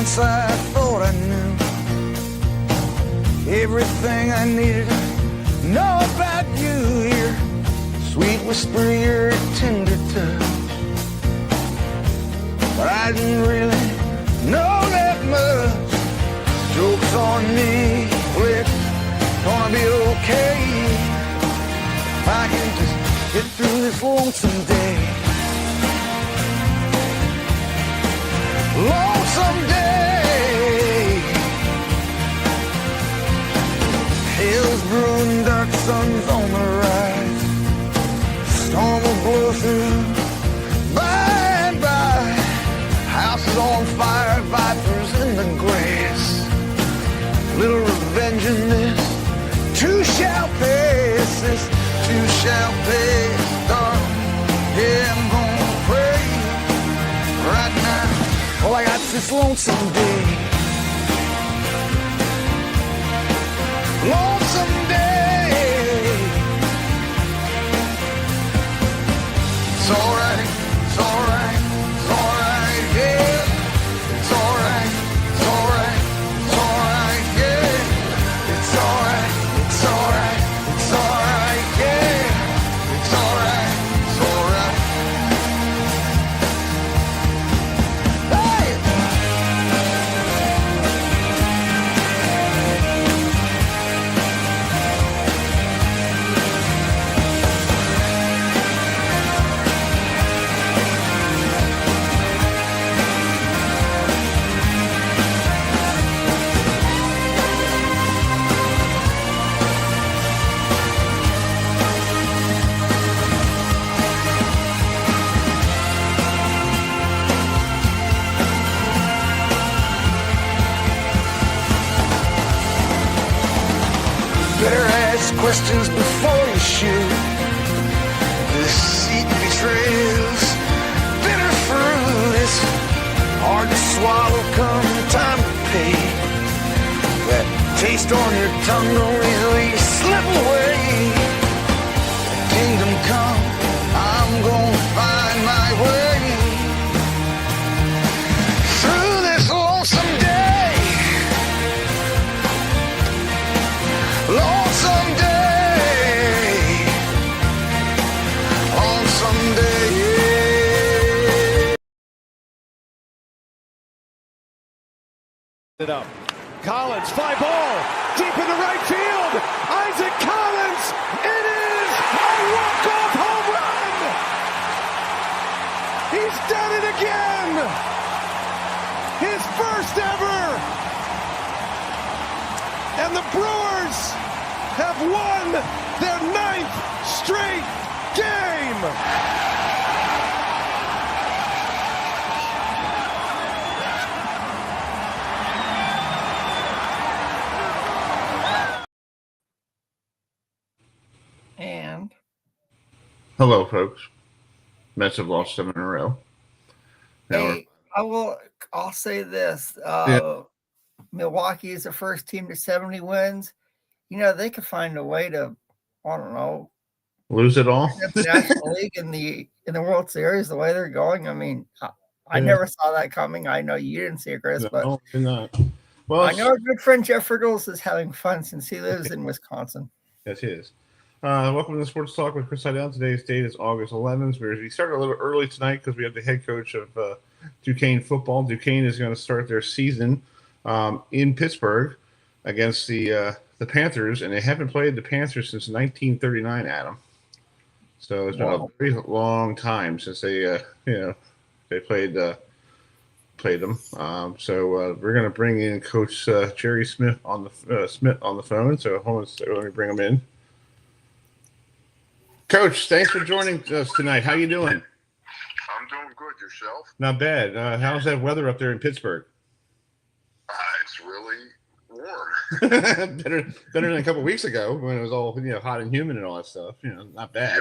once I thought I knew everything I needed to know about you. Your sweet whisper, your tender touch, but I didn't really know that much. Joke's on me, well, it's gonna be okay if I can just get through this lonesome day. Lonesome day. Hell's brewing, dark sun's on the rise. Storm will blow through by and by. House is on fire, vipers in the grass. Little revenge in this, two shall pass. This two shall pass, darling. Yeah, I'm gonna pray right now. All I got's this lonesome day. Lonesome day. It's alright, it's alright, it's alright, yeah. It's alright, it's alright, it's alright, yeah. It's alright, it's alright, it's alright, yeah. It's alright, it's alright. Hey! Better ask questions before you shoot. Deceit betrays bitter fruit. It's hard to swallow come time to pay. That taste on your tongue don't easily slip away. Kingdom come, I'm gonna find my way through this lonesome day. Lonesome day, lonesome day. It up. Collins, fly ball, deep into right field. Isaac Collins, it is a walk-off home run. He's done it again. His first ever. And the Brewers have won their 9th straight game. And Hello, folks. Mets have lost 7 in a row. Now hey, I'll say this. Milwaukee is the first team to 70 wins. You know, they could find a way to, I don't know, lose it all. the National League in the World Series the way they're going. I mean, I never saw that coming. I know you didn't see it, Chris, but No, you're not. Well, I know our good friend Jeff Riggles is having fun since he lives in Wisconsin. Yes, he is. Welcome to Sports Talk with Chris Heidel. Today's date is August 11th. We started a little early tonight because we have the head coach of Duquesne football. Duquesne is going to start their season in Pittsburgh against the Panthers, and they haven't played the Panthers since 1939, Adam. So it's been a very long time since they played them. So we're going to bring in Coach Jerry Schmitt on the phone. So let me bring him in. Coach, thanks for joining us tonight. How you doing? I'm doing good. Yourself? Not bad. How's that weather up there in Pittsburgh? It's really warm. better than a couple of weeks ago when it was all hot and humid and all that stuff. Not bad.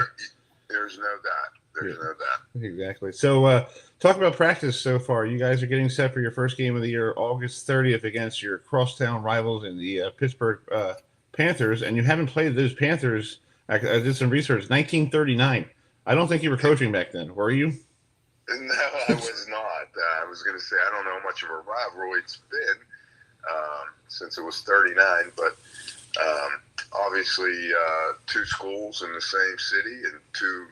There's no doubt. There's no doubt. Exactly. So talk about practice so far. You guys are getting set for your first game of the year, August 30th, against your crosstown rivals in the Pittsburgh Panthers, and you haven't played those Panthers. I did some research. 1939. I don't think you were coaching back then, were you? No, I was not. I was going to say I don't know how much of a rivalry it's been since it was 39, but obviously two schools in the same city and two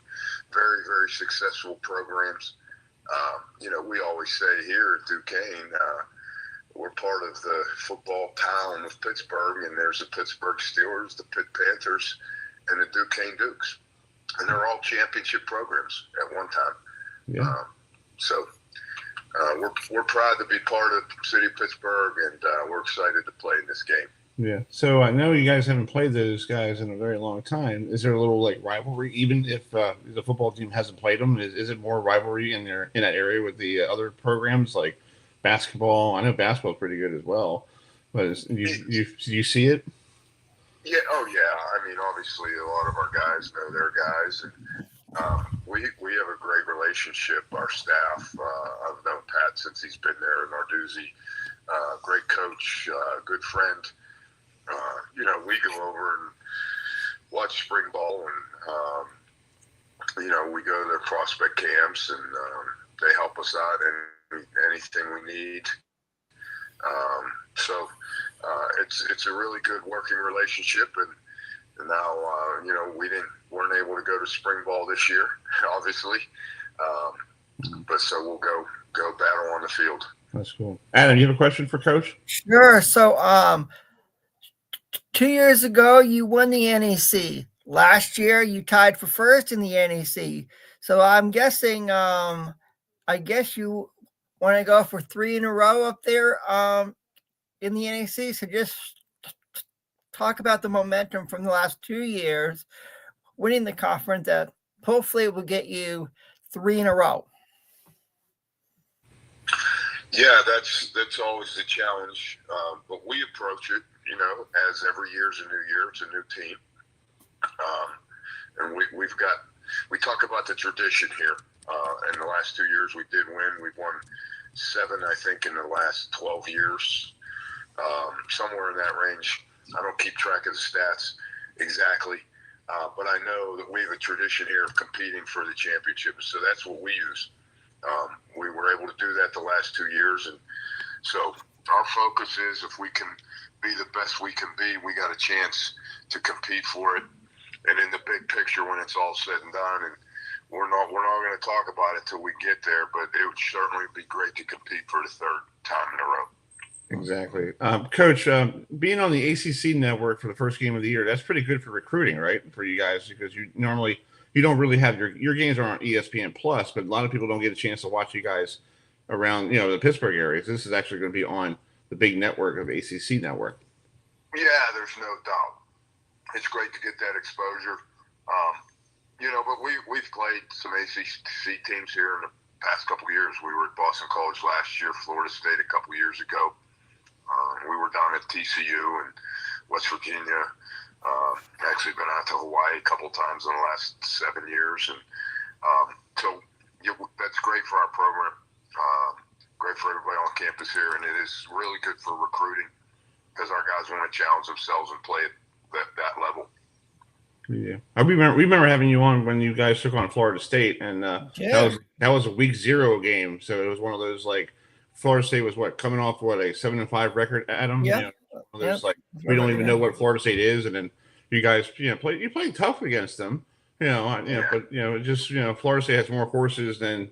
very, very successful programs. We always say here at Duquesne, we're part of the football town of Pittsburgh, and there's the Pittsburgh Steelers, the Pitt Panthers, and the Duquesne Dukes. And they're all championship programs at one time. Yeah. So we're proud to be part of the city of Pittsburgh, and we're excited to play in this game. Yeah. So I know you guys haven't played those guys in a very long time. Is there a little rivalry, even if the football team hasn't played them? Is it more rivalry in that area with the other programs like basketball? I know basketball's pretty good as well, but do you see it? Yeah. Oh, yeah. I mean, obviously, a lot of our guys know their guys, and we have a great relationship. Our staff, I've known Pat since he's been there, and Narduzzi, great coach, good friend. We go over and watch spring ball, and we go to their prospect camps, and they help us out in anything we need. So it's a really good working relationship, and now we weren't able to go to spring ball this year, obviously, but so we'll go battle on the field. That's cool. Adam, you have a question for Coach? Sure. So 2 years ago you won the NEC. Last year you tied for first in the NEC. So I'm guessing I guess you want to go for 3 in a row up there in the NEC. So just talk about the momentum from the last 2 years, winning the conference that hopefully will get you 3 in a row. Yeah, that's always the challenge, but we approach it, as every year's a new year, it's a new team, and we talk about the tradition here. In the last 2 years, we did win. We've won 7, I think, in the last 12 years, somewhere in that range. I don't keep track of the stats exactly, but I know that we have a tradition here of competing for the championship, so that's what we use. We were able to do that the last 2 years, and so our focus is if we can be the best we can be, we got a chance to compete for it. And in the big picture, when it's all said and done, and we're not going to talk about it till we get there, but it would certainly be great to compete for the 3rd time in a row. Exactly. Coach, being on the ACC network for the first game of the year, that's pretty good for recruiting, right, for you guys, because you don't really have your games are on ESPN Plus, but a lot of people don't get a chance to watch you guys around, the Pittsburgh area. This is actually going to be on the big network of ACC network. Yeah, there's no doubt. It's great to get that exposure. But we've played some ACC teams here in the past couple of years. We were at Boston College last year, Florida State a couple of years ago. We were down at TCU and West Virginia. Actually been out to Hawaii a couple times in the last 7 years, and so that's great for our program, great for everybody on campus here, and it is really good for recruiting because our guys want to challenge themselves and play at that level. Yeah, I remember having you on when you guys took on Florida State, and that was a week 0 game, so it was one of those Florida State was coming off a 7-5 record, Adam. Yeah. There's we don't even know what Florida State is, and then you guys played tough against them, but just Florida State has more horses than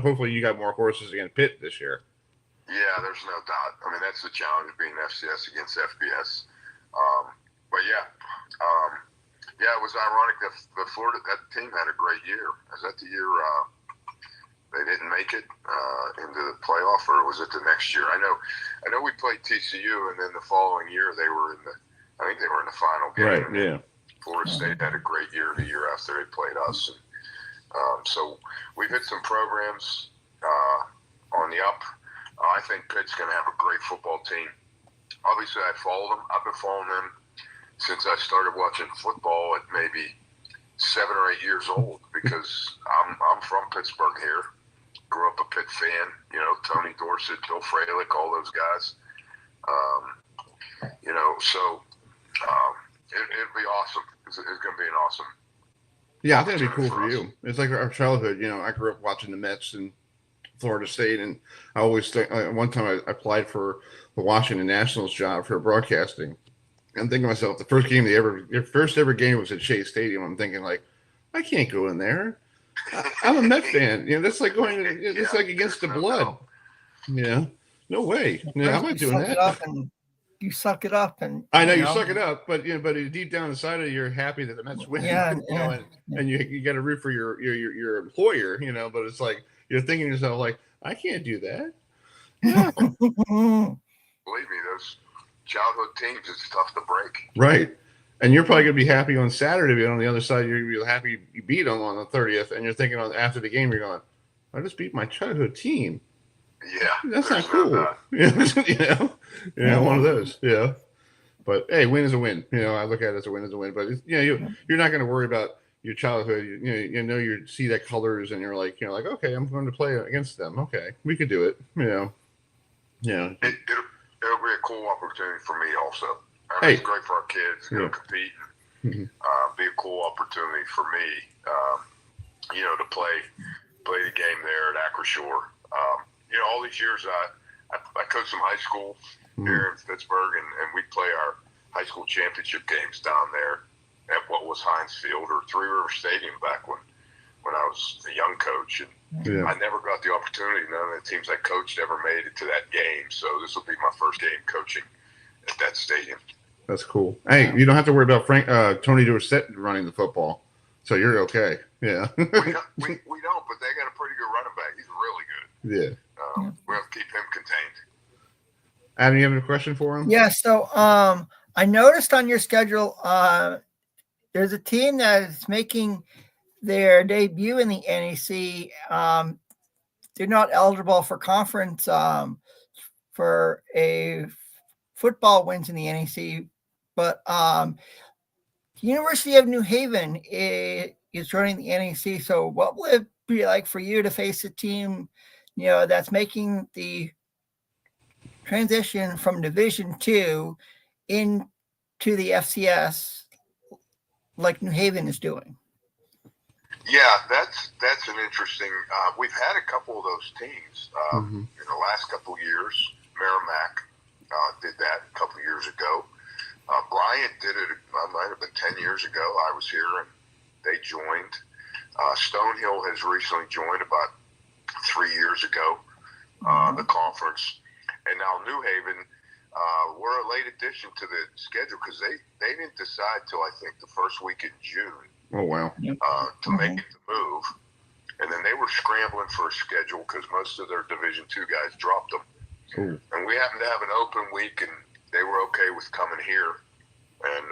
hopefully you got more horses against Pitt this year. Yeah, there's no doubt. I mean, that's the challenge of being FCS against FBS. But it was ironic that that team had a great year. Was that the year they didn't make it into the playoff, or was it the next year? I know we played TCU, and then the following year they were in the final game. Right. Yeah. Florida State had a great year the year after they played us, and so we've hit some programs on the up. I think Pitt's going to have a great football team. Obviously, I follow them. I've been following them since I started watching football at maybe 7 or 8 years old, because I'm from Pittsburgh here. Grew up a Pitt fan, Tony Dorsett, Bill Fralick, all those guys. So it'd be awesome. It's going to be an awesome. Yeah, I think it'd be cool for you. It's like our childhood. I grew up watching the Mets and Florida State, and I always think one time I applied for the Washington Nationals job for broadcasting. I'm thinking to myself, the first game their first ever game was at Shea Stadium. I'm thinking like, I can't go in there. I'm a Met fan. That's like going. It's like against the blood. Yeah, no way. Yeah, I'm not doing that. You suck it up, and I know you suck it up, but but deep down inside of you, you're happy that the Mets win. And you got to root for your employer. But it's like you're thinking to yourself like, I can't do that. No. Believe me, those childhood teams, it's tough to break. Right. And you're probably going to be happy on Saturday, but on the other side, you're going to be happy you beat them on the 30th, and you're thinking after the game, you're going, I just beat my childhood team. Yeah. That's not cool. One of those. Yeah. But, hey, win is a win. I look at it as a win is a win. But, you're not going to worry about your childhood. You see that colors, and you're like, okay, I'm going to play against them. Okay, we could do it. Yeah. It'll be a cool opportunity for me also. It's great for our kids to compete. And, be a cool opportunity for me, to play the game there at Acroshore. All these years I coached some high school here in Pittsburgh, and we'd play our high school championship games down there at what was Heinz Field or Three River Stadium back when I was a young coach. And I never got the opportunity. None of the teams I coached ever made it to that game. So this will be my first game coaching at that stadium. That's cool. Hey, you don't have to worry about Tony Dorsett running the football, so you're okay. Yeah. we don't, but they got a pretty good running back. He's really good. Yeah. We have to keep him contained. Adam, you have a question for him? Yeah. So, I noticed on your schedule, there's a team that is making their debut in the NEC. They're not eligible for conference for a football wins in the NEC, but the University of New Haven is joining the NEC. So what will it be like for you to face a team, that's making the transition from Division II into the FCS like New Haven is doing? Yeah, that's an interesting. We've had a couple of those teams in the last couple of years. Merrimack did that a couple of years ago. Bryant did it. Might have been 10 years ago. I was here and they joined. Stonehill has recently joined about 3 years ago. The conference, and now New Haven. We're a late addition to the schedule because they didn't decide till I think the first week in June. Oh, wow. To make the move. And then they were scrambling for a schedule because most of their Division II guys dropped them. Cool. And we happened to have an open week, and they were okay with coming here. And,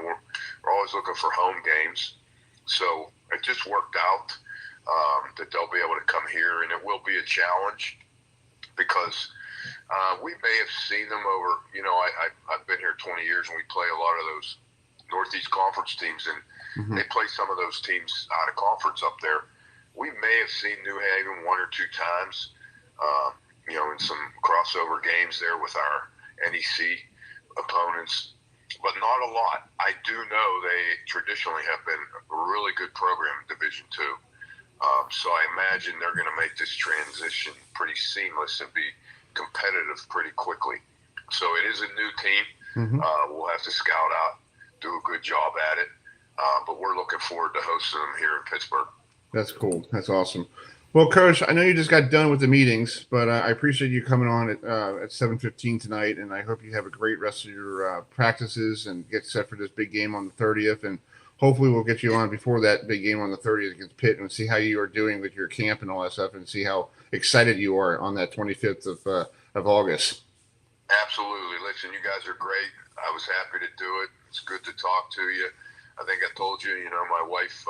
we're always looking for home games. So it just worked out that they'll be able to come here, and it will be a challenge because we may have seen them over, I've been here 20 years, and we play a lot of those Northeast Conference teams, and they play some of those teams out of conference up there. We may have seen New Haven one or two times, in some crossover games there with our NEC opponents, but not a lot. I do know they traditionally have been a really good program in Division II. So I imagine they're going to make this transition pretty seamless and be competitive pretty quickly. So it is a new team. We'll have to scout out, do a good job at it. But we're looking forward to hosting them here in Pittsburgh. That's cool. That's awesome. Well, Coach, I know you just got done with the meetings, but I appreciate you coming on at 7:15 tonight, and I hope you have a great rest of your practices and get set for this big game on the 30th. And hopefully we'll get you on before that big game on the 30th against Pitt and see how you are doing with your camp and all that stuff and see how excited you are on that 25th of August. Absolutely. Listen, you guys are great. I was happy to do it. It's good to talk to you. I think I told you, my wife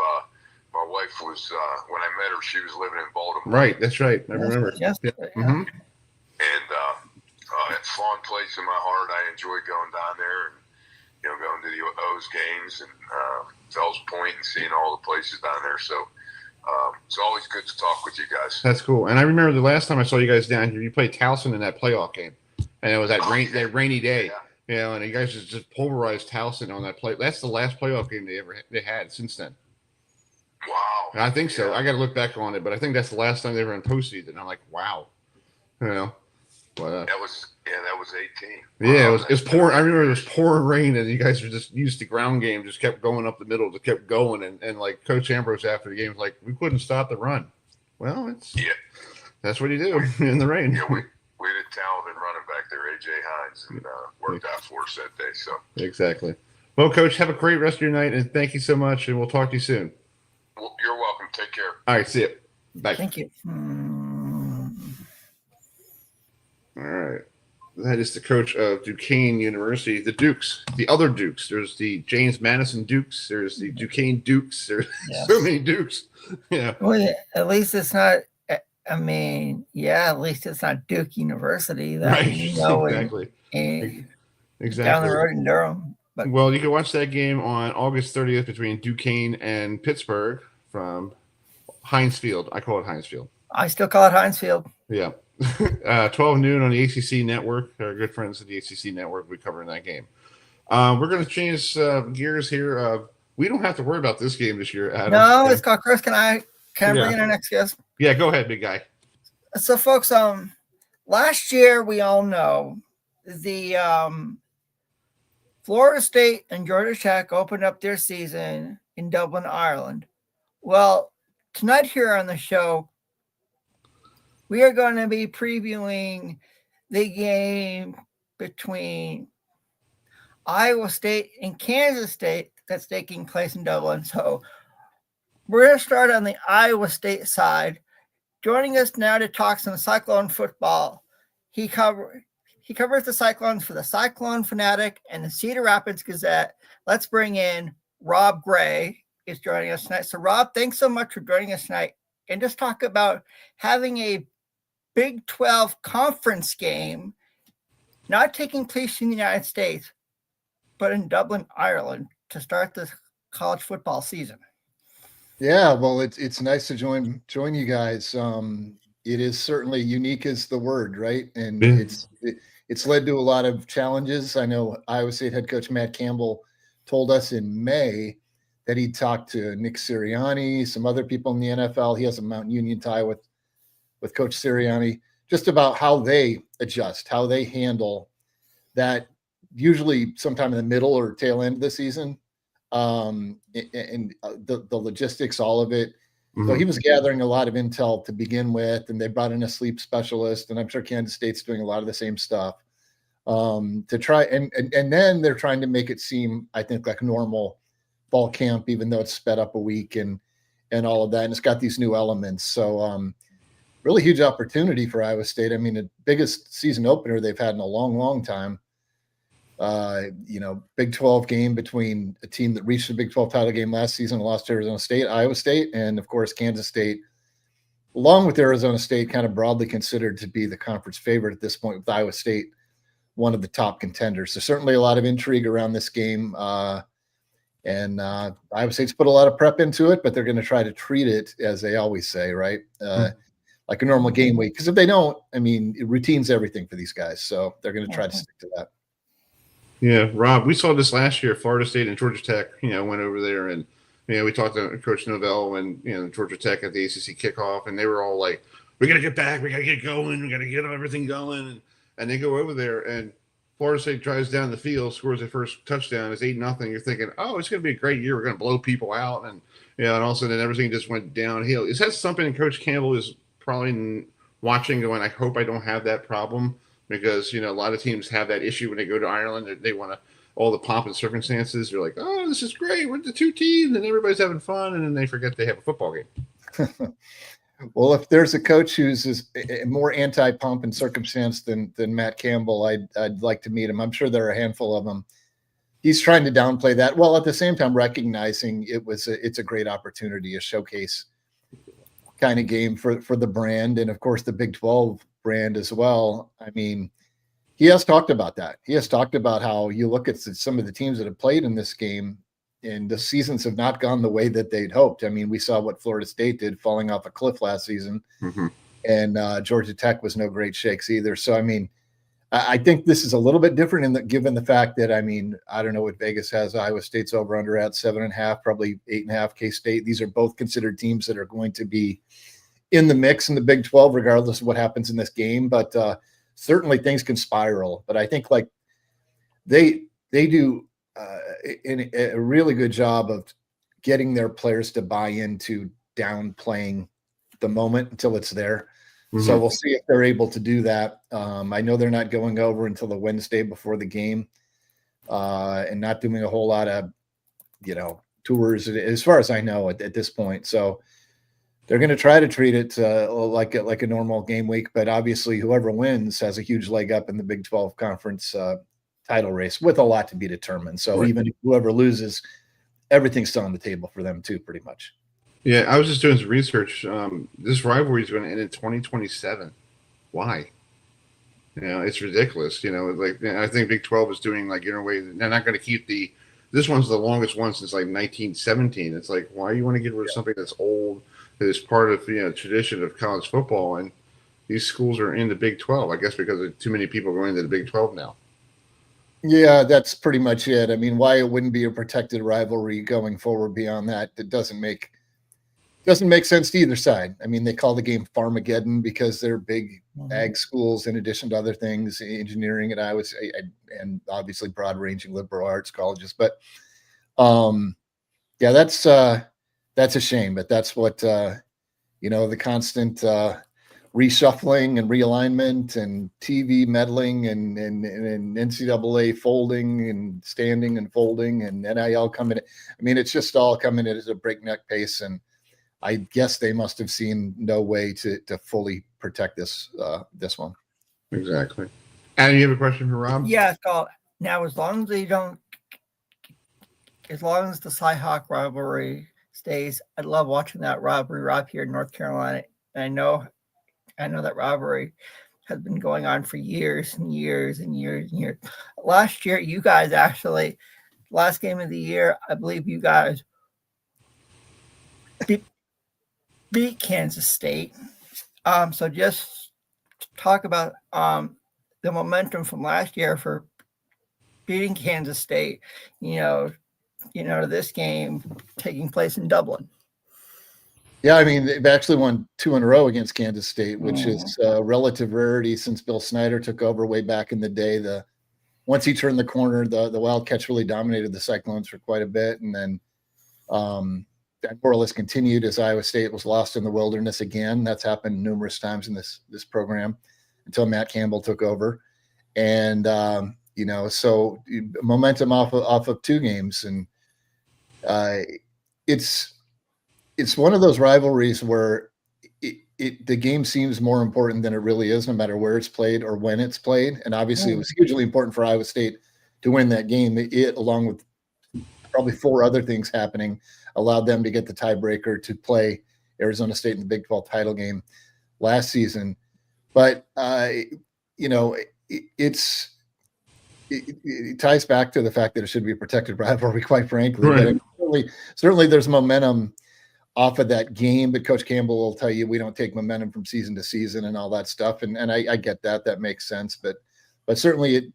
was, when I met her, she was living in Baltimore. Right, that's right. I remember. Yes. Yeah. And it's a fun place in my heart. I enjoy going down there and, going to the O's games and Fells Point and seeing all the places down there. So it's always good to talk with you guys. That's cool. And I remember the last time I saw you guys down here, you played Towson in that playoff game. And it was that rainy day. Yeah. And you guys just pulverized Towson on that play. That's the last playoff game they had since then. Wow. I think so. I got to look back on it, but I think that's the last time they were in postseason. I'm like, wow, but that was 18. Yeah, Wow, it was pouring. I remember it was pouring rain, and you guys were just used to ground game, just kept going up the middle, just kept going, and like Coach Ambrose after the game was like, we couldn't stop the run. Well, that's what you do in the rain. Yeah, we had a talented running back there, AJ Hines, and worked out for us that day. So exactly. Well, Coach, have a great rest of your night, and thank you so much, and we'll talk to you soon. Well, you're welcome. Take care. All right, see you. Bye. Thank you. All right. That is the coach of Duquesne University, the Dukes, the other Dukes. There's the James Madison Dukes. There's the Duquesne Dukes. There's so many Dukes. Yeah. Well, at least it's not. I mean, at least it's not Duke University. That, Right. Exactly. Down the road in Durham. But well, you can watch that game on August 30th between Duquesne and Pittsburgh from Heinz Field. I call it Heinz Field. I still call it Heinz Field. Yeah. 12 noon on the ACC network. Our good friends at the ACC network will be covering that game. We're going to change gears here. We don't have to worry about this game this year, Adam. No, it's called Chris. Can I bring in our next guest? Yeah, go ahead, big guy. So, folks, last year we all know the Florida State and Georgia Tech opened up their season in Dublin, Ireland. Well, tonight here on the show, we are going to be previewing the game between Iowa State and Kansas State that's taking place in Dublin. So we're going to start on the Iowa State side. Joining us now to talk some Cyclone football, he covers the Cyclones for the Cyclone, Fanatic, and the Cedar Rapids Gazette. Let's bring in Rob Gray is joining us tonight. So, Rob, thanks so much for joining us tonight. And just talk about having a Big 12 conference game not taking place in the United States, but in Dublin, Ireland to start the college football season. Yeah, well, it's nice to join you guys. It is certainly unique is the word, right? And it's led to a lot of challenges. I know Iowa State head coach Matt Campbell told us in May that he talked to Nick Sirianni, some other people in the NFL. He has a Mount Union tie with Coach Sirianni, just about how they adjust, how they handle that, usually sometime in the middle or tail end of the season, and the logistics, all of it. Mm-hmm. So he was gathering a lot of intel to begin with, and they brought in a sleep specialist, and I'm sure Kansas State's doing a lot of the same stuff to try. And then they're trying to make it seem, I think, like normal fall camp, even though it's sped up a week and all of that. And it's got these new elements. So really huge opportunity for Iowa State. I mean, the biggest season opener they've had in a long, long time. Big 12 game between a team that reached the Big 12 title game last season and lost to Arizona State, Iowa State, and of course, Kansas State, along with Arizona State, kind of broadly considered to be the conference favorite at this point, with Iowa State one of the top contenders. So certainly a lot of intrigue around this game. And Iowa State's put a lot of prep into it, but they're going to try to treat it, as they always say, right? Like a normal game week. Because if they don't, I mean, routine's everything for these guys. So they're going to try to stick to that. Yeah, Rob, we saw this last year. Florida State and Georgia Tech, went over there, and we talked to Coach Novell and Georgia Tech at the ACC kickoff, and they were all like, "We got to get back, we got to get going, we got to get everything going," and they go over there, and Florida State drives down the field, scores their first touchdown, it's 8-0. You're thinking, "Oh, it's going to be a great year. We're going to blow people out," and and all of a sudden everything just went downhill. Is that something Coach Campbell is probably watching, going, "I hope I don't have that problem"? Because, a lot of teams have that issue when they go to Ireland. They want to, all the pomp and circumstances. They're like, "Oh, this is great. We're the two teams," and everybody's having fun. And then they forget they have a football game. Well, if there's a coach who's more anti-pomp and circumstance than Matt Campbell, I'd like to meet him. I'm sure there are a handful of them. He's trying to downplay that, while at the same time recognizing it's a great opportunity, a showcase kind of game for the brand, and of course the Big 12 brand as well. I mean, he has talked about that. He has talked about how you look at some of the teams that have played in this game, and the seasons have not gone the way that they'd hoped. I mean, we saw what Florida State did, falling off a cliff last season, and Georgia Tech was no great shakes either. So, I mean, I think this is a little bit different given the fact that, I mean, I don't know what Vegas has Iowa State's over under at 7.5, probably 8.5 K-State. These are both considered teams that are going to be in the mix in the Big 12, regardless of what happens in this game. But certainly things can spiral. But I think like they do a really good job of getting their players to buy into downplaying the moment until it's there. Mm-hmm. So we'll see if they're able to do that. I know they're not going over until the Wednesday before the game, and not doing a whole lot of, tours as far as I know at this point. So they're going to try to treat it like a normal game week, but obviously whoever wins has a huge leg up in the Big 12 conference title race with a lot to be determined. So even if whoever loses, everything's still on the table for them too, pretty much. Yeah, I was just doing some research. This rivalry is going to end in 2027. Why? It's ridiculous. I think Big 12 is doing they're not going to keep this one's the longest one since 1917. It's like, why you want to get rid of something that's old, that is part of tradition of college football, and these schools are in the Big 12. I guess because of too many people going into the Big 12 now. Yeah, that's pretty much it. I mean, why it wouldn't be a protected rivalry going forward beyond that? That doesn't make sense to either side. I mean, they call the game Farmageddon because they're big ag schools in addition to other things, engineering at Iowa, and obviously broad-ranging liberal arts colleges. But yeah, that's a shame. But that's what the constant reshuffling and realignment and TV meddling and NCAA folding and standing and folding and NIL coming. I mean, it's just all coming at a breakneck pace, and I guess they must have seen no way to fully protect this one. Exactly. And you have a question for Rob? Yeah, so now as long as the Cy-Hawk rivalry stays, I love watching that rivalry right here in North Carolina. And I know that rivalry has been going on for years and years and years and years. Last year, you guys actually, last game of the year, I believe you guys beat Kansas State. So just talk about the momentum from last year for beating Kansas State, this game taking place in Dublin. Yeah, I mean, they've actually won 2 in a row against Kansas State, which is a relative rarity since Bill Snyder took over way back in the day. Once he turned the corner, the Wildcats really dominated the Cyclones for quite a bit, and then that more or less continued as Iowa State was lost in the wilderness again. That's happened numerous times in this program until Matt Campbell took over. And, so momentum off of 2 games. And it's one of those rivalries where the game seems more important than it really is, no matter where it's played or when it's played. And obviously it was hugely important for Iowa State to win that game. It, along with probably 4 other things happening, allowed them to get the tiebreaker to play Arizona State in the Big 12 title game last season. But, it ties back to the fact that it should be a protected rivalry, quite frankly. Right. But certainly there's momentum off of that game, but Coach Campbell will tell you we don't take momentum from season to season and all that stuff. And I get that. That makes sense. But certainly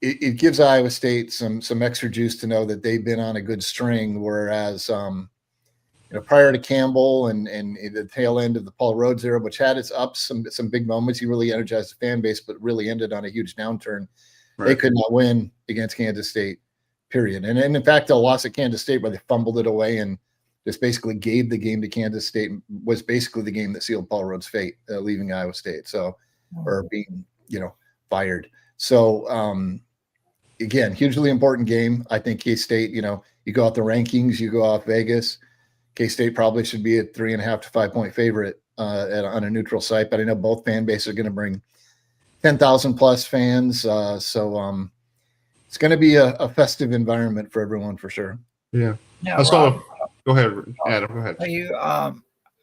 it gives Iowa State some extra juice to know that they've been on a good string, whereas prior to Campbell and the tail end of the Paul Rhodes era, which had its ups, some big moments, he really energized the fan base, but really ended on a huge downturn. Right. They could not win against Kansas State, period. And in fact, they lost at Kansas State where they fumbled it away and just basically gave the game to Kansas State, was basically the game that sealed Paul Rhodes' fate, leaving Iowa State. So, or being, fired. So, again, hugely important game. I think K-State, you go off the rankings, you go off Vegas. K-State probably should be a 3.5 to 5 point favorite on a neutral site, but I know both fan bases are going to bring 10,000 plus fans. So it's going to be a festive environment for everyone for sure. Yeah. Now, Rob, go ahead, Adam. Go ahead. Are you, I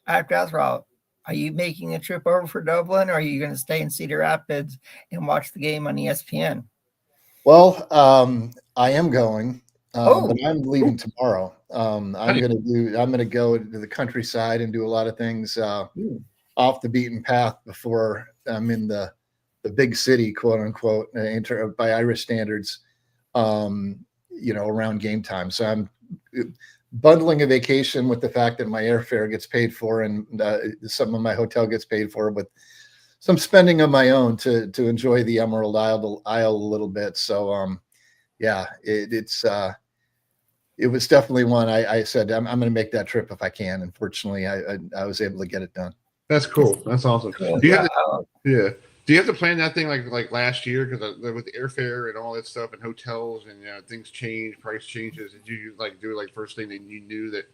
have to ask Rob, are you making a trip over for Dublin, or are you going to stay in Cedar Rapids and watch the game on ESPN? Well, I am going, but I'm leaving tomorrow. I'm going to go to the countryside and do a lot of things off the beaten path before I'm in the big city, quote unquote, by Irish standards, around game time. So I'm bundling a vacation with the fact that my airfare gets paid for and some of my hotel gets paid for, with some spending of my own to enjoy the Emerald Isle a little bit. So it was definitely one I said I'm going to make that trip if I can. Unfortunately, I was able to get it done. That's cool. That's awesome. Cool. Do you have to plan that thing like last year, because with the airfare and all that stuff and hotels and things change, price changes? Did you do it first thing that you knew that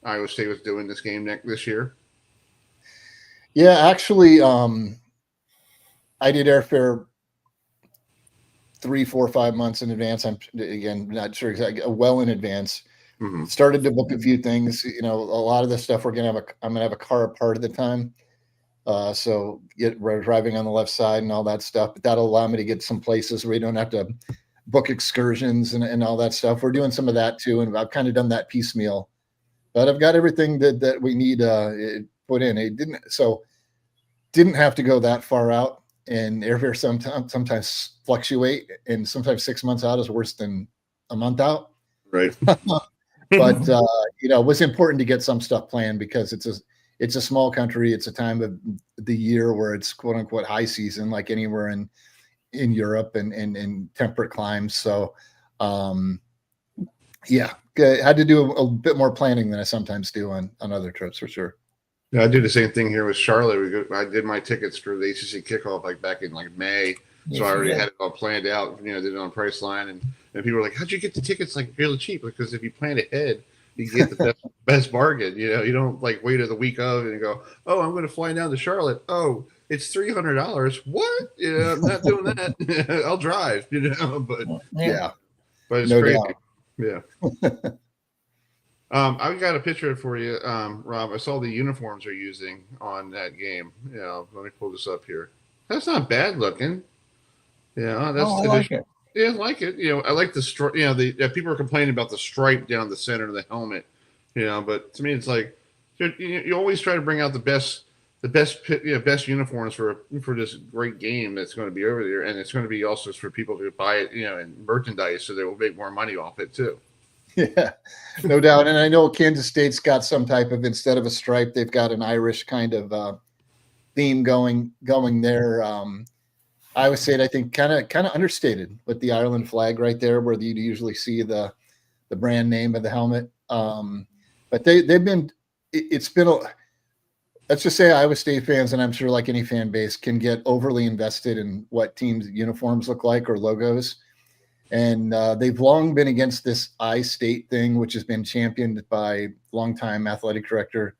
Iowa State was doing this game this year? Yeah, actually, I did airfare 3, 4, 5 months in advance. I'm again not sure exactly, well in advance. Mm-hmm. Started to book a few things. A lot of the stuff I'm gonna have a car apart at the time. So we're driving on the left side and all that stuff, but that'll allow me to get some places where you don't have to book excursions and all that stuff. We're doing some of that too. And I've kind of done that piecemeal, but I've got everything that we need put in. It didn't have to go that far out, and airfare sometimes fluctuate, and sometimes 6 months out is worse than a month out. Right. But it was important to get some stuff planned because it's a small country. It's a time of the year where it's quote unquote high season, like anywhere in Europe and temperate climes. So, had to do a bit more planning than I sometimes do on other trips for sure. Yeah, I do the same thing here with Charlotte. I did my tickets for the ACC kickoff back in May. So I already had it all planned out, did it on Priceline, and people were like, how'd you get the tickets really cheap? Because if you plan ahead, you get the best bargain. You don't wait till the week of and go, oh, I'm going to fly down to Charlotte. Oh, it's $300. What? I'm not doing that. I'll drive, but but it's no crazy. doubt. Yeah. I've got a picture for you, Rob. I saw the uniforms they're using on that game. Let me pull this up here. That's not bad looking. Yeah, that's I like it. Yeah, I like it. I like the stripe. People are complaining about the stripe down the center of the helmet. But to me, it's you always try to bring out the best uniforms for this great game that's going to be over there, and it's going to be also for people to buy it, and merchandise, so they will make more money off it too. Yeah, no doubt. And I know Kansas State's got some type of, instead of a stripe, they've got an Irish kind of theme going there. Iowa State, I think, kind of understated with the Ireland flag right there, where you usually see the brand name of the helmet. But it's been let's just say Iowa State fans, and I'm sure like any fan base, can get overly invested in what teams' uniforms look like or logos. And they've long been against this I-State thing, which has been championed by longtime athletic director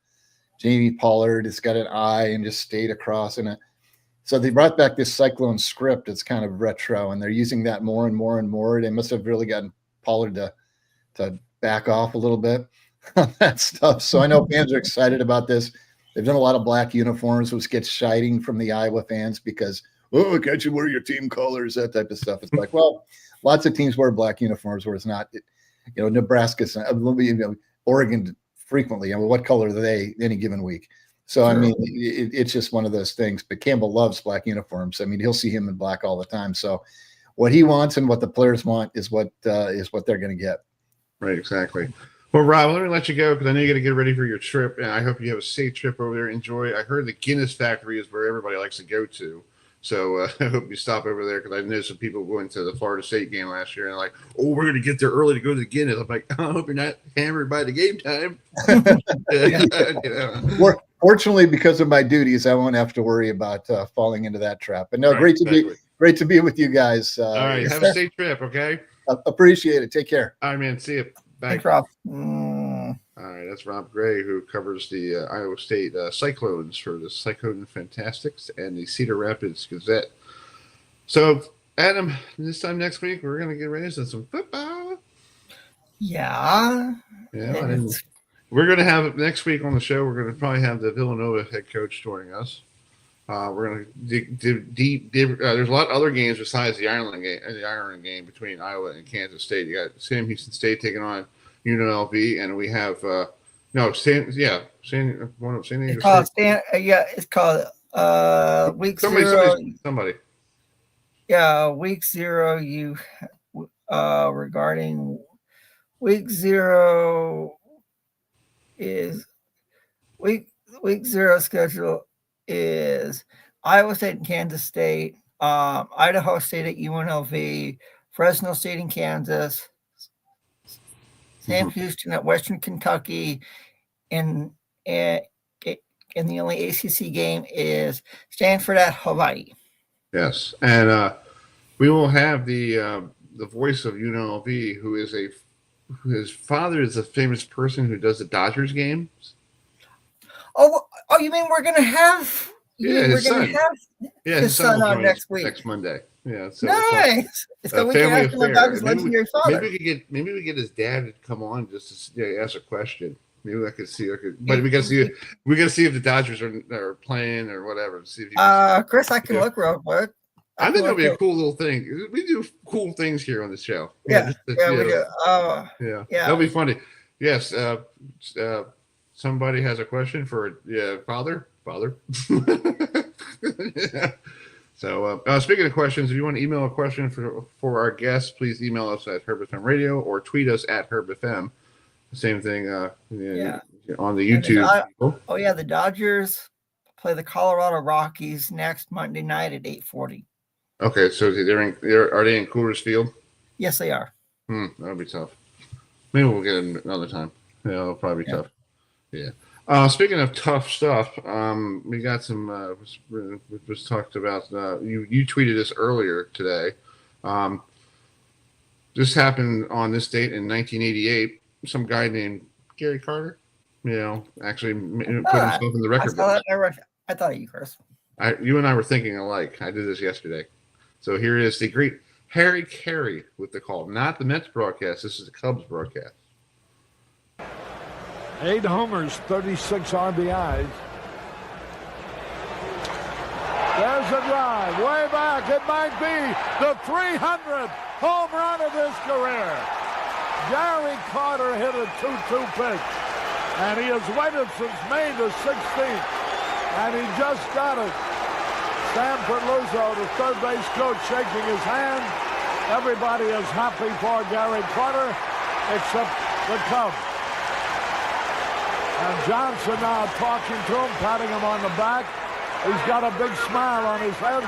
Jamie Pollard. It's got an I and just State across in it. So they brought back this Cyclone script. It's kind of retro, and they're using that more and more and more. They must have really gotten Pollard to back off a little bit on that stuff. So I know fans are excited about this. They've done a lot of black uniforms, which gets chiding from the Iowa fans because, oh, can't you wear your team colors, that type of stuff. It's like, well, lots of teams wear black uniforms where it's not, Nebraska, Oregon frequently. What color are they any given week? So, sure. It's just one of those things. But Campbell loves black uniforms. He'll see him in black all the time. So what he wants and what the players want is what they're going to get. Right, exactly. Well, Rob, let me let you go because I know you got to get ready for your trip. And I hope you have a safe trip over there. Enjoy. I heard the Guinness factory is where everybody likes to go to. So I hope you stop over there because I know some people went to the Florida State game last year and like, oh, we're going to get there early to go to the Guinness. I'm like, I hope you're not hammered by the game time. Fortunately, because of my duties, I won't have to worry about falling into that trap. But no, right, great to be with you guys. All right, have a safe trip, okay? Appreciate it. Take care. All right, man. See you. Bye. Thanks, Rob. All right, that's Rob Gray, who covers the Iowa State Cyclones for the Cyclone Fantastics and the Cedar Rapids Gazette. So, Adam, this time next week, we're going to get ready to some football. Yeah. We're going to have next week on the show, we're going to probably have the Villanova head coach joining us. We're going to dig deep. There's a lot of other games besides the Ireland game between Iowa and Kansas State. You got Sam Houston State taking on UNLV, and we have San Diego. It's called week 0. Somebody. Yeah, week 0, you regarding week 0 is week 0 schedule is Iowa State and Kansas State, Idaho State at UNLV, Fresno State in Kansas, Sam Houston at Western Kentucky, and the only ACC game is Stanford at Hawaii. Yes, and we will have the voice of UNLV, whose father is a famous person who does the Dodgers games. Oh, you mean we're gonna have? His son. His son will on join next us week. Next Monday. Yeah, so Nice. it's So a we can family ask him about affair. his legendary father. Maybe we get his dad to come on just to ask a question. Maybe I could see. But we got to see. We got to see if the Dodgers are playing or whatever. See if Chris, I can look real quick. I think it'll be a cool little thing. We do cool things here on the show. Yeah, we do. Yeah, that'll be funny. Yes. Somebody has a question for father. Yeah. So speaking of questions, if you want to email a question for our guests, please email us at HughesFM Radio or tweet us at HughesFM. The same thing on the YouTube. The Dodgers play the Colorado Rockies next Monday night at 8:40. Okay, so are they in Coors Field? Yes, they are. That'll be tough. Maybe we'll get them another time. Yeah, it'll probably be tough. Yeah. Speaking of tough stuff, we got some. Was talked about. You tweeted this earlier today. This happened on this date in 1988. Some guy named Gary Carter, actually put himself in the record book. I thought of you, Chris. You and I were thinking alike. I did this yesterday. So here is the great Harry Carey with the call. Not the Mets broadcast. This is the Cubs broadcast. 8 homers, 36 RBIs. There's a drive. Way back. It might be the 300th home run of his career. Gary Carter hit a 2-2 pitch. And he has waited since May the 16th. And he just got it. Stanford Luzo, the third base coach, shaking his hand. Everybody is happy for Gary Carter, except the Cubs. And Johnson now talking to him, patting him on the back. He's got a big smile on his head,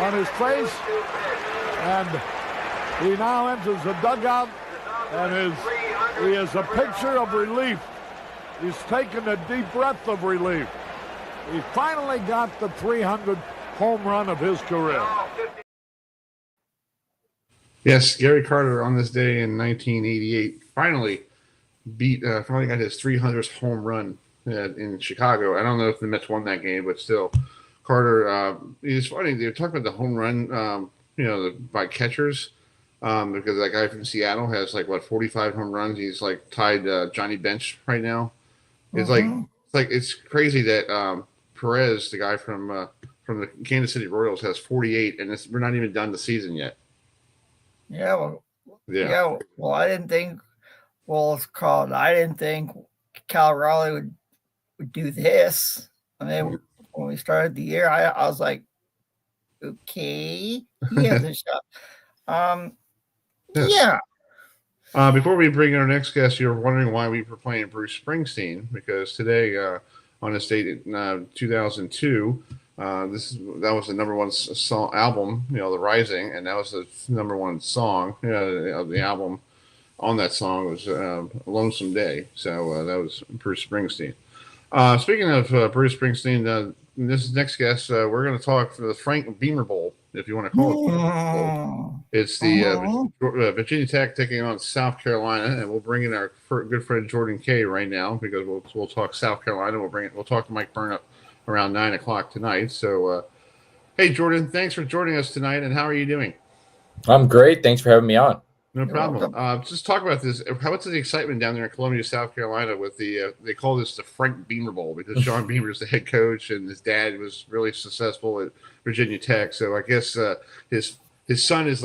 on his face. And he now enters the dugout, and he is a picture of relief. He's taken a deep breath of relief. He finally got the 300th home run of his career. Yes, Gary Carter on this day in 1988 finally got his 300th home run in Chicago. I don't know if the Mets won that game, but still, Carter. It's funny they were talking about the home run, by catchers, because that guy from Seattle has 45 home runs. He's tied Johnny Bench right now. It's it's crazy that Perez, the guy from the Kansas City Royals, has 48, and we're not even done the season yet. Well, I didn't think. Well, it's called. I didn't think Cal Raleigh would do this. I mean, when we started the year, I was like, okay, he has a shot. Yes. Yeah. Before we bring in our next guest, you're wondering why we were playing Bruce Springsteen, because today, on this date in 2002, that was the number one song album, The Rising, and that was the number one song of the album. On that song was Lonesome Day. So that was Bruce Springsteen. Speaking of Bruce Springsteen, this next guest, we're going to talk for the Frank Beamer Bowl, if you want to call it. It's the Virginia Tech taking on South Carolina, and we'll bring in our good friend Jordan Kaye right now, because we'll talk South Carolina. We'll talk to Mike Burnop around 9 o'clock tonight. So, hey Jordan, thanks for joining us tonight, and how are you doing? I'm great. Thanks for having me on. No problem. Just talk about this. What's the excitement down there in Columbia, South Carolina with they call this the Frank Beamer Bowl, because John Beamer is the head coach and his dad was really successful at Virginia Tech. So I guess his son is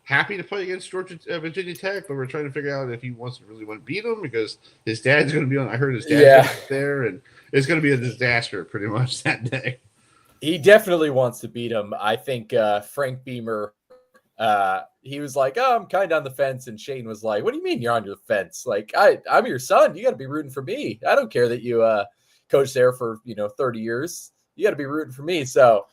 happy to play against Virginia Tech, but we're trying to figure out if he really want to beat them, because his dad's going to be on. I heard his dad's there, and it's going to be a disaster pretty much that day. He definitely wants to beat him. I think Frank Beamer, he was like, "Oh, I'm kind of on the fence," and Shane was like, "What do you mean you're on your fence? Like, I'm your son. You got to be rooting for me. I don't care that you coached there for 30 years. You got to be rooting for me." So,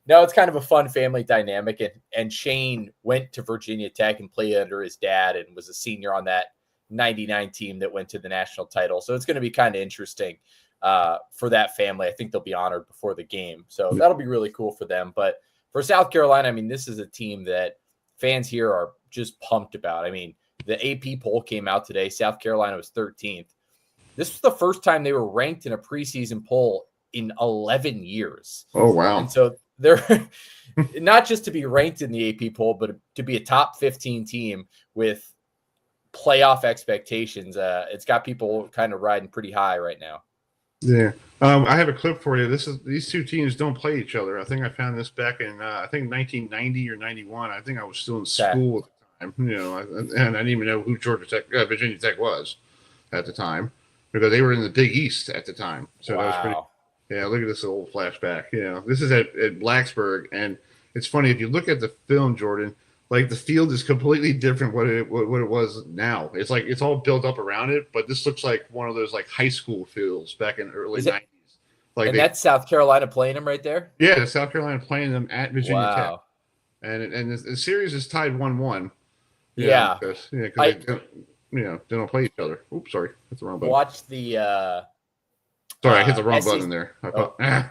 no, it's kind of a fun family dynamic. And Shane went to Virginia Tech and played under his dad and was a senior on that '99 team that went to the national title. So it's going to be kind of interesting for that family. I think they'll be honored before the game. So that'll be really cool for them. But for South Carolina, I mean, this is a team that fans here are just pumped about. I mean, the AP poll came out today. South Carolina was 13th. This was the first time they were ranked in a preseason poll in 11 years. Oh, wow. And so they're not just to be ranked in the AP poll, but to be a top 15 team with playoff expectations. It's got people kind of riding pretty high right now. Yeah. I have a clip for you. These two teams don't play each other. I think I found this back in, 1990 or 91. I think I was still in school at the time, and I didn't even know who Virginia Tech was at the time because they were in the Big East at the time. So that was pretty. Yeah, look at this old flashback. This is at Blacksburg, and it's funny if you look at the film, Jordan. Like the field is completely different what it was now. It's like it's all built up around it, but this looks like one of those like high school fields back in the early 90s. Like and that's South Carolina playing them right there. Yeah, South Carolina playing them at Virginia Tech, and the series is tied 1-1. Yeah, because they don't play each other. Oops, sorry, hit the wrong button. Watch the. Sorry, I hit the wrong button there.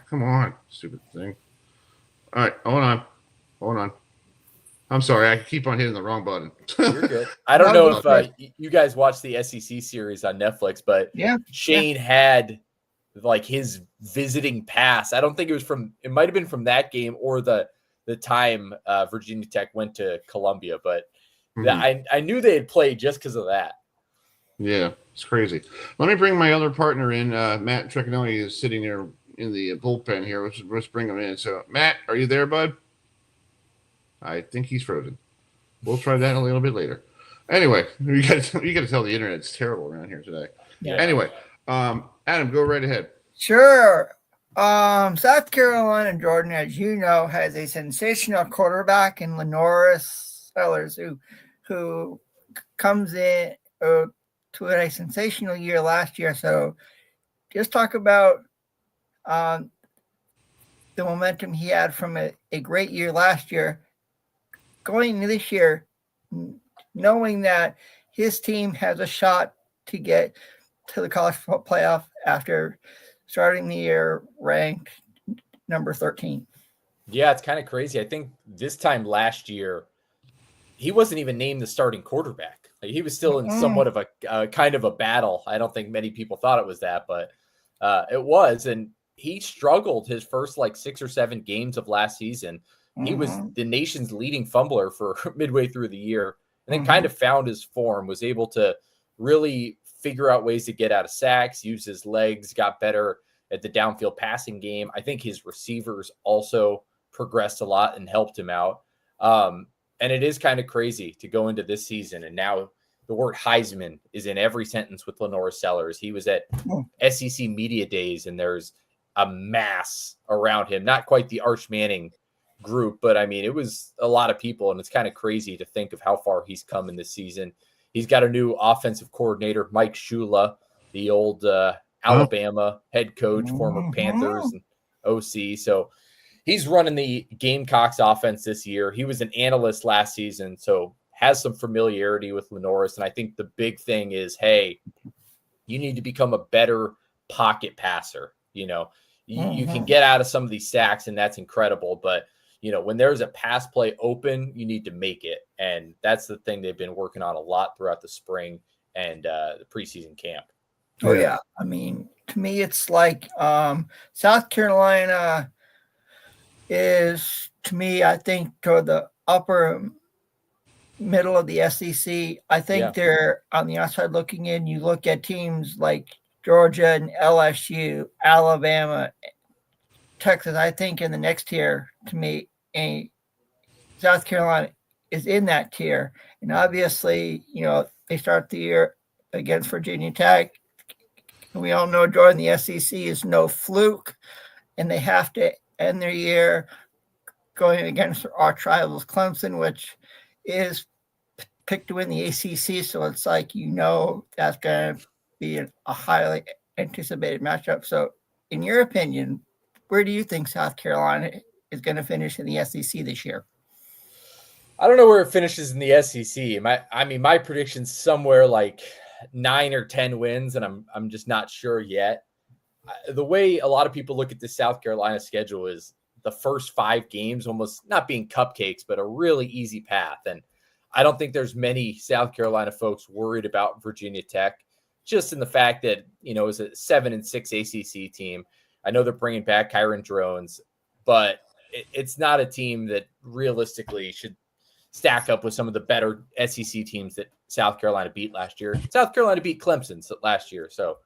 Come on, stupid thing. All right, hold on. I'm sorry, I keep on hitting the wrong button. You're good. I don't know if you guys watched the SEC series on Netflix, but Shane had like his visiting pass. I don't think it might have been from that game or the time Virginia Tech went to Columbia, but I knew they had played just because of that. Yeah, it's crazy. Let me bring my other partner in. Matt Trecanelli is sitting there in the bullpen here. Let's bring him in. So, Matt, are you there, bud? I think he's frozen. We'll try that a little bit later. Anyway, you got to tell the internet it's terrible around here today. Yeah. Anyway, Adam, go right ahead. Sure. South Carolina, Jordan, as you know, has a sensational quarterback in Lenoris Sellers, who comes in to a sensational year last year. So, just talk about the momentum he had from a great year last year. Going into this year, knowing that his team has a shot to get to the college football playoff after starting the year ranked number 13. Yeah, it's kind of crazy. I think this time last year, he wasn't even named the starting quarterback. Like, he was still in somewhat of a kind of a battle. I don't think many people thought it was that, but it was. And he struggled his first like 6 or 7 games of last season. He was the nation's leading fumbler for midway through the year, and then kind of found his form, was able to really figure out ways to get out of sacks, use his legs, got better at the downfield passing game. I think his receivers also progressed a lot and helped him out. And it is kind of crazy to go into this season, and now the word Heisman is in every sentence with Lenoris Sellers. He was at SEC Media Days, and there's a mass around him, not quite the Arch Manning group, but I mean, it was a lot of people, and it's kind of crazy to think of how far he's come in this season. He's got a new offensive coordinator, Mike Shula, the old Alabama head coach, former Panthers and OC. So he's running the Gamecocks offense this year. He was an analyst last season, so has some familiarity with Lenoris. And I think the big thing is, hey, you need to become a better pocket passer. You can get out of some of these sacks, and that's incredible, but when there's a pass play open, you need to make it. And that's the thing they've been working on a lot throughout the spring and the preseason camp. Oh, yeah. I mean, to me, it's like South Carolina is, to me, I think, toward the upper middle of the SEC. I think they're on the outside looking in. You look at teams like Georgia and LSU, Alabama, Texas. I think in the next tier, to me, South Carolina is in that tier. And obviously, they start the year against Virginia Tech. We all know, Jordan, the SEC is no fluke, and they have to end their year going against our rivals Clemson, which is picked to win the ACC. So it's like, that's going to be a highly anticipated matchup. So in your opinion, where do you think South Carolina is going to finish in the SEC this year? I don't know where it finishes in the SEC. My prediction's somewhere like 9 or 10 wins, and I'm just not sure yet. The way a lot of people look at the South Carolina schedule is the first 5 games almost not being cupcakes, but a really easy path. And I don't think there's many South Carolina folks worried about Virginia Tech, just in the fact that, it's a 7-6 ACC team. I know they're bringing back Kyron Drones, but it's not a team that realistically should stack up with some of the better SEC teams that South Carolina beat last year. South Carolina beat Clemson last year, so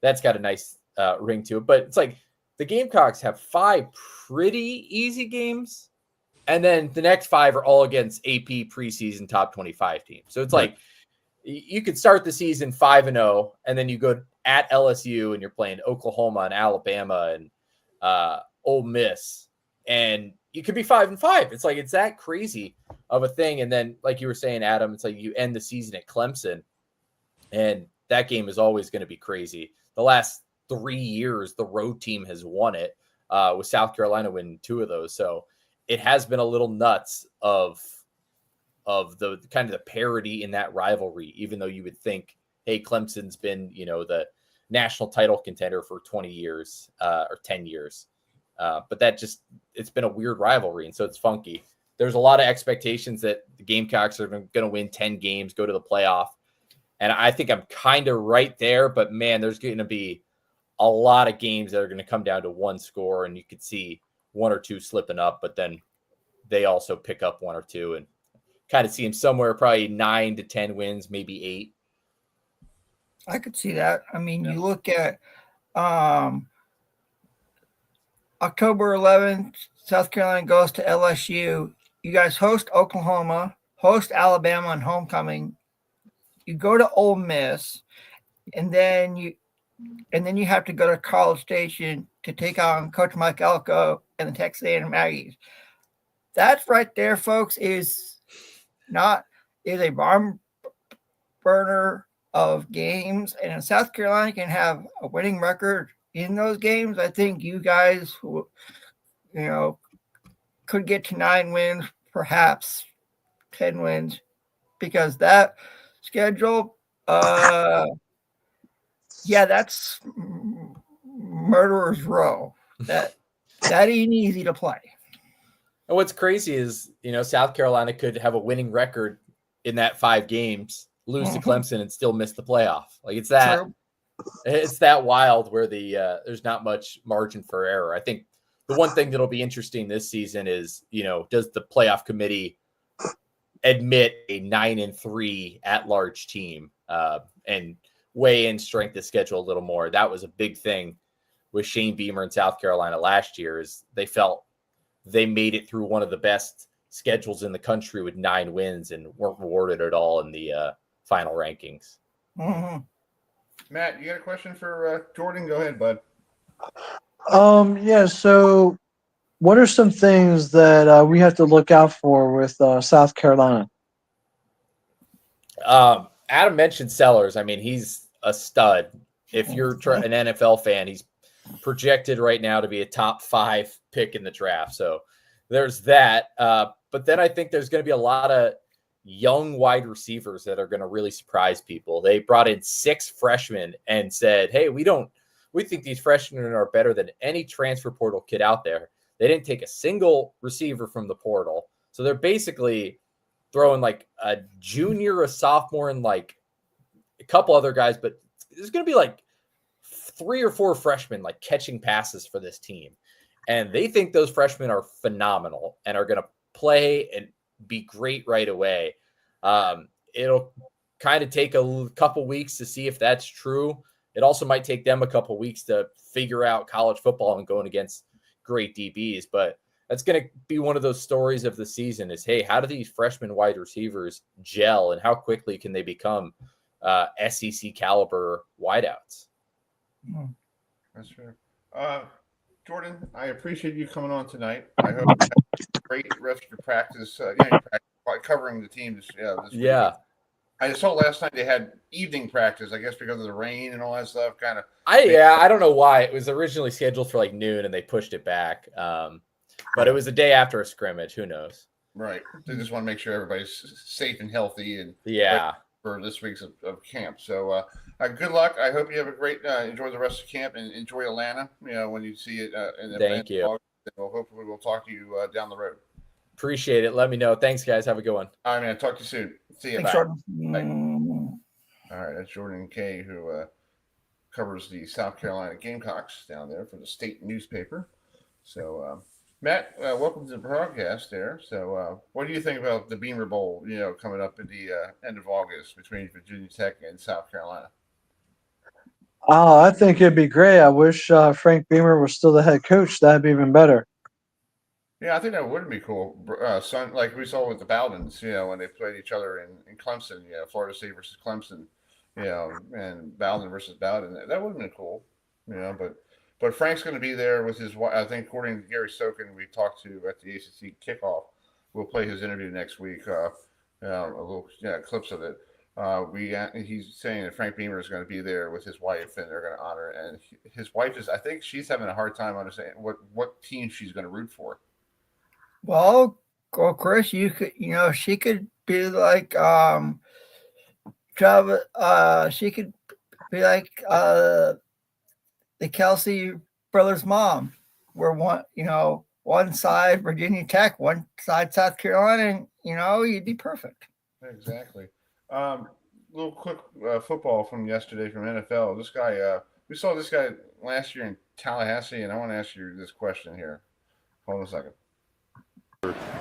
that's got a nice ring to it. But it's like the Gamecocks have 5 pretty easy games, and then the next 5 are all against AP preseason top 25 teams. So it's like you could start the season 5-0, and then you go at LSU and you're playing Oklahoma and Alabama and Ole Miss, and you could be 5-5. It's like, it's that crazy of a thing. And then, like you were saying, Adam, it's like you end the season at Clemson, and that game is always going to be crazy. The last 3 years, the road team has won it, with South Carolina winning 2 of those. So it has been a little nuts of the kind of the parity in that rivalry, even though you would think, hey, Clemson's been, the national title contender for 20 years or 10 years. But it's been a weird rivalry. And so it's funky. There's a lot of expectations that the Gamecocks are going to win 10 games, go to the playoff. And I think I'm kind of right there, but man, there's going to be a lot of games that are going to come down to one score, and you could see 1 or 2 slipping up, but then they also pick up 1 or 2 and kind of see them somewhere probably 9 to 10 wins, maybe 8. I could see that. I mean, you look at October 11th, South Carolina goes to LSU. You guys host Oklahoma, host Alabama on homecoming. You go to Ole Miss, and then you have to go to College Station to take on Coach Mike Elko and the Texas A&M Aggies. That right there, folks, is a barn burner of games. And if South Carolina can have a winning record in those games, I think you guys, could get to 9 wins, perhaps 10 wins, because that schedule, that's murderer's row. That ain't easy to play. And what's crazy is, South Carolina could have a winning record in that 5 games, lose to Clemson, and still miss the playoff. Like, it's that wild where there's not much margin for error. I think the one thing that'll be interesting this season is, does the playoff committee admit a 9-3 at-large team and weigh in strength of schedule a little more? That was a big thing with Shane Beamer in South Carolina last year, is they felt they made it through one of the best schedules in the country with 9 wins and weren't rewarded at all in the final rankings. Mm-hmm. Matt, you got a question for Jordan? Go ahead, bud. So what are some things that we have to look out for with South Carolina? Adam mentioned Sellers. I mean, he's a stud. If you're an NFL fan, he's projected right now to be a top 5 pick in the draft. So there's that. But then I think there's going to be a lot of young wide receivers that are going to really surprise people. They brought in 6 freshmen and said, hey, we think these freshmen are better than any transfer portal kid out there. They didn't take a single receiver from the portal. So they're basically throwing like a junior, a sophomore, and like a couple other guys, but there's going to be like 3 or 4 freshmen like catching passes for this team. And they think those freshmen are phenomenal and are going to play and be great right away. It'll kind of take a couple weeks to see if that's true. It also might take them a couple weeks to figure out college football and going against great DBs. But that's going to be one of those stories of the season is, hey, how do these freshman wide receivers gel and how quickly can they become SEC caliber wideouts? That's true. Jordan, I appreciate you coming on tonight. I hope you have a great rest of your practice. You practice by covering the team this week. I saw last night they had evening practice, I guess because of the rain and all that stuff. Kind of. I don't know why. It was originally scheduled for like noon and they pushed it back. But it was the day after a scrimmage. Who knows? Right. They just want to make sure everybody's safe and healthy and for this week's of camp. So good luck. I hope you have a great enjoy the rest of camp and enjoy Atlanta. When you see it in the Thank you. August, hopefully we'll talk to you down the road. Appreciate it. Let me know. Thanks, guys. Have a good one. All right, man. Talk to you soon. See you. Thanks, Jordan. All right, that's Jordan Kaye, who covers the South Carolina Gamecocks down there for the state newspaper. So, Matt, welcome to the broadcast there. So, what do you think about the Beamer Bowl, coming up at the end of August between Virginia Tech and South Carolina? Oh, I think it'd be great. I wish Frank Beamer was still the head coach. That'd be even better. Yeah, I think that would be cool. Like we saw with the Bowdens, when they played each other in Clemson, Florida State versus Clemson, and Bowden versus Bowden. That would have been cool, But Frank's going to be there with his wife. I think, according to Gary Stokin, we talked to at the ACC kickoff. We'll play his interview next week. A little clips of it. He's saying that Frank Beamer is going to be there with his wife, and they're going to honor. And his wife I think she's having a hard time understanding what team she's going to root for. Well, Chris, you could, she could be like Travis. She could be like the Kelsey brothers' mom, where one side Virginia Tech, one side South Carolina, and you'd be perfect. Exactly. Little quick football from yesterday from NFL. This guy, we saw this guy last year in Tallahassee, and I want to ask you this question here. Hold on a second.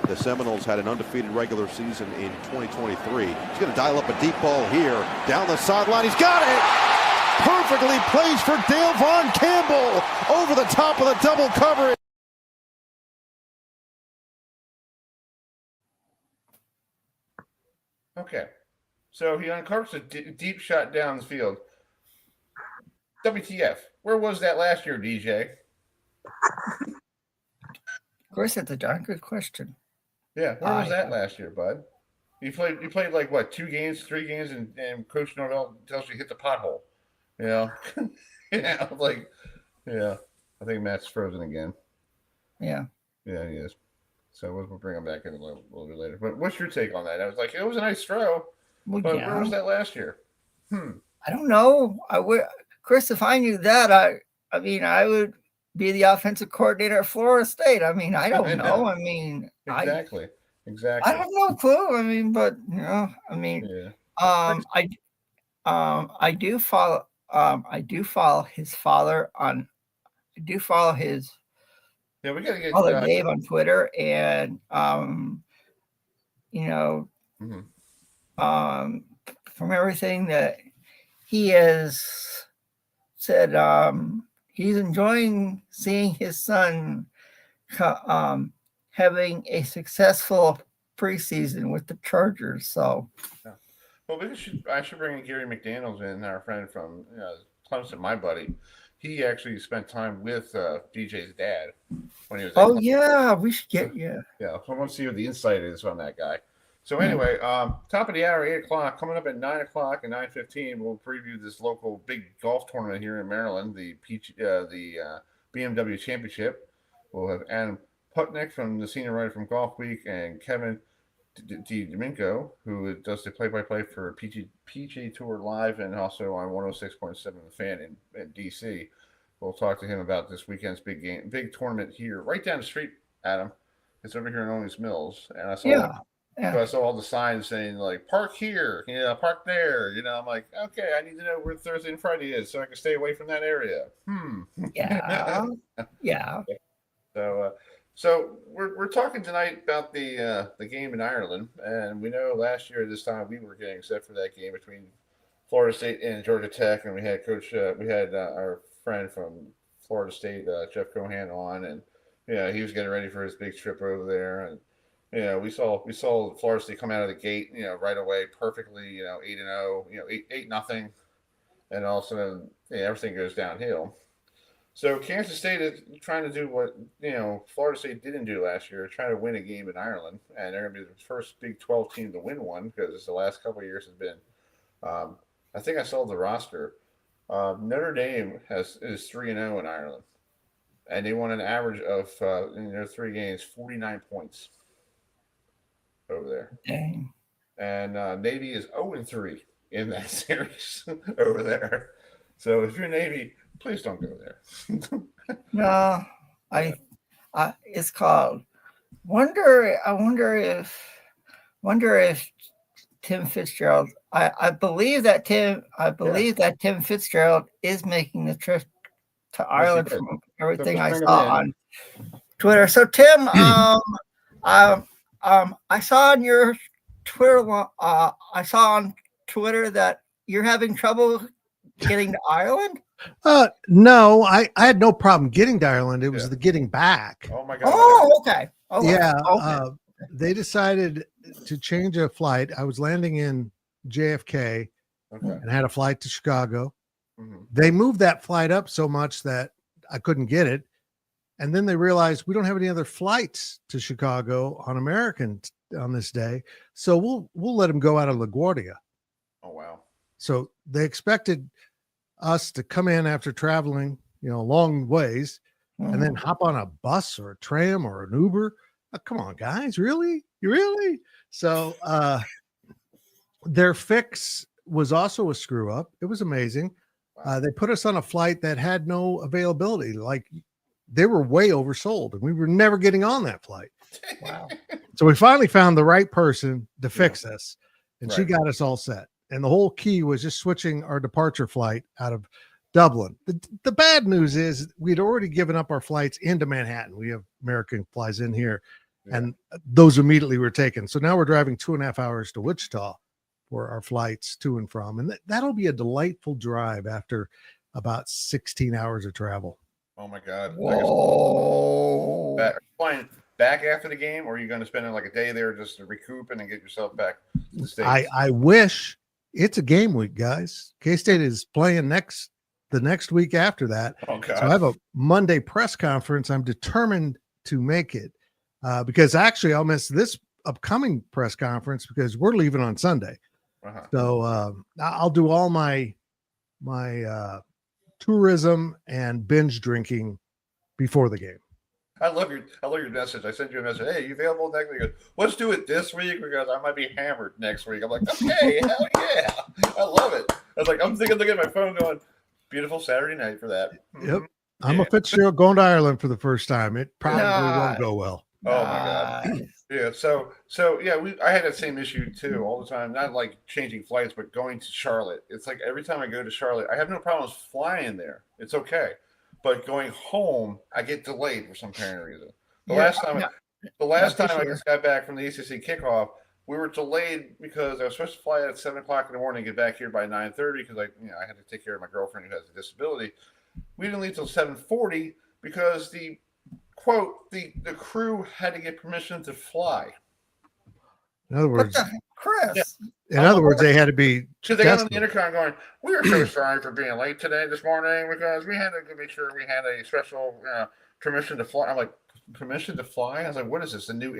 The Seminoles had an undefeated regular season in 2023. He's going to dial up a deep ball here. Down the sideline. He's got it! Perfectly placed for Dale Von Campbell over the top of the double coverage. Okay. So he uncovers a deep shot down the field. WTF. Where was that last year, DJ? Of course, that's a darn good question. Yeah, where was that last year, bud? You played like what, 2 games, 3 games, and Coach Norvell tells you to hit the pothole. I think Matt's frozen again. Yeah, he is. So we'll bring him back in a little bit later. But what's your take on that? I was like, it was a nice throw, but where was that last year? I don't know. Chris, if I knew that, I would be the offensive coordinator at Florida State. I don't know. Exactly. I have no clue. I do follow. I do follow his father on. I do follow his. Yeah, we gotta get father Dave on Twitter, and from everything that he has said, he's enjoying seeing his son having a successful preseason with the Chargers. So, well, I should bring Gary McDaniels in, our friend from Clemson, my buddy. He actually spent time with DJ's dad when he was. Oh yeah, we should get Yeah, so I want to see what the insight is on that guy. So anyway, top of the hour, 8:00, coming up at 9:00 and 9:15. We'll preview this local big golf tournament here in Maryland, the BMW Championship. We'll have Adam Putnick from the senior writer from Golfweek and Kevin DiDomenico, who does the play-by-play for PGA Tour Live and also on 106.7 The Fan in DC. We'll talk to him about this weekend's big tournament here, right down the street, Adam. It's over here in Owings Mills, and I saw so I saw all the signs saying like "Park here," "Park there." I'm like, okay, I need to know where Thursday and Friday is so I can stay away from that area. Yeah. So we're talking tonight about the game in Ireland, and we know last year at this time we were getting set for that game between Florida State and Georgia Tech, and we had our friend from Florida State, Jeff Cohan, on, and he was getting ready for his big trip over there, and we saw Florida State come out of the gate, right away perfectly, 8-0, 8-0, and all of a sudden everything goes downhill. So Kansas State is trying to do what Florida State didn't do last year, trying to win a game in Ireland, and they're going to be the first Big 12 team to win one because the last couple of years has been. I think I saw the roster. Notre Dame is 3-0 in Ireland, and they won an average of in their 3 games 49 points over there. Dang. And Navy is 0-3 in that series over there. So if you're Navy, please don't go there. No, it's called. I wonder if Tim Fitzgerald. I believe that Tim Fitzgerald is making the trip to Ireland from everything I saw on Twitter. So Tim, I saw on your Twitter. I saw on Twitter that you're having trouble getting to Ireland. No, I had no problem getting to Ireland. It was the getting back. Oh my God. Oh, okay. Yeah. Okay. They decided to change a flight. I was landing in JFK and had a flight to Chicago. Mm-hmm. They moved that flight up so much that I couldn't get it. And then they realized we don't have any other flights to Chicago on American on this day. So we'll let them go out of LaGuardia. Oh, wow. So they expected us to come in after traveling, long ways and then hop on a bus or a tram or an Uber. Oh, come on, guys. Really? So their fix was also a screw up. It was amazing. They put us on a flight that had no availability. Like they were way oversold and we were never getting on that flight. Wow. So we finally found the right person to fix us and she got us all set. And the whole key was just switching our departure flight out of Dublin. The bad news is we'd already given up our flights into Manhattan. We have American flies in here, and those immediately were taken. So now we're driving 2.5 hours to Wichita for our flights to and from. And that'll be a delightful drive after about 16 hours of travel. Oh, my God. Whoa. Are you flying back after the game, or are you going to spend like a day there just to recoup and get yourself back to the States? I wish. It's a game week, guys. K-State is playing the next week after that. Oh, God. So I have a Monday press conference. I'm determined to make it because actually I'll miss this upcoming press conference because we're leaving on Sunday. So I'll do all my tourism and binge drinking before the game. I love your message. I sent you a message. Hey, you available next week? He goes, let's do it this week because I might be hammered next week. I'm like, okay, hell yeah. I love it. I was like, I'm looking at my phone going, beautiful Saturday night for that. Yep. I'm a Fitzgerald going to Ireland for the first time. It probably won't go well. Oh my God. Yeah. So yeah, I had that same issue too all the time. Not like changing flights, but going to Charlotte. It's like every time I go to Charlotte, I have no problems flying there. It's okay. But going home, I get delayed for some apparent reason. The last time I just got back from the ACC kickoff, we were delayed because I was supposed to fly at 7:00 in the morning and get back here by 9:30 because I had to take care of my girlfriend who has a disability. We didn't leave till 7:40 because the crew had to get permission to fly. In other words, Chris. In other words, they had to be. So they got on the intercom going, "We are so sorry for being late this morning because we had to make sure we had a special permission to fly." I'm like, "Permission to fly?" I was like, "What is this? A new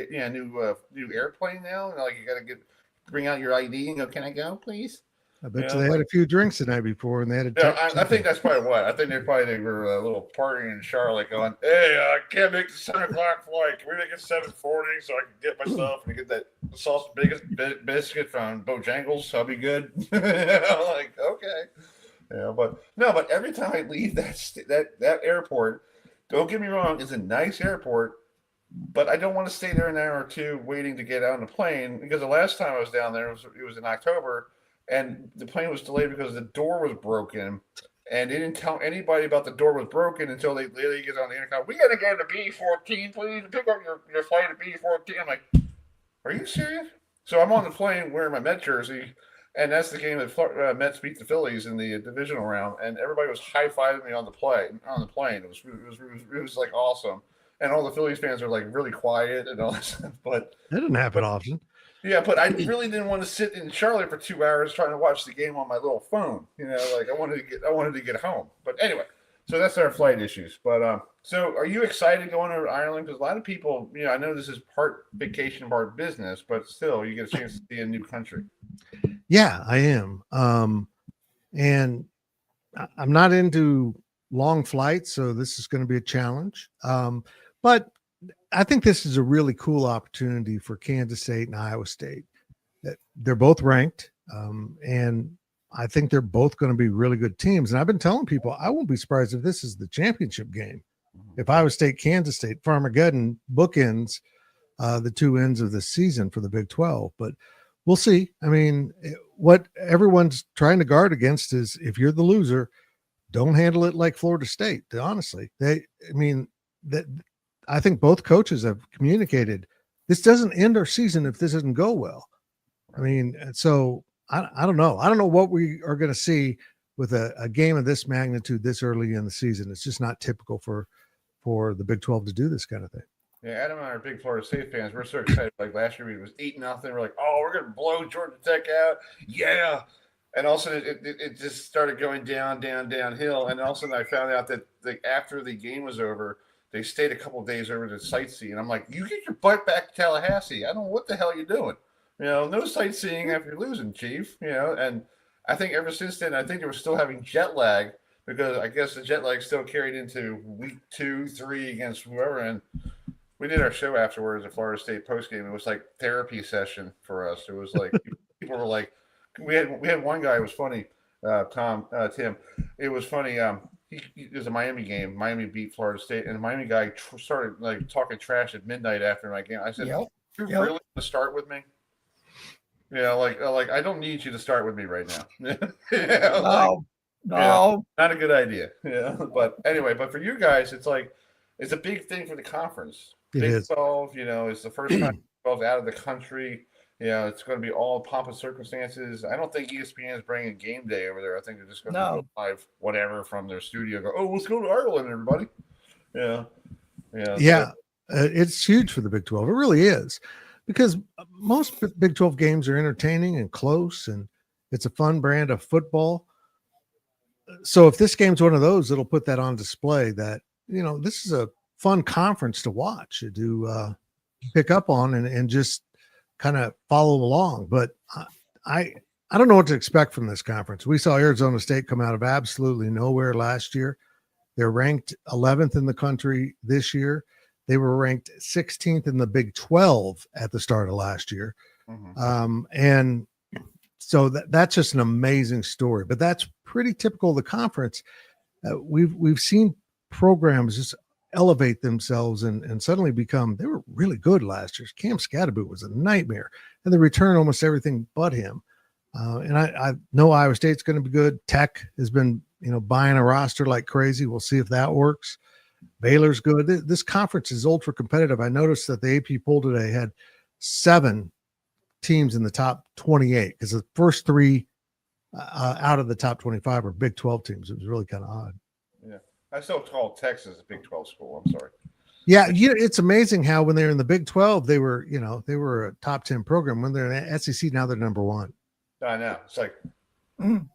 airplane now?" And like, you got to bring out your ID and go, "Can I go, please?" I bet they had a few drinks the night before, and they had to. I think that's probably what. I think they were a little partying in Charlotte, going, "Hey, I can't make the 7:00 flight. Can we make it 7:40 so I can get my stuff and get that sauce biscuit from Bojangles? I'll be good." I'm like, okay, but every time I leave that airport, don't get me wrong, it's a nice airport, but I don't want to stay there an hour or two waiting to get out on the plane because the last time I was down there, it was in October. And the plane was delayed because the door was broken, and they didn't tell anybody about the door was broken until they literally get on the intercom. "We gotta go to B14, please. Pick up your flight at B14." I'm like, "Are you serious?" So I'm on the plane wearing my Met jersey, and that's the game that Mets beat the Phillies in the divisional round, and everybody was high fiving me on the plane. It was like awesome, and all the Phillies fans are like really quiet and all that stuff. But that didn't happen often. Yeah, but I really didn't want to sit in Charlotte for 2 hours trying to watch the game on my little phone. I wanted to get home. But anyway, So that's our flight issues. But so are you excited going over to Ireland? Because a lot of people, I know this is part vacation, part business, but still, you get a chance to see a new country. Yeah, I am. And I'm not into long flights, so this is going to be a challenge. But I think this is a really cool opportunity for Kansas State and Iowa State. They're both ranked, and I think they're both going to be really good teams. And I've been telling people I won't be surprised if this is the championship game. If Iowa State, Kansas State, Farmageddon bookends the two ends of the season for the Big 12. But we'll see. I mean, what everyone's trying to guard against is if you're the loser, don't handle it like Florida State. Honestly, I think both coaches have communicated this doesn't end our season if this doesn't go well. I mean, so I don't know. I don't know what we are going to see with a game of this magnitude this early in the season. It's just not typical for the Big 12 to do this kind of thing. Yeah, Adam and I are big Florida State fans. We're so excited. Like last year, it was 8-0. We're like, oh, we're going to blow Georgia Tech out. Yeah. And all of a sudden, it just started going downhill. And all of a sudden, I found out that after the game was over, they stayed a couple of days over to sightsee. And I'm like, you get your butt back to Tallahassee. I don't know what the hell you're doing. No sightseeing after you're losing, Chief. And I think ever since then, I think they were still having jet lag because I guess the jet lag still carried into week 2, 3 against whoever. And we did our show afterwards at Florida State postgame. It was like therapy session for us. It was like people were like, we had one guy. It was funny, Tim. It was funny. It was a Miami game. Miami beat Florida State, and the Miami guy started like talking trash at midnight after my game. I said, "You're really going to start with me? Like I don't need you to start with me right now. No, not a good idea. But anyway, but for you guys, it's like it's a big thing for the conference. Big 12, it's the first time 12 out of the country. It's going to be all pomp and circumstances. I don't think ESPN is bringing game day over there. I think they're just going to go live whatever from their studio. Go, oh, let's go to Ireland, everybody. It's huge for the Big 12. It really is, because most Big 12 games are entertaining and close, and it's a fun brand of football. So if this game's one of those, it'll put that on display that, this is a fun conference to watch, to pick up on and just kind of follow along. But I don't know what to expect from this conference. We saw Arizona State come out of absolutely nowhere last year. They're ranked 11th in the country this year. They were ranked 16th in the Big 12 at the start of last year. And so that's just an amazing story, but that's pretty typical of the conference. We've seen programs just elevate themselves and suddenly they were really good last year. Cam Scatterboot was a nightmare, and they return almost everything but him. And I know Iowa State's going to be good. Tech has been, buying a roster like crazy. We'll see if that works. Baylor's good. This conference is ultra competitive. I noticed that the AP poll today had 7 teams in the top 28 because the first 3 out of the top 25 are Big 12 teams. It was really kind of odd. Yeah. I still call Texas a Big 12 school. I'm sorry. Yeah, it's amazing how when they were in the Big 12, they were a top 10 program. When they're in the SEC, now they're number 1. I know. It's like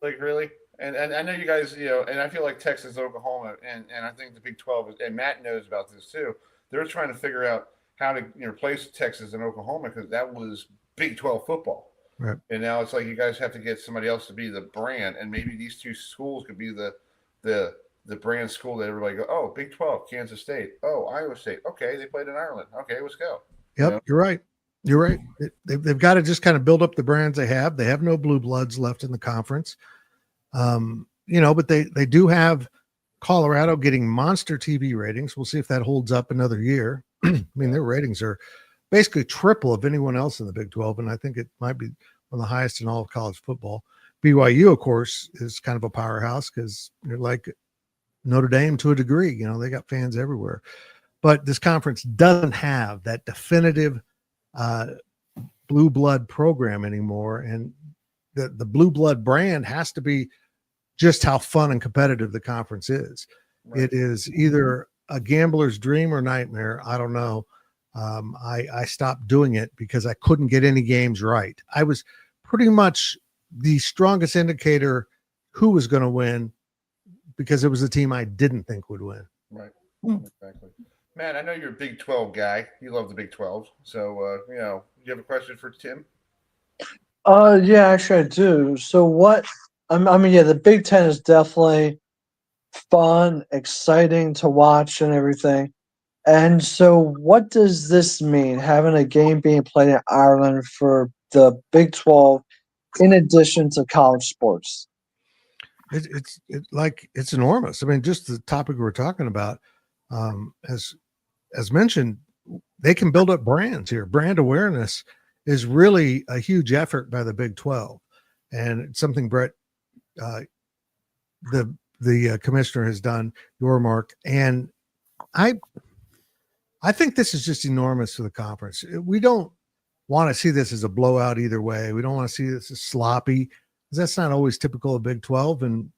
really? And I know you guys, and I feel like Texas, Oklahoma, and I think the Big 12, and Matt knows about this too. They're trying to figure out how to replace Texas and Oklahoma because that was Big 12 football. Right. And now it's like you guys have to get somebody else to be the brand, and maybe these 2 schools could be the brand school that everybody go, oh, Big 12, Kansas State, oh, Iowa State, okay, they played in Ireland, okay, let's go. Yep, You're right. You're right. They've got to just kind of build up the brands they have. They have no blue bloods left in the conference. But they do have Colorado getting monster TV ratings. We'll see if that holds up another year. I mean, their ratings are basically triple of anyone else in the Big 12, and I think it might be one of the highest in all of college football. BYU, of course, is kind of a powerhouse because they're like Notre Dame to a degree. They got fans everywhere. But this conference doesn't have that definitive blue blood program anymore, and the blue blood brand has to be just how fun and competitive the conference is. Right. It is either a gambler's dream or nightmare. I don't know. I stopped doing it because I couldn't get any games right. I was pretty much the strongest indicator who was going to win because it was a team I didn't think would win. Right. Exactly. Matt, I know you're a Big 12 guy. You love the Big 12. So, you know, do you have a question for Tim? Yeah, actually I do. So what? I mean, yeah, the Big Ten is definitely fun, exciting to watch, and everything. And so, what does this mean? Having a game being played in Ireland for the Big 12, in addition to college sports. It's enormous. I mean, just the topic we're talking about, as mentioned, they can build up brands here. Brand awareness is really a huge effort by the Big 12, and it's something Brett, the commissioner, has done. Your mark, and I think this is just enormous for the conference. We don't want to see this as a blowout either way. We don't want to see this as sloppy, because that's not always typical of Big 12. And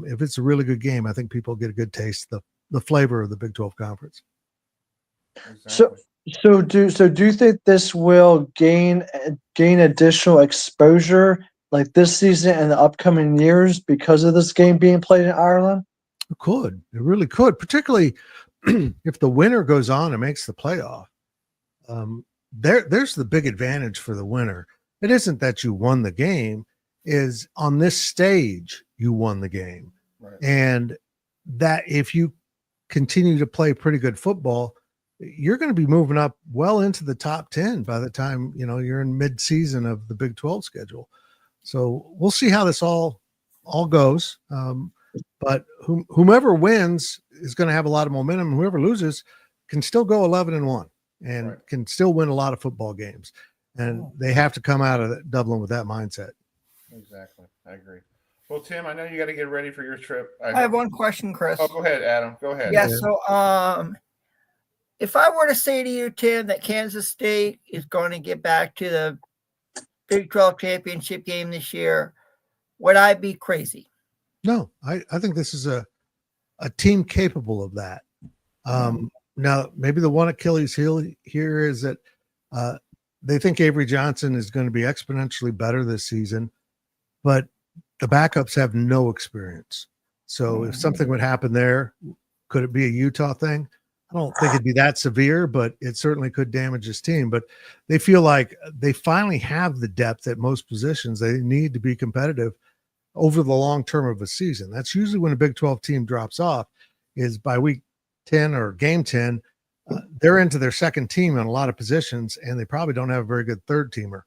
if it's a really good game, I think people get a good taste, the flavor of the Big 12 conference. Exactly. So do you think this will gain additional exposure like this season and the upcoming years because of this game being played in Ireland? It could. It really could, particularly if the winner goes on and makes the playoff. There's the big advantage for the winner. It isn't that you won the game, is on this stage you won the game. Right. And that if you continue to play pretty good football, you're going to be moving up well into the top 10 by the time, you know, you're in mid-season of the Big 12 schedule. So we'll see how this all goes. But whomever wins is going to have a lot of momentum. Whoever loses can still go 11-1 and right. can still win a lot of football games. And they have to come out of Dublin with that mindset. Exactly. I agree. Well, Tim, I know you got to get ready for your trip. I have one question, Chris. Oh, go ahead, Adam. Go ahead. Yeah. So, if I were to say to you, Tim, that Kansas State is going to get back to the Big 12 championship game this year, would I be crazy? No, I think this is a team capable of that. Now, maybe the one Achilles heel here is that they think Avery Johnson is going to be exponentially better this season, but the backups have no experience. So if something would happen there, could it be a Utah thing? I don't think it'd be that severe, but it certainly could damage his team. But they feel like they finally have the depth at most positions they need to be competitive over the long term of a season. That's usually when a Big 12 team drops off, is by week 10 or game 10, they're into their second team in a lot of positions, and they probably don't have a very good third teamer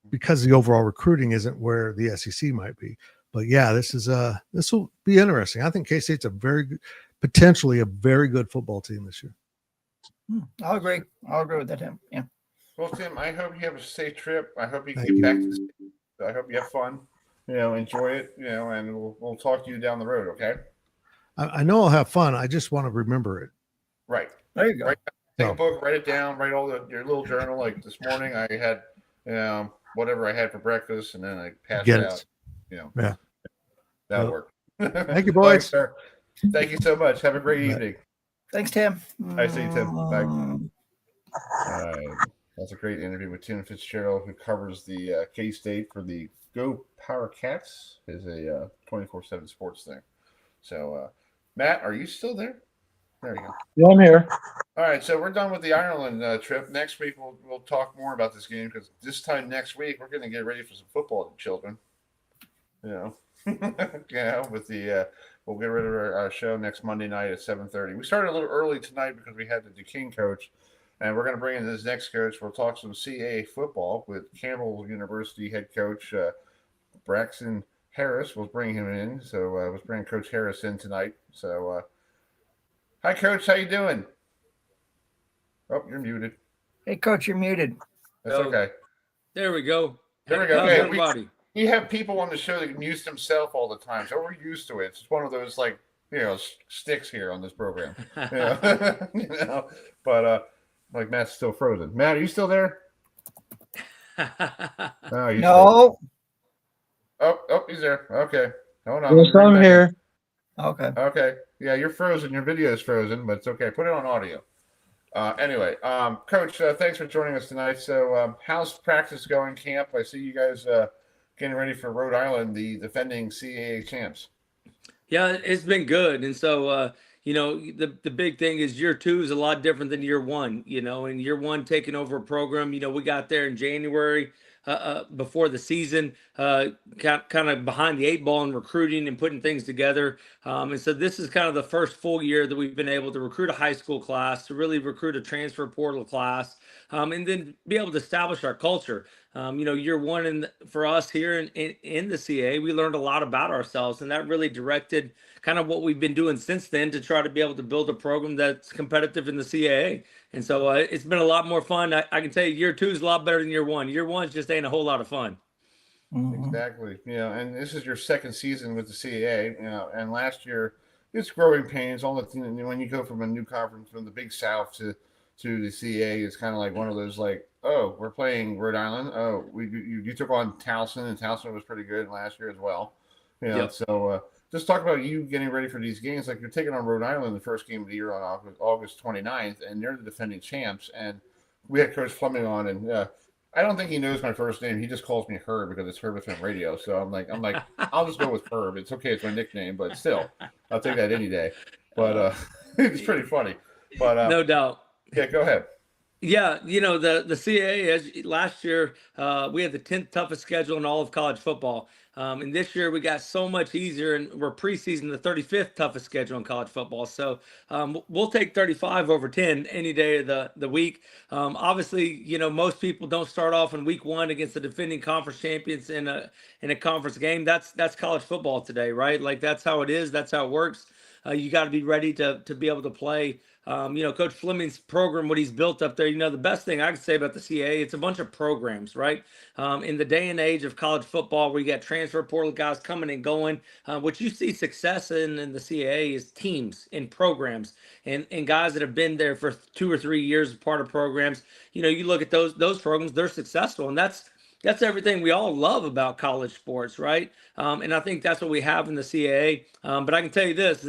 because the overall recruiting isn't where the SEC might be. But yeah, this will be interesting. I think K-State's potentially a very good football team this year. I'll agree with that, Tim. Yeah. Well, Tim, I hope you have a safe trip. I hope you can get back to the state. I hope you have fun. You know, enjoy it. You know, and we'll talk to you down the road. Okay. I know I'll have fun. I just want to remember it. Right. There you go. Take a book, write it down, write all your little journal. Like this morning, I had whatever I had for breakfast, and then I passed it out. You know. Yeah. That'll work. Thank you, boys. Thanks, sir. Thank you so much. Have a great evening. Thanks, Tim. I see you, Tim. Bye. That's a great interview with Tim Fitzgerald, who covers the K-State for the Go Power Cats, is a 24/7 sports thing. So, Matt, are you still there? There you go. Yeah, I'm here. All right, so we're done with the Ireland trip. Next week, we'll talk more about this game, because this time next week, we're going to get ready for some football, children. You know, with the we'll get rid of our show next Monday night at 7:30. We started a little early tonight because we had the Duquesne coach, and we're going to bring in this next coach. We'll talk some CAA football with Campbell University head coach Braxton Harris. We'll bring him in. So let's bring Coach Harris in tonight. So, hi, Coach. How you doing? Oh, you're muted. Hey, Coach, you're muted. That's okay. There we go. There we go. How's Okay, everybody? we have people on the show that mute themselves all the time, so we're used to it. It's one of those, like, sticks here on this program. But like, Matt's still frozen. Matt, are you still there? Oh, no. Oh, he's there. Okay. Hold on. Yes, I'm here. Okay. Yeah, you're frozen. Your video is frozen, but it's okay. Put it on audio. Anyway, Coach, thanks for joining us tonight. So, how's practice going, camp? I see you guys getting ready for Rhode Island, the defending CAA champs. Yeah, it's been good. And so, the big thing is year two is a lot different than year one, and year one taking over a program, we got there in January before the season, kind of behind the eight ball in recruiting and putting things together. And so this is kind of the first full year that we've been able to recruit a high school class, to really recruit a transfer portal class, and then be able to establish our culture. Year one for us here in the CA, we learned a lot about ourselves, and that really directed kind of what we've been doing since then to try to be able to build a program that's competitive in the CAA. And so it's been a lot more fun. I can tell you year two is a lot better than year one. Year one just ain't a whole lot of fun. Exactly. And this is your second season with the CAA, and last year it's growing pains. All the when you go from a new conference from the Big South to the CAA, it's kind of like one of those like, oh, we're playing Rhode Island. Oh, you took on Towson, and Towson was pretty good last year as well. Yep. So just talk about you getting ready for these games. Like you're taking on Rhode Island the first game of the year on August 29th, and they're the defending champs. And we had Coach Fleming on, and I don't think he knows my first name. He just calls me Herb because it's Herb FM Radio. So I'm like, I'll just go with Herb. It's okay. It's my nickname, but still, I'll take that any day. But it's pretty funny. But no doubt. Yeah, go ahead. Yeah, the CAA, last year, we had the 10th toughest schedule in all of college football. And this year we got so much easier, and we're preseason the 35th toughest schedule in college football. So we'll take 35 over 10 any day of the week. Obviously, most people don't start off in week one against the defending conference champions in a conference game. That's college football today, right? Like that's how it is. That's how it works. You got to be ready to be able to play. Coach Fleming's program, what he's built up there, the best thing I can say about the CAA, it's a bunch of programs, right? In the day and age of college football, where you got transfer portal guys coming and going, what you see success in the CAA is teams and programs and guys that have been there for 2 or 3 years as part of programs. You look at those programs, they're successful, and that's everything we all love about college sports, right? And I think that's what we have in the CAA. But I can tell you this,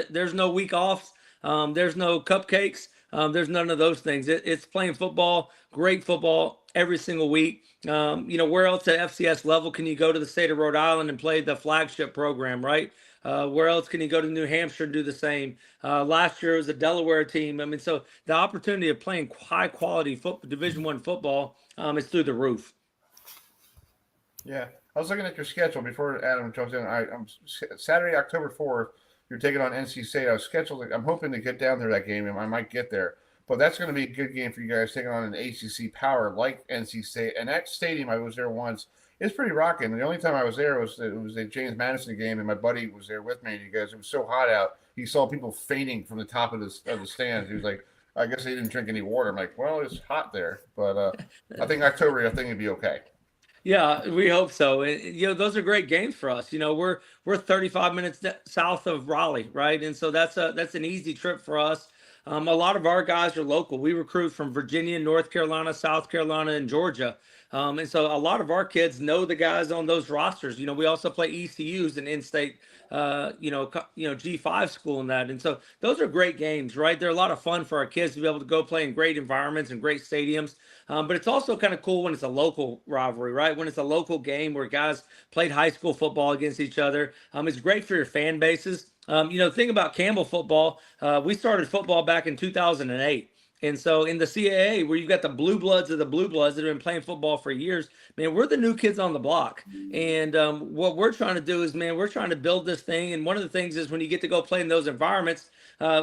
there's no week offs. There's no cupcakes. There's none of those things. It's playing football, great football every single week. Where else at FCS level can you go to the state of Rhode Island and play the flagship program, right? Where else can you go to New Hampshire and do the same? Last year it was a Delaware team. I mean, so the opportunity of playing high quality Division I football is through the roof. Yeah, I was looking at your schedule before Adam jumps in. I'm Saturday, October 4th. You're taking on NC State. I was scheduled. I'm hoping to get down there that game, and I might get there. But that's going to be a good game for you guys, taking on an ACC power like NC State. And that stadium, I was there once. It's pretty rocking. The only time I was there was the James Madison game, and my buddy was there with me. And you guys, it was so hot out. He saw people fainting from the top of the stands. He was like, I guess they didn't drink any water. I'm like, well, it's hot there. But I think October, it'd be okay. Yeah, we hope so. And those are great games for us. We're 35 minutes south of Raleigh, right? And so that's an easy trip for us. A lot of our guys are local. We recruit from Virginia, North Carolina, South Carolina, and Georgia. And so a lot of our kids know the guys on those rosters. We also play ECU's an in-state, G5 school in that. And so those are great games, right? They're a lot of fun for our kids to be able to go play in great environments and great stadiums. But it's also kind of cool when it's a local rivalry, right? When it's a local game where guys played high school football against each other. It's great for your fan bases. Think about Campbell football. We started football back in 2008. And so in the CAA, where you've got the blue bloods of the blue bloods that have been playing football for years, man, we're the new kids on the block. And what we're trying to do is, man, we're trying to build this thing. And one of the things is when you get to go play in those environments,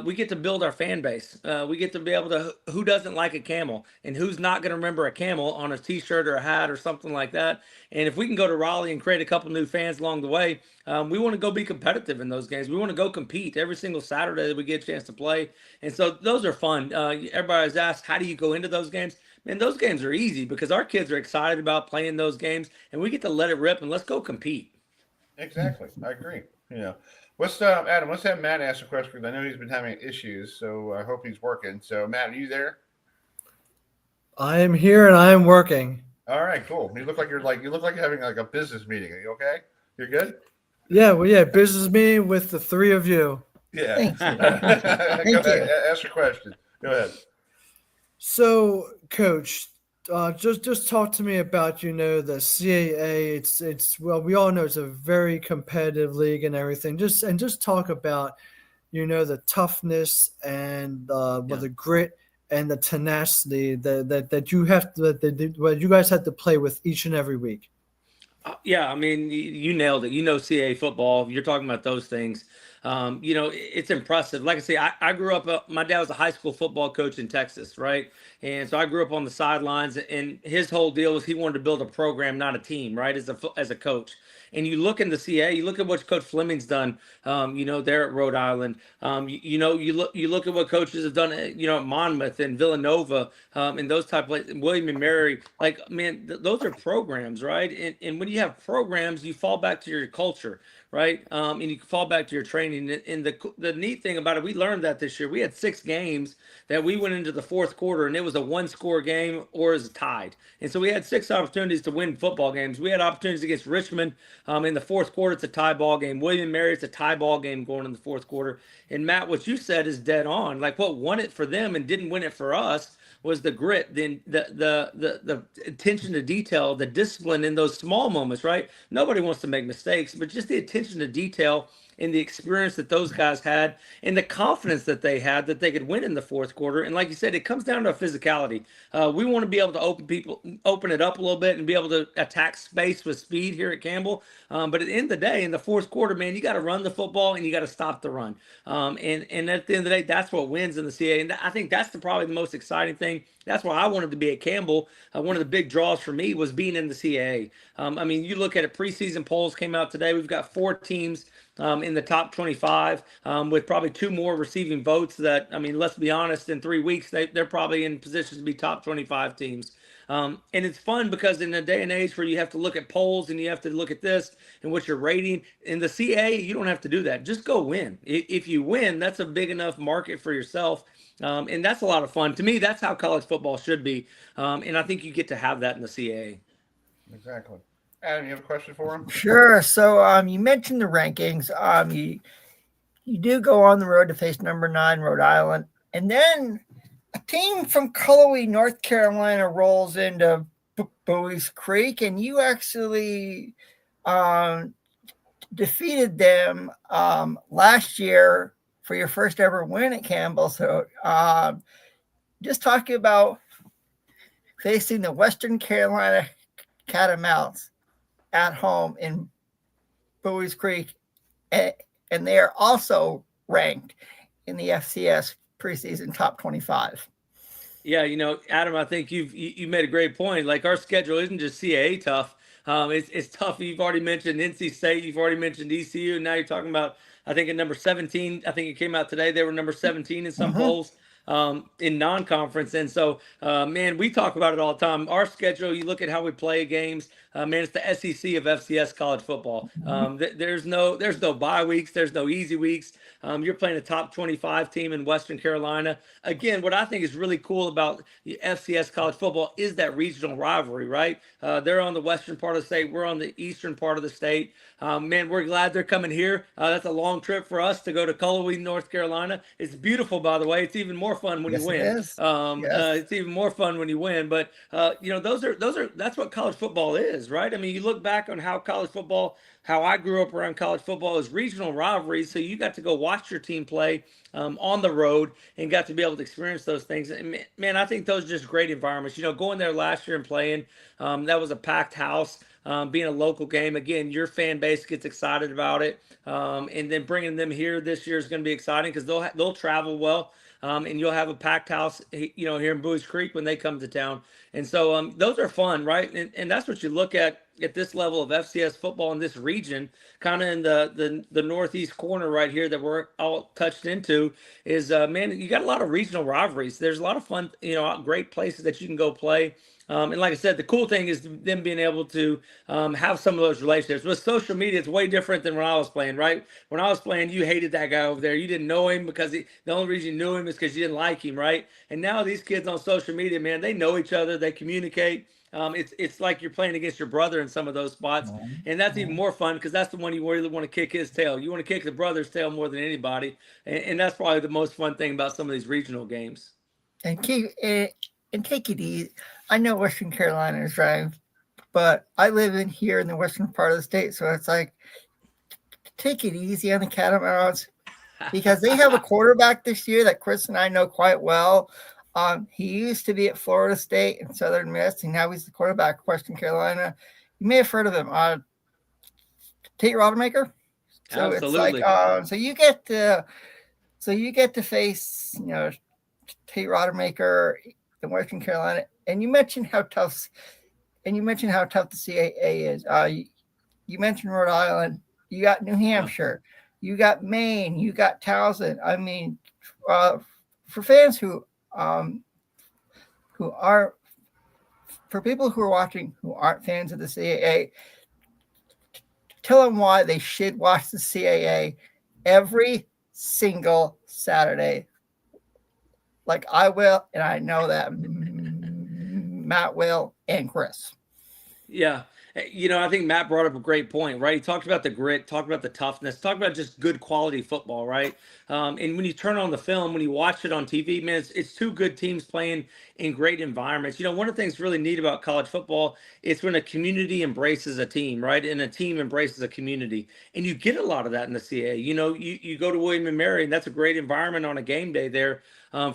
we get to build our fan base. We get to be able to, who doesn't like a camel and who's not going to remember a camel on a t-shirt or a hat or something like that. And if we can go to Raleigh and create a couple new fans along the way, we want to go be competitive in those games. We want to go compete every single Saturday that we get a chance to play. And so those are fun. Everybody's asked, how do you go into those games? Man, those games are easy because our kids are excited about playing those games and we get to let it rip and let's go compete. Exactly. I agree. Adam, let's have Matt ask a question because I know he's been having issues, so I hope he's working. So, Matt, are you there? I am here and I am working. All right, cool. You look like you're having like a business meeting. Are you okay? You're good? Yeah, business meeting with the three of you. Yeah. Thank you. Go ahead. Ask your question. Go ahead. So, Coach, just talk to me about the CAA. It's well, we all know it's a very competitive league and everything. Just talk about the toughness and the grit and the tenacity that you have what you guys have to play with each and every week. Yeah, I mean, you nailed it. CAA football. You're talking about those things. It's impressive. Like I say, I grew up, my dad was a high school football coach in Texas, right? And so I grew up on the sidelines, and his whole deal was he wanted to build a program, not a team, right? As a coach. And you look in the CAA, you look at what Coach Fleming's done, there at Rhode Island. You look at what coaches have done, at Monmouth and Villanova, and those type of places, William and Mary. Like, man, those are programs, right? And when you have programs, you fall back to your culture, right? And you fall back to your training. And the neat thing about it, we learned that this year. We had 6 games that we went into the fourth quarter, and it was a 1-score game or is tied. And so we had 6 opportunities to win football games. We had opportunities against Richmond in the fourth quarter. It's a tie ball game. William Mary, it's a tie ball game going in the fourth quarter. And Matt, what you said is dead on. Like, what won it for them and didn't win it for us was the grit, the attention to detail, the discipline in those small moments, right? Nobody wants to make mistakes, but just the attention to detail and the experience that those guys had and the confidence that they had that they could win in the fourth quarter. And like you said, it comes down to a physicality. We want to be able to open it up a little bit and be able to attack space with speed here at Campbell. But at the end of the day, in the fourth quarter, man, you got to run the football and you got to stop the run. And at the end of the day, that's what wins in the CAA. And I think that's probably the most exciting thing. That's why I wanted to be at Campbell. One of the big draws for me was being in the CAA. I mean, you look at it, preseason polls came out today. We've got 4 teams in the top 25 with probably 2 more receiving votes that, I mean, let's be honest, in 3 weeks, they're probably in positions to be top 25 teams. And it's fun because in a day and age where you have to look at polls and you have to look at this and what you're rating, in the CAA, you don't have to do that. Just go win. If you win, that's a big enough market for yourself. And that's a lot of fun. To me, that's how college football should be. And I think you get to have that in the CAA. Exactly. Adam, you have a question for him? Sure. So you mentioned the rankings. You do go on the road to face number 9 Rhode Island, and then a team from Cullowhee, North Carolina, rolls into Buies Creek, and you actually defeated them last year for your first ever win at Campbell. So just talking about facing the Western Carolina Catamounts at home in Buies Creek, and they are also ranked in the FCS preseason top 25. Yeah, Adam, I think you made a great point. Like, our schedule isn't just CAA tough. It's tough. You've already mentioned NC State. You've already mentioned ECU. And now you're talking about, I think, at number 17. I think it came out today. They were number 17 in some polls in non-conference. And so, man, we talk about it all the time. Our schedule, you look at how we play games. Man, it's the SEC of FCS college football. There's no bye weeks. There's no easy weeks. You're playing a top 25 team in Western Carolina. Again, what I think is really cool about the FCS college football is that regional rivalry, right? They're on the western part of the state. We're on the eastern part of the state. Man, we're glad they're coming here. That's a long trip for us to go to Cullowhee, North Carolina. It's beautiful, by the way. It's even more fun when you win. It's even more fun when you win. But that's what college football is, right? I mean, you look back on how I grew up around college football is regional rivalries. So you got to go watch your team play on the road and got to be able to experience those things. And man, I think those are just great environments. Going there last year and playing, that was a packed house. Being a local game, again, your fan base gets excited about it, and then bringing them here this year is going to be exciting because they'll travel well, and you'll have a packed house, here in Buies Creek when they come to town, and so those are fun, right? And that's what you look at this level of FCS football in this region, kind of in the northeast corner right here that we're all touched into, is man, you got a lot of regional rivalries. There's a lot of fun, great places that you can go play. And like I said, the cool thing is them being able to have some of those relationships. With social media, it's way different than when I was playing, right? When I was playing, you hated that guy over there. You didn't know him because the only reason you knew him is because you didn't like him, right? And now these kids on social media, man, they know each other. They communicate. It's like you're playing against your brother in some of those spots. And that's even more fun because that's the one you really want to kick his tail. You want to kick the brother's tail more than anybody. And that's probably the most fun thing about some of these regional games. And Kaye, and take it easy. I know Western Carolina is right, but I live in here in the western part of the state, so it's like, take it easy on the Catamounts because they have a quarterback this year that Chris and I know quite well. He used to be at Florida State and Southern Miss, and now he's the quarterback of Western Carolina. You may have heard of him, Tate Rodemaker. So Absolutely. It's like, so you get to face, Tate Rodemaker in Western Carolina, and you mentioned how tough the CAA is. You mentioned Rhode Island. You got New Hampshire. You got Maine. You got Towson. I mean, for fans who are, for people who are watching who aren't fans of the CAA, tell them why they should watch the CAA every single Saturday. Like I will, and I know that Matt will, and Chris. Yeah. I think Matt brought up a great point, right? He talked about the grit, talked about the toughness, talked about just good quality football, right? And when you turn on the film, when you watch it on TV, man, it's two good teams playing in great environments. One of the things really neat about college football is when a community embraces a team, right? And a team embraces a community. And you get a lot of that in the CAA. You go to William & Mary, and that's a great environment on a game day there.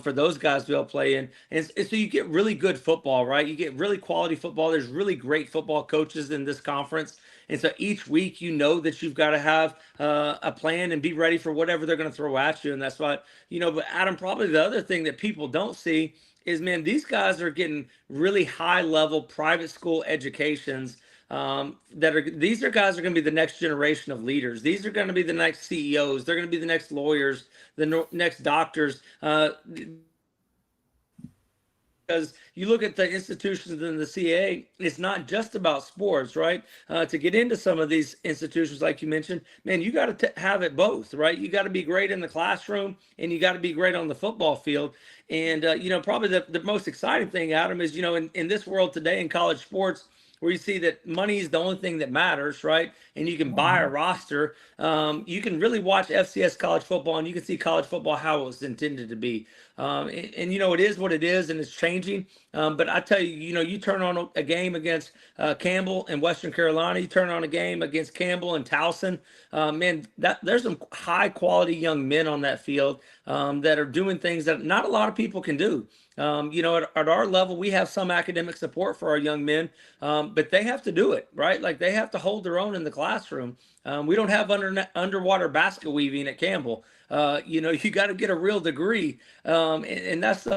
For those guys to be able to play in. And so you get really good football, right? You get really quality football. There's really great football coaches in this conference. And so each week, that you've got to have a plan and be ready for whatever they're going to throw at you. And that's why, but Adam, probably the other thing that people don't see is, man, these guys are getting really high level private school educations. These are guys are going to be the next generation of leaders. These are going to be the next CEOs. They're going to be the next lawyers, the next doctors. Because you look at the institutions in the CAA, it's not just about sports, right? To get into some of these institutions, like you mentioned, man, you got to have it both, right? You got to be great in the classroom and you got to be great on the football field. And, probably the most exciting thing, Adam, is, in this world today in college sports, where you see that money is the only thing that matters, right? And you can buy a roster. You can really watch FCS college football, and you can see college football how it was intended to be. It is what it is, and it's changing. But I tell you, you turn on a game against Campbell and Western Carolina. You turn on a game against Campbell and Towson. Man, there's some high quality young men on that field that are doing things that not a lot of people can do. At our level, we have some academic support for our young men, but they have to do it, right? Like they have to hold their own in the classroom. We don't have underwater basket weaving at Campbell. You got to get a real degree, and that's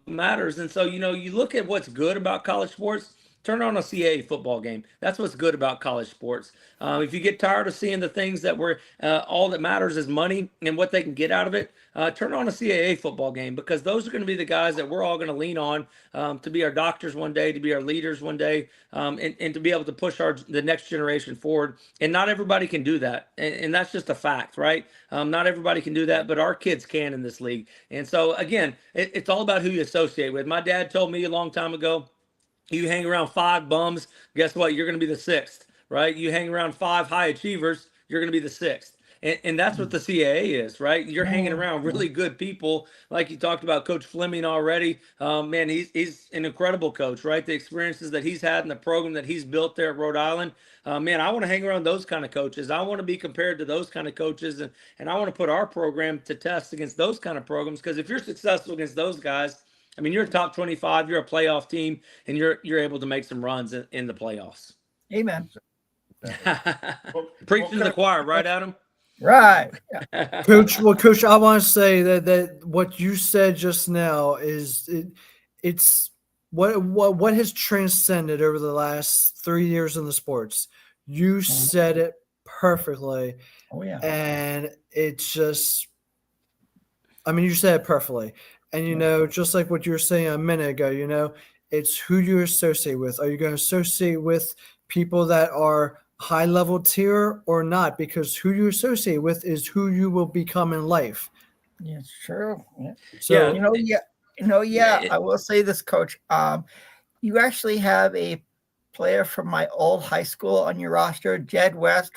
matters. And so, you look at what's good about college sports. Turn on a CAA football game. That's what's good about college sports. If you get tired of seeing the things that all that matters is money and what they can get out of it, turn on a CAA football game, because those are going to be the guys that we're all going to lean on to be our doctors one day, to be our leaders one day, and to be able to push the next generation forward. And not everybody can do that. And that's just a fact, right? Not everybody can do that, but our kids can in this league. And so, again, it's all about who you associate with. My dad told me a long time ago, you hang around 5 bums, guess what? You're going to be the 6th, right? You hang around 5 high achievers, you're going to be the 6th. And that's what the CAA is, right? You're hanging around really good people. Like you talked about Coach Fleming already. Man, he's an incredible coach, right? The experiences that he's had in the program that he's built there at Rhode Island. Man, I want to hang around those kind of coaches. I want to be compared to those kind of coaches. And I want to put our program to test against those kind of programs. Because if you're successful against those guys, I mean, you're a top 25, you're a playoff team, and you're able to make some runs in the playoffs. Amen. Preaching to the choir, right, Adam? Right. Coach, I want to say that what you said just now is it's what has transcended over the last 3 years in the sports. You said it perfectly. Oh, yeah. And it's just, I mean, you said it perfectly. And, just like what you were saying a minute ago, it's who you associate with. Are you going to associate with people that are high level tier or not? Because who you associate with is who you will become in life. Yeah, it's true. Yeah. So, I will say this, Coach. You actually have a player from my old high school on your roster, Jed West,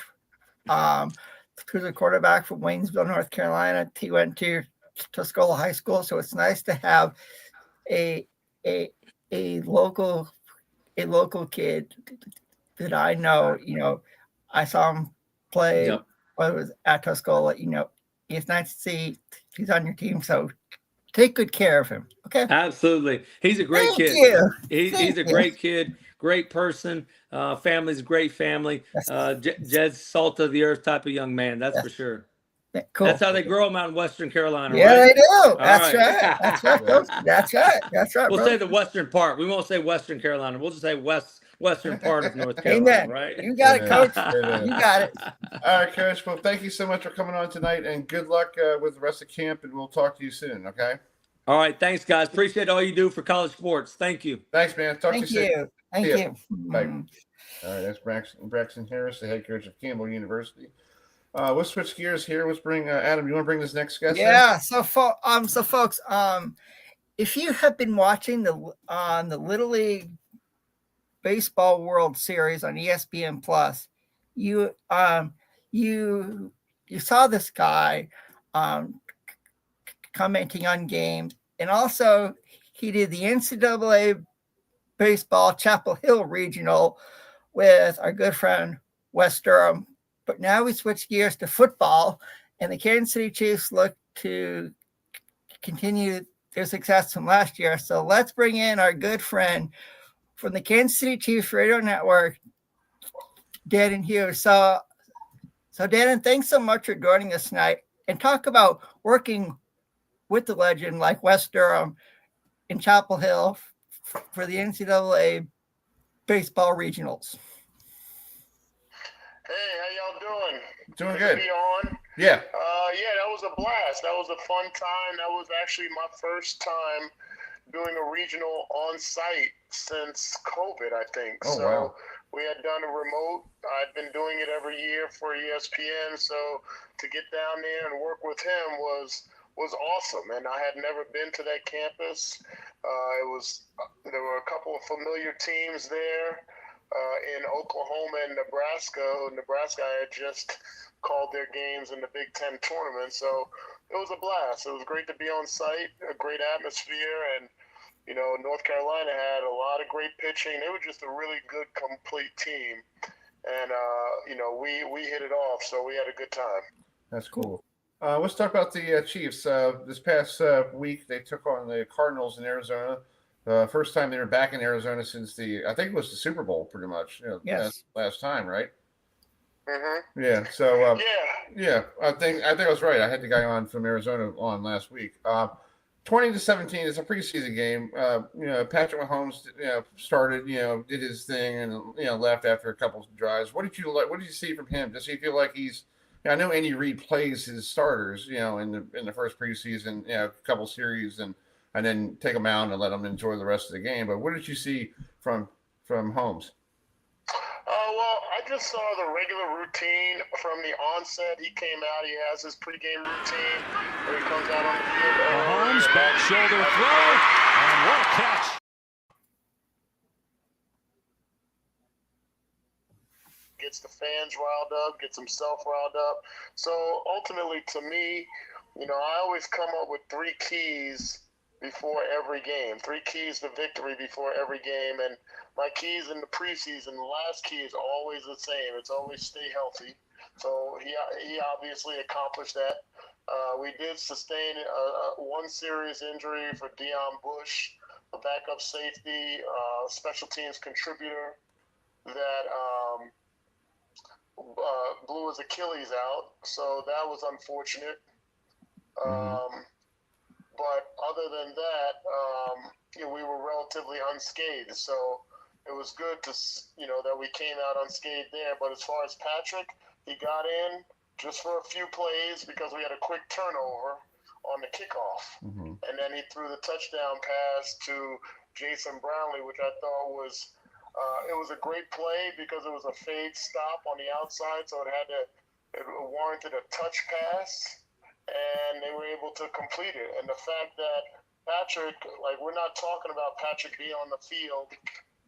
who's a quarterback from Waynesville, North Carolina. He went to Tuscola High School, so it's nice to have a local kid that I know. I saw him play. Yep. When it was at Tuscola. It's nice to see he's on your team. So take good care of him. Okay. Absolutely. He's a great Thank kid. you. He's a great kid, great person. Family's a great family. Jed's salt of the earth type of young man. That's for sure. Cool. That's how they grow them out in Western Carolina, Yeah, right? they do. right. That's right. That's right. Coach. That's right. That's right. We'll bro. say the western part. We won't say Western Carolina. We'll just say western part of North Carolina, Amen. right? You got it, Coach. Amen. You got it. All right, Coach. Well, thank you so much for coming on tonight, and good luck with the rest of camp, and we'll talk to you soon, okay? All right. Thanks, guys. Appreciate all you do for college sports. Thank you. Thanks, man. Talk Thank to you soon. you. Thank See ya. you. Bye. All right, that's Braxton Harris, the head coach of Campbell University. We'll switch gears here. Let's bring Adam. You want to bring this next guest? Yeah. So folks, if you have been watching the Little League Baseball World Series on ESPN Plus, you saw this guy commenting on games, and also he did the NCAA Baseball Chapel Hill Regional with our good friend Wes Durham. But now we switch gears to football, and the Kansas City Chiefs look to continue their success from last year. So let's bring in our good friend from the Kansas City Chiefs Radio Network, DANAN Hughes. So DANAN, thanks so much for joining us tonight and talk about working with the legend like Wes Durham in Chapel Hill for the NCAA Baseball Regionals. Hey, how y'all doing? Doing good. To be on. Yeah. Yeah, that was a blast. That was a fun time. That was actually my first time doing a regional on site since COVID, I think. Oh, so wow. we had done a remote. I'd been doing it every year for ESPN. So to get down there and work with him was awesome. And I had never been to that campus. There were a couple of familiar teams there. In Oklahoma and Nebraska. Nebraska had just called their games in the Big Ten tournament. So it was a blast. It was great to be on site, a great atmosphere. And, North Carolina had a lot of great pitching. They were just a really good, complete team. And, we hit it off. So we had a good time. That's cool. Let's talk about the Chiefs. This past week, they took on the Cardinals in Arizona. First time they were back in Arizona since I think it was the Super Bowl, pretty much. Yes. Last time, right? Mm-hmm. Yeah. So Yeah. I think I was right. I had the guy on from Arizona on last week. 20-17 is a preseason game. Patrick Mahomes, started, did his thing and left after a couple of drives. What did you like? What did you see from him? Does he feel like he's? I know Andy Reid plays his starters, in the first preseason, a couple series and then take them out and let them enjoy the rest of the game. But what did you see from Holmes? Well, I just saw the regular routine from the onset. He came out. He has his pregame routine where he comes out on the field. Mahomes, back shoulder throw, and what a catch. Gets the fans riled up, gets himself riled up. So ultimately, to me, I always come up with 3 keys before every game, 3 keys to victory before every game. And my keys in the preseason, the last key is always the same. It's always stay healthy. So he obviously accomplished that. We did sustain one serious injury for Deion Bush, a backup safety, special teams contributor that blew his Achilles out. So that was unfortunate. But other than that, we were relatively unscathed. So it was good to, that we came out unscathed there. But as far as Patrick, he got in just for a few plays because we had a quick turnover on the kickoff. And then he threw the touchdown pass to Jason Brownlee, which I thought was, it was a great play because it was a fade stop on the outside. So it warranted a touch pass. And they were able to complete it. And the fact that Patrick, we're not talking about Patrick being on the field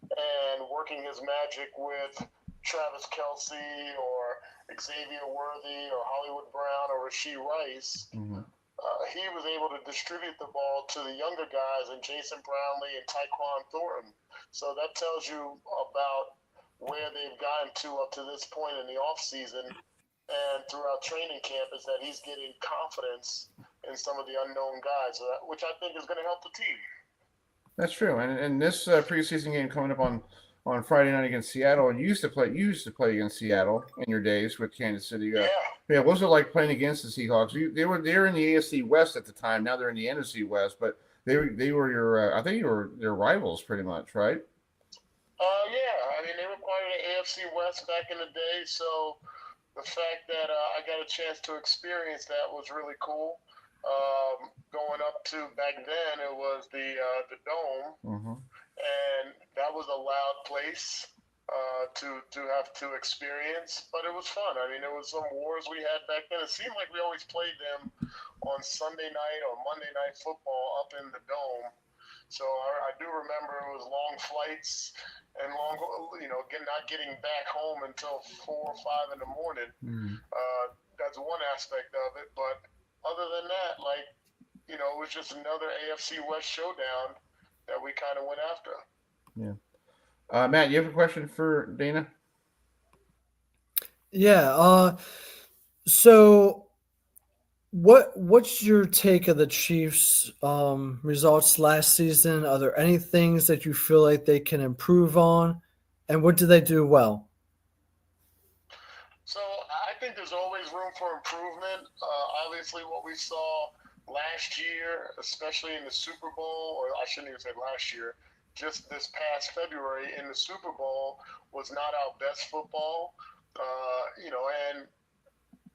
and working his magic with Travis Kelce or Xavier Worthy or Hollywood Brown or Rashee Rice. he was able to distribute the ball to the younger guys and Jason Brownlee and Tyquan Thornton. So that tells you about where they've gotten to up to this point in the offseason and throughout training camp, is that he's getting confidence in some of the unknown guys, which I think is going to help the team. That's true. And this preseason game coming up on Friday night against Seattle, and you used to play against Seattle in your days with Kansas City. Yeah. What was it like playing against the Seahawks? They were in the AFC West at the time. Now they're in the NFC West, but they were your I think you were their rivals pretty much, right? Yeah. I mean, they were part of the AFC West back in the day, so the fact that I got a chance to experience that was really cool. Going up to back then, it was the Dome, and that was a loud place to have to experience, but it was fun. I mean, there was some wars we had back then. It seemed like we always played them on Sunday night or Monday night football up in the Dome. So I do remember it was long flights and long, not getting back home until 4 or 5 in the morning. That's one aspect of it. But other than that, it was just another AFC West showdown that we kind of went after. Yeah. Matt, you have a question for Dana? Yeah. So what's your take of the Chiefs' results last season? Are there any things that you feel like they can improve on, and what did they do well? So I think there's always room for improvement. Obviously, what we saw last year, especially in the Super Bowl, or I shouldn't even say last year, just this past February in the Super Bowl, was not our best football. And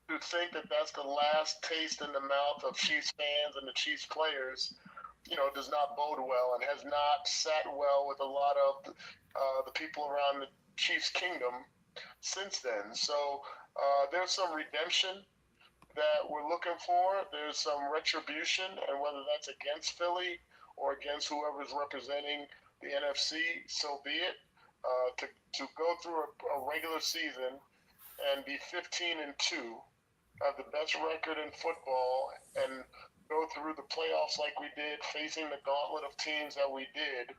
to think that that's the last taste in the mouth of Chiefs fans and the Chiefs players, does not bode well and has not sat well with a lot of the people around the Chiefs kingdom since then. So there's some redemption that we're looking for. There's some retribution, and whether that's against Philly or against whoever's representing the NFC, so be it. To go through a regular season and be 15-2, have the best record in football, and go through the playoffs like we did, facing the gauntlet of teams that we did,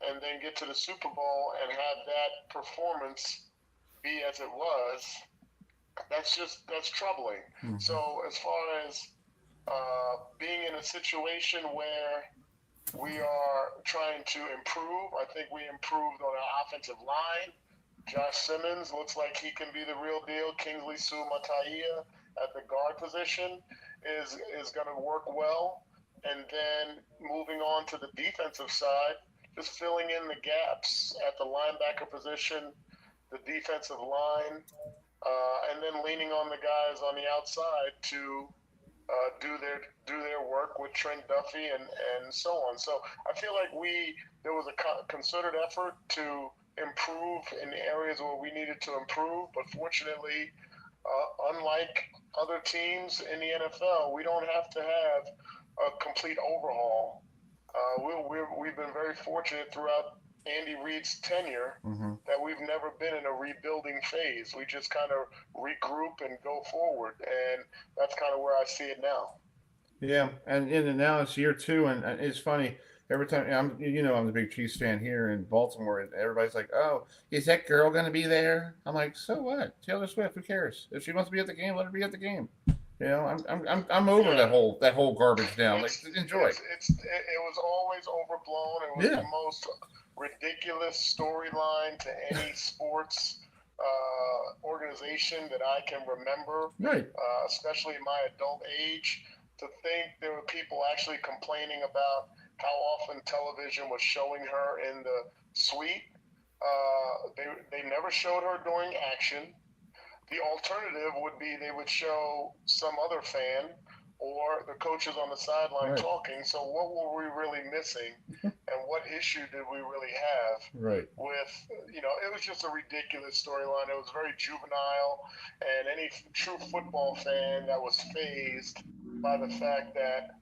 and then get to the Super Bowl and have that performance be as it was, that's troubling. So as far as being in a situation where we are trying to improve, I think we improved on our offensive line. Josh Simmons looks like he can be the real deal. Kingsley Su'Matauia at the guard position is going to work well. And then moving on to the defensive side, just filling in the gaps at the linebacker position, the defensive line, and then leaning on the guys on the outside to do their work with Trent Duffy and so on. So I feel like there was a concerted effort to improve in the areas where we needed to improve, but fortunately, unlike other teams in the NFL, we don't have to have a complete overhaul. We've been very fortunate throughout Andy Reid's tenure that we've never been in a rebuilding phase. We just kind of regroup and go forward, and that's kind of where I see it now. Yeah, and now it's year 2, and it's funny. Every time I'm the big Chiefs fan here in Baltimore, and everybody's like, "Oh, is that girl going to be there?" I'm like, "So what? Taylor Swift, who cares? If she wants to be at the game, let her be at the game." I'm over that whole garbage now. Enjoy. It was always overblown. It was the most ridiculous storyline to any sports organization that I can remember, right? Especially in my adult age. To think there were people actually complaining about how often television was showing her in the suite. They never showed her during action. The alternative would be they would show some other fan or the coaches on the sideline talking. So what were we really missing, and what issue did we really have with, it was just a ridiculous storyline. It was very juvenile, and any true football fan that was fazed by the fact that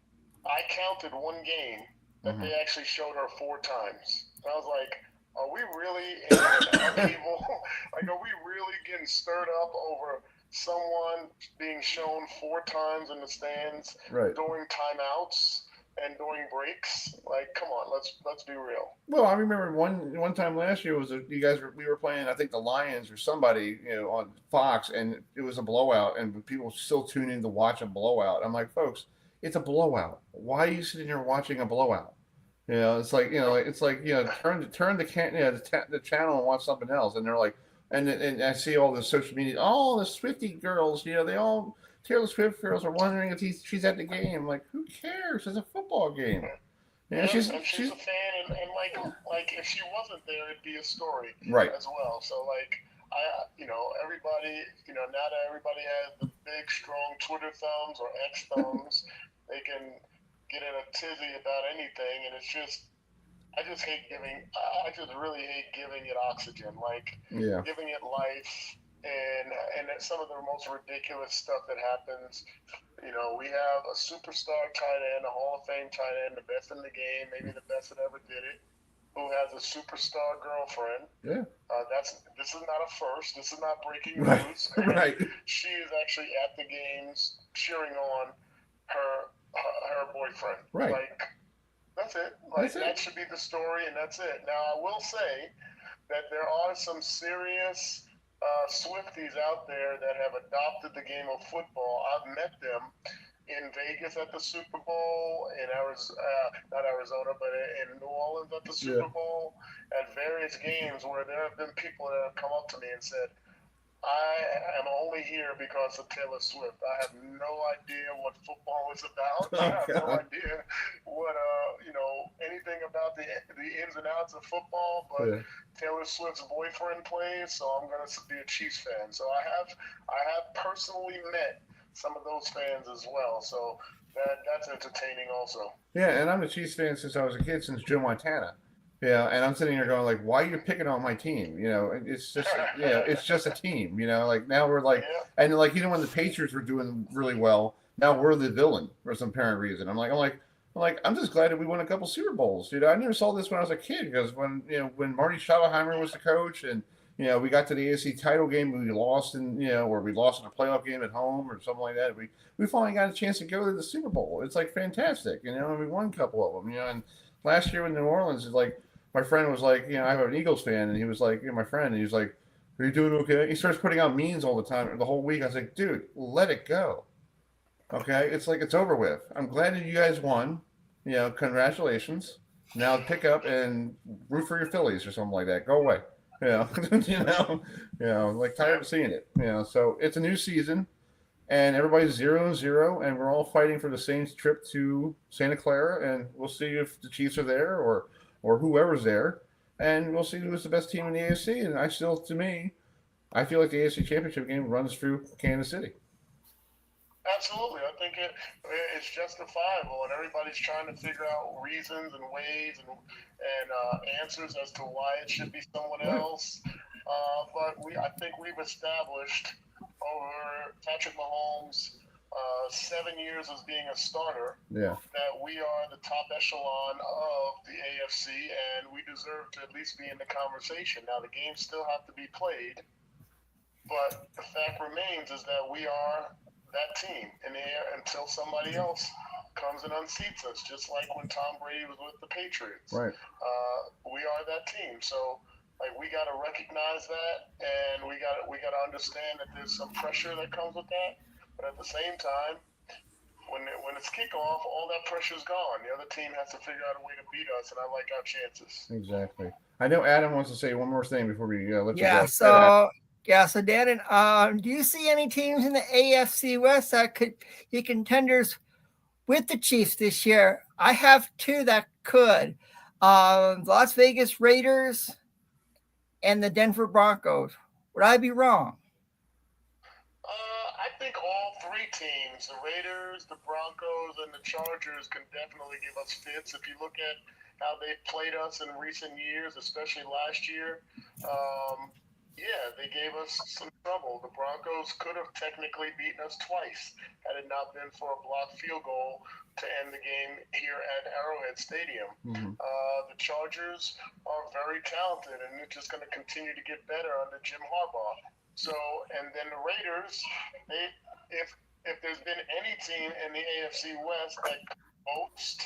I counted one game that they actually showed her 4 times. And I was like, are we really in an upheaval? Are we really getting stirred up over someone being shown 4 times in the stands during timeouts and during breaks. Like, come on, let's be real. Well, I remember one time last year we were playing, I think the Lions or somebody, on Fox, and it was a blowout, and people still tune in to watch a blowout. I'm like, folks, it's a blowout. Why are you sitting here watching a blowout? It's like turn the channel and watch something else. And they're like, and I see all the social media, all the Swiftie girls, they all Taylor Swift girls are wondering if she's at the game. Like, who cares? It's a football game. Yeah, she's a fan, and like if she wasn't there, it'd be a story as well. So like everybody, not that everybody has the big strong Twitter thumbs or X thumbs. They can get in a tizzy about anything, and it's just, I just really hate giving it oxygen, giving it life, and some of the most ridiculous stuff that happens. We have a superstar tight end, a Hall of Fame tight end, the best in the game, maybe the best that ever did it, who has a superstar girlfriend. Yeah. This is not a first. This is not breaking news. Right. She is actually at the games cheering on her boyfriend. Right. Like, that's it. That should be the story, and that's it. Now, I will say that there are some serious Swifties out there that have adopted the game of football. I've met them in Vegas at the Super Bowl, in not Arizona, but in New Orleans at the Super Bowl, at various games where there have been people that have come up to me and said, I am only here because of Taylor Swift. I have no idea what football is about. I have no idea what anything about the ins and outs of football. But Taylor Swift's boyfriend plays, so I'm going to be a Chiefs fan. So I have personally met some of those fans as well. So that's entertaining also. Yeah, and I'm a Chiefs fan since I was a kid, since Joe Montana. Yeah, and I'm sitting here going like, why are you picking on my team? It's just it's just a team. Like now we're like, and like when the Patriots were doing really well, now we're the villain for some apparent reason. I'm just glad that we won a couple Super Bowls. I never saw this when I was a kid, because when Marty Schottenheimer was the coach, and we got to the AFC title game, we lost or we lost in a playoff game at home or something like that. We finally got a chance to go to the Super Bowl. It's like fantastic, and we won a couple of them. And last year in New Orleans, it's like, my friend was like, I have an Eagles fan, and he was like, my friend, and he was like, are you doing okay? He starts putting out memes all the time, the whole week. I was like, dude, let it go. Okay? It's like, it's over with. I'm glad that you guys won. Congratulations. Now pick up and root for your Phillies or something like that. Go away. Like tired of seeing it. So it's a new season, and everybody's 0-0, and we're all fighting for the same trip to Santa Clara, and we'll see if the Chiefs are there or whoever's there, and we'll see who's the best team in the AFC. And I feel like the AFC Championship game runs through Kansas City. Absolutely. I think it's justifiable, and everybody's trying to figure out reasons and ways and answers as to why it should be someone else. But I think we've established over Patrick Mahomes' 7 years as being a starter, that we are the top echelon of the AFC, and we deserve to at least be in the conversation. Now, the games still have to be played, but the fact remains is that we are that team in the air until somebody else comes and unseats us, just like when Tom Brady was with the Patriots. Right. We are that team. So, we got to recognize that, and we got to understand that there's some pressure that comes with that. But at the same time, when it's kickoff, all that pressure's gone. The other team has to figure out a way to beat us, and I like our chances. Exactly. I know Adam wants to say one more thing before we let you go. So DANAN, do you see any teams in the AFC West that could be contenders with the Chiefs this year? I have two that could. The Las Vegas Raiders and the Denver Broncos. Would I be wrong? I think all three teams, the Raiders, the Broncos, and the Chargers, can definitely give us fits. If you look at how they played us in recent years, especially last year, they gave us some trouble. The Broncos could have technically beaten us twice had it not been for a blocked field goal to end the game here at Arrowhead Stadium. Mm-hmm. The Chargers are very talented, and they're just going to continue to get better under Jim Harbaugh. So, and then the Raiders, if there's been any team in the AFC West that could boast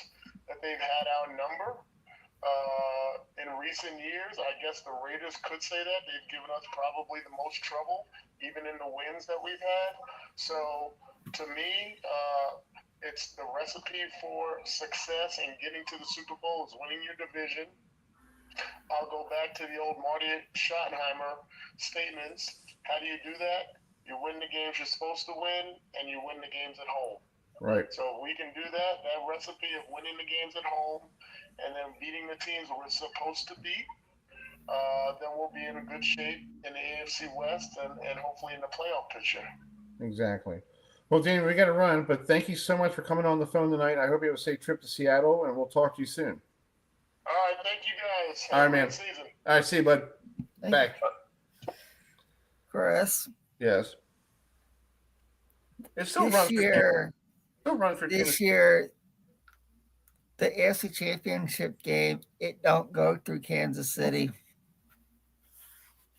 that they've had our number in recent years, I guess the Raiders could say that. They've given us probably the most trouble, even in the wins that we've had. So, to me, it's the recipe for success and getting to the Super Bowl is winning your division. I'll go back to the old Marty Schottenheimer statements. How do you do that? You win the games you're supposed to win, and you win the games at home. Right. So if we can do that recipe of winning the games at home and then beating the teams we're supposed to beat, then we'll be in a good shape in the AFC West and hopefully in the playoff picture. Exactly. Well, Danny, we got to run, but thank you so much for coming on the phone tonight. I hope you have a safe trip to Seattle, and we'll talk to you soon. All right, thank you guys. All right, man. Season. All right, see you, bud. Bye. Chris. Yes. It's still This year, this year, the AFC Championship game, it don't go through Kansas City.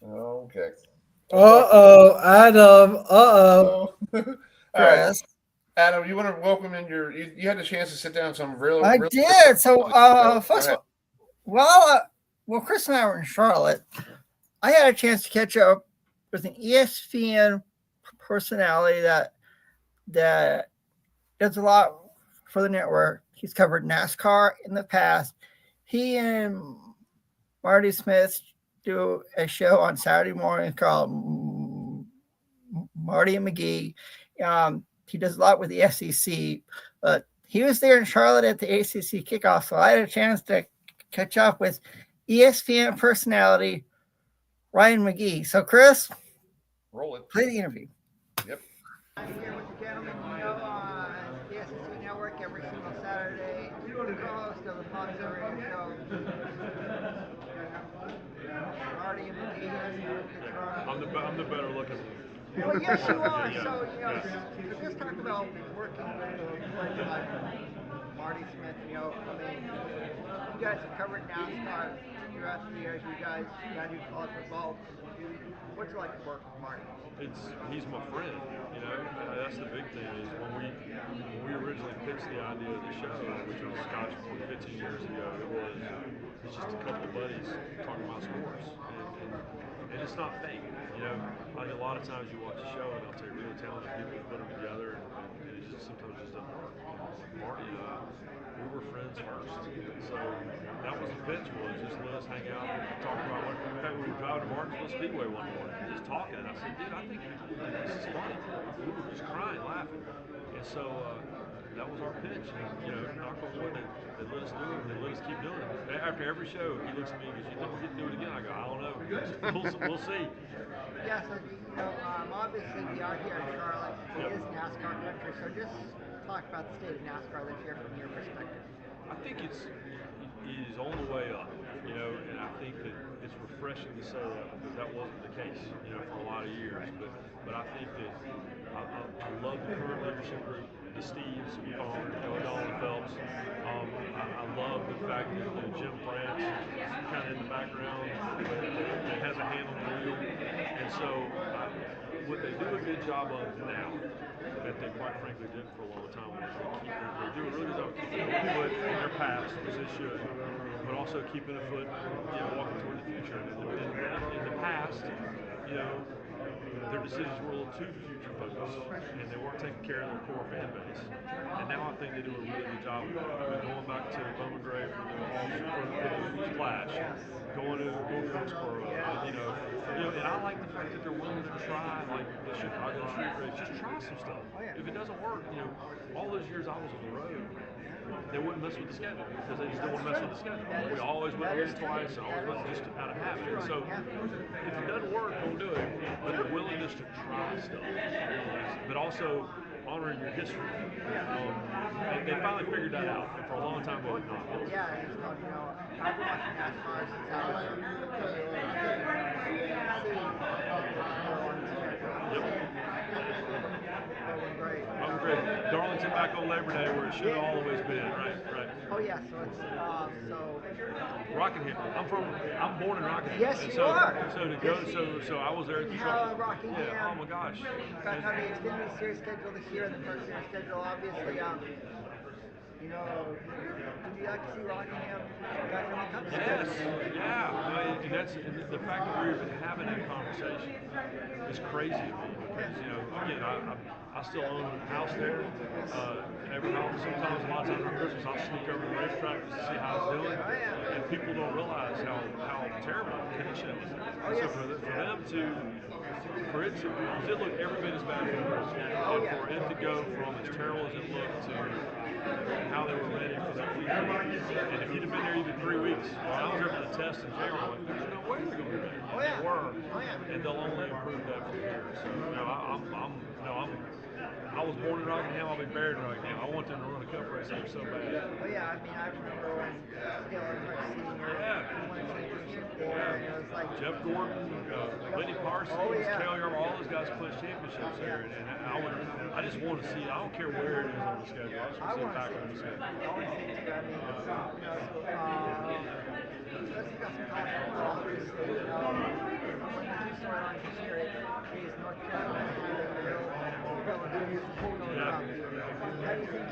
Okay. Adam. All right. Chris. Adam, you want to welcome in you had a chance to sit down some real. I did. So, first of all, well, Chris and I were in Charlotte. I had a chance to catch up with an ESPN personality that does a lot for the network. He's covered NASCAR in the past. He and Marty Smith do a show on Saturday morning called Marty and McGee. He does a lot with the SEC, but he was there in Charlotte at the ACC kickoff, so I had a chance to catch up with ESPN personality Ryan McGee. So, Chris, roll it. Play the interview. Yep. I'm here with the gentleman you know on the SEC Network every single Saturday, the co-host of the popular radio show. Marty and McGee. I'm the better looking one. Well, yes, you are. So, so just talk about working with a player like Marty Smith. You guys have covered NASCAR throughout the years. You guys do college football. What's it like to work with Marty? He's my friend. That's the big thing is when we originally pitched the idea of the show, which was 15 years ago, it's just a couple of buddies talking about sports, and it's not fake. Like a lot of times you watch a show and they'll take really talented people and put them together, and it just sometimes just doesn't work. Marty and I, we were friends first, so that was the pitch. Was just let us hang out and talk about what. In fact, we were driving to Martinsville Speedway one morning, just talking, and I said, "Dude, I think this is funny." We were just crying, laughing, and so that was our pitch. And knock on wood, they let us do it. They let us keep doing it. After every show, he looks at me and goes, "You think we can do it again?" I go, "I don't know. We'll see." Yeah, so obviously we are here in Charlotte. It is NASCAR country, so just talk about the state of NASCAR this year from your perspective. I think it is on the way up, and I think that it's refreshing to say that because that wasn't the case, for a lot of years. But I think that I love the current leadership group, the Steves, Donald Phelps. I love the fact that Jim France is kind of in the background, but has a hand on the wheel. And so what they do a good job of now, that they quite frankly didn't for a long time, was they do a really good job of keeping a foot in their past, which they should, but also keeping a foot, walking toward the future. And in the past, their decisions were a little too future focused, and they weren't taking care of their core fan base. And now I think they do a really good job of going back to Bowman Gray for the Splash, going to Wilkesboro, and I like the fact that they're willing to try, like the Chicago Street Race, just try some stuff. If it doesn't work, all those years I was on the road, they wouldn't mess with the schedule because they just don't want to mess with the schedule. We always went once, twice, and always went just out of habit. And so if it doesn't work, don't do it. But the willingness to try stuff, but also honoring your history. They finally figured that out, and for a long time they did not. Yeah, it's called, I've been watching NASCAR since I was Great. Darlington back on Labor Day where it should have always been. Right. Oh yeah, so it's Rockingham. I'm born in Rockingham. Yes, you are. So to go, so I was there at the how Rockingham. Yeah. Oh my gosh. Got the Xfinity Series schedule this year, and the first series schedule, obviously. You know, would you like to see Rockingham back in the Cup Yes, Series? yeah. And the fact that we're even having that conversation is crazy to me because, you know, again, I still own a house there. Sometimes, a lot of times on Christmas, I'll sneak over to the racetrack just to see how it's doing. And people don't realize how terrible the condition is. So for them for it to look every bit as bad as it was, and for it to go from as terrible as it looked to how they were ready for that weekend. And if you'd have been there even 3 weeks, I was there for the test in January, like, there's no way they're going to be ready. And they were, and they'll only improve that from here. So, you know, I was born in Rockingham, I'll be buried in Rockingham. I want them to run a cup race there so bad. Oh yeah, I mean, I remember when Dale Earnhardt Sr. won a championship there, and it was like Jeff Gordon, Lenny Parsons, Kaye, all those guys clinched championships there, and I just want to see. I don't care where it is on the schedule. I just want to see it back on the schedule. I want to see it too. I mean, let's got some college football. Obviously, one of the key storylines this year is North Carolina having a real How do you think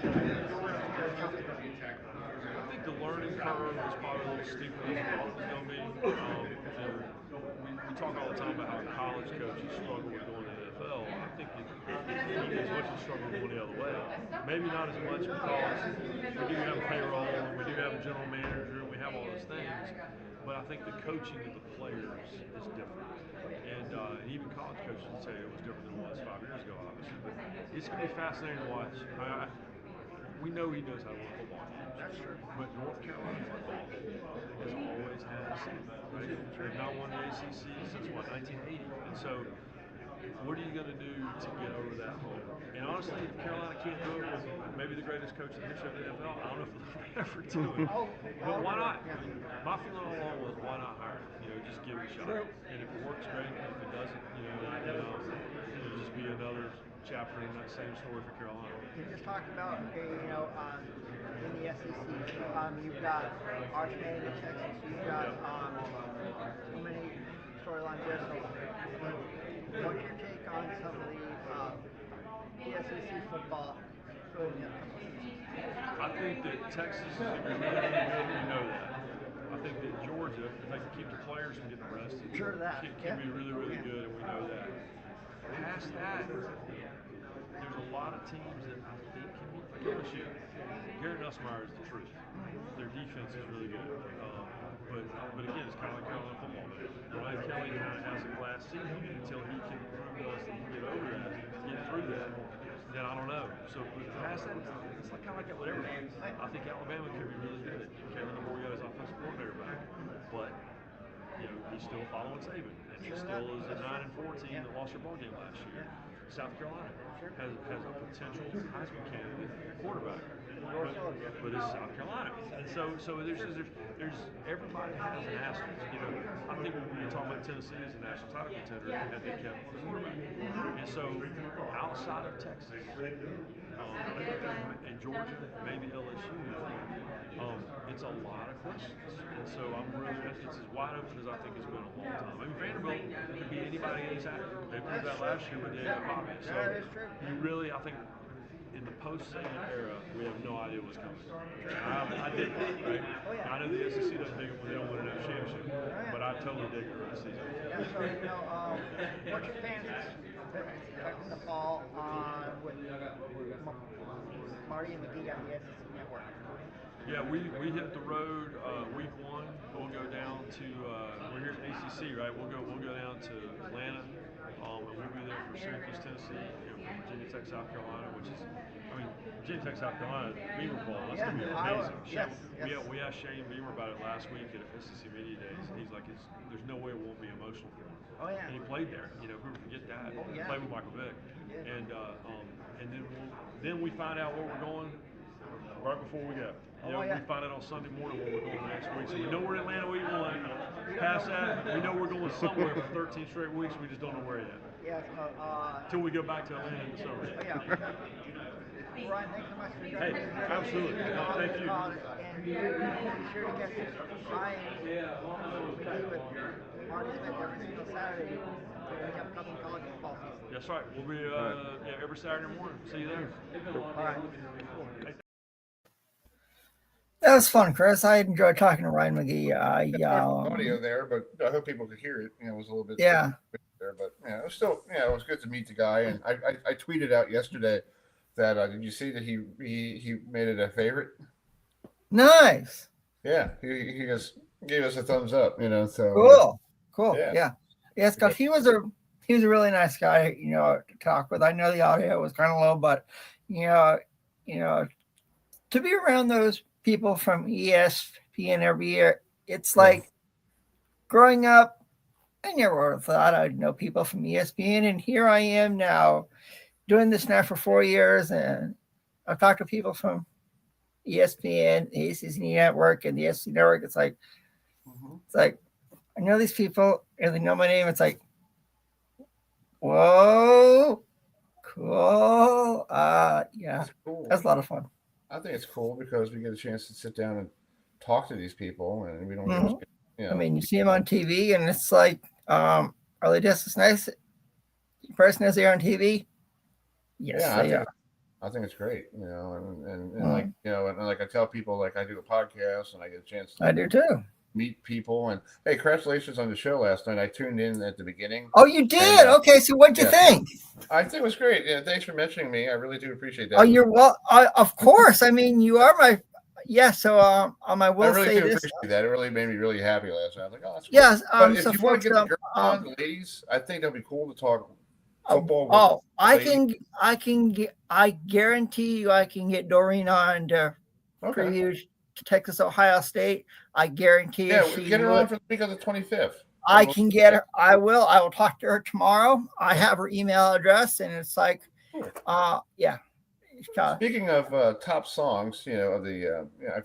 I think the learning curve is probably a little steeper than we thought it was going to be. We talk all the time about how college coaches struggle with going to the NFL. I think it as much as struggle going the other way. Maybe not as much because we do have payroll and we do have a general manager and we have all those things. But I think the coaching of the players is different. And even college coaches would say it was different than it was 5 years ago, obviously. But it's going to be fascinating to watch. We know he knows how to win football games. That's true. But North Carolina football has always had a season, right? They've not won the ACC since, 1980? And so, what are you going to do to get over that hump? And honestly, if Carolina can't do it with maybe the greatest coach in the history of the NFL, I don't know if they'll ever do it. But why not? My feeling all along was, why not hire him? You know, just give it a shot. And if it works, great. If it doesn't, it'll just be another chapter in that same story for Carolina. Can you just talk about, in the SEC, you've got Arch Manning in Texas, you've got so many storylines there. So, what's your take on some of the SEC football? I think that Texas is going to be really, really good, and we know that. I think that Georgia, if they can keep the players from getting arrested, can be really, really good, and we know that. Past that, there's a lot of teams that I think can beat like LSU. Garrett Nussmeier is the truth. Their defense is really good. But again, it's kind of like Carolina football. Ryan Kelly kind of has a glass ceiling until he can prove to us that he can get over that, get through that. Then I don't know. So past that, it's like kind of like that with everybody. I think Alabama could be really good. Kevin DeBoer got his offensive coordinator back, but he's still following Saban, and he still is a 9-4 team that lost their ball game last year. South Carolina has a potential Heisman candidate quarterback, but it's South Carolina, and so there's everybody has an asterisk. I think when we talk about Tennessee as a national title contender, had they kept the quarterback, and so outside of Texas and Georgia, maybe LSU, it's a lot of questions, and so it's as wide open as I think it's been in a long time. I mean, Vanderbilt could be anybody any Saturday. They proved that last year with Dave Bobby. So I think in the post-Saban era, we have no idea what's coming. I dig it, right? I know the SEC doesn't dig it when they don't win another championship, but I totally dig it for the season. What's your fans expecting the fall with Marty and McGee on the SEC Network? Yeah, we hit the road week 1. We'll go down to we're here at ACC, right? We'll go down to Atlanta, and we'll be there for Syracuse, Tennessee, from Virginia Tech, South Carolina, which is, Virginia Tech, South Carolina, Beamer Bowl. That's gonna be amazing. We asked Shane Beamer about it last week at SEC Media Days, and he's like, there's no way it won't be emotional for him. Oh yeah. And he played there. People forget that. He played with Michael Vick, and then we find out where we're going right before we go. We find out on Sunday morning where we're going next week. So we know we're in Atlanta week 1. Past that, we know we're going somewhere for 13 straight weeks. We just don't know where yet. Yeah. Until we go back to Atlanta in the summer. Ryan, thanks so much for Hey, absolutely. Thank you. And be sure to catch Ryan with Marty Schmitt every single Saturday during the upcoming college football season. That's right. We'll be every Saturday morning. See you there. All right. Hey. That was fun, Chris. I enjoyed talking to Ryan McGee. Audio there, but I hope people could hear it. It was a little bit Yeah. there, but it was still it was good to meet the guy. And I tweeted out yesterday that did you see that he made it a favorite? Nice. Yeah, he just gave us a thumbs up. Cool. So Yeah. Yes, because he was a really nice guy, to talk with. I know the audio was kind of low, but to be around those people from ESPN every year, it's like growing up. I never thought I'd know people from ESPN, and here I am now doing this now for 4 years, and I've talked to people from ESPN, the ACC Network, and the SC Network. It's like I know these people, and they know my name. It's like, whoa, cool. That's cool. That's a lot of fun. I think it's cool because we get a chance to sit down and talk to these people, and we don't. I mean, you see them on TV, and it's like, are they just as nice in person as they are on TV? Yes, they are. I think it's great, and like I tell people, like I do a podcast, and I get a chance to I do too. Meet people, and hey, congratulations on the show last night. I tuned in at the beginning. Oh, you did? And, okay, so what'd you think? I think it was great. Yeah, thanks for mentioning me. I really do appreciate that. Oh, you're of course. I mean, you are my. Yeah, so I will I really say do this. appreciate that. It really made me really happy last night. I was like, oh, that's yes. But if So you want to get the girls folks, on, the ladies, I think that'd be cool to talk football. I guarantee you, I can get Doreen on to preview to Texas Ohio State. I guarantee. Yeah, we get her on for the week of the 25th. I can get her. I will talk to her tomorrow. I have her email address, and it's like, yeah. Speaking of top songs, of the, I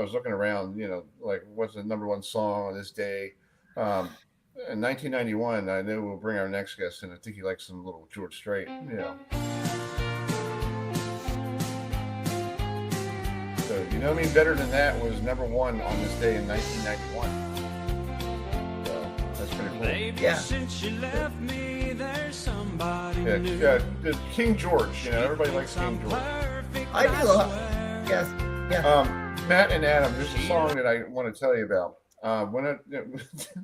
was looking around, like what's the number one song on this day? In 1991, I know we'll bring our next guest, and I think he likes some little George Strait, So, Me Better Than That was number one on this day in 1991. So that's pretty cool. Yeah. Since you left me, there's somebody new. King George. Everybody likes King George. I do. Yes. Yeah. Matt and Adam, there's a song that I want to tell you about. When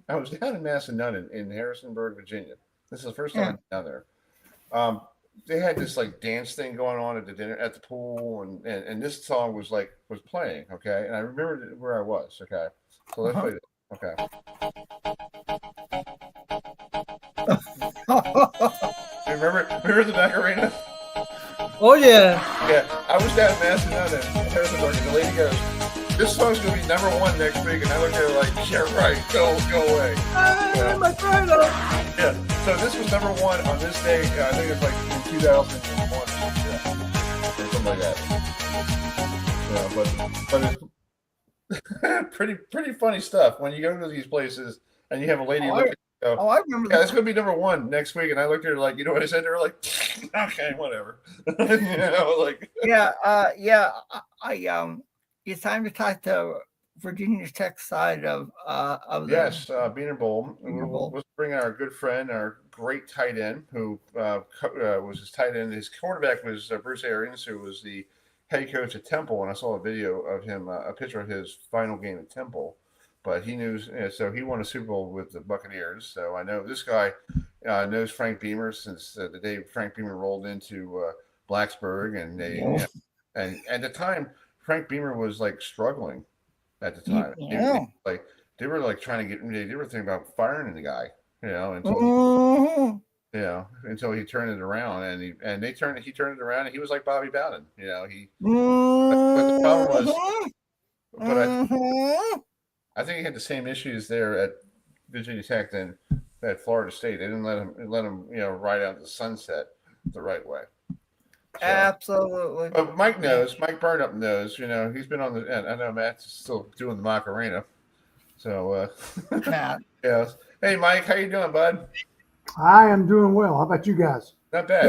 I was down in Massanutten in Harrisonburg, Virginia. This is the first time down there. They had this like dance thing going on at the pool, and this song was playing. Okay, and I remember where I was. Okay, so let's play this. Okay. remember the Macarena? Oh yeah. Yeah, I was down in Massanutten, Harrisonburg, and the lady goes, "This song's gonna be number one next week," and I looked at her like, "Yeah, right, go away." Yeah, so this was number one on this day. I think it's like in 2001 or something like that. Yeah, but it's pretty funny stuff when you go to these places and you have a lady look at you. Go, I remember. Yeah, it's gonna be number one next week, and I looked at her like, you know what I said to her? Like, okay, whatever. It's time to talk to Virginia Tech side of Beaner Bowl. Let's bring our good friend, our great tight end, who was his tight end. His quarterback was Bruce Arians, who was the head coach at Temple, and I saw a video of him, a picture of his final game at Temple. But he knew, so he won a Super Bowl with the Buccaneers. So I know this guy knows Frank Beamer since the day Frank Beamer rolled into Blacksburg, and and at the time Frank Beamer was like struggling at the time. Yeah. They were like trying to they were thinking about firing the guy, until he turned it around, and he turned it around, and he was like Bobby Bowden, but the problem was, I think he had the same issues there at Virginia Tech than at Florida State. They didn't let him ride out the sunset the right way. So, absolutely. But Mike Burnop knows, he's been on I know Matt's still doing the Macarena. So, Matt. Yes. Hey, Mike, how you doing, bud? I am doing well. How about you guys? Not bad.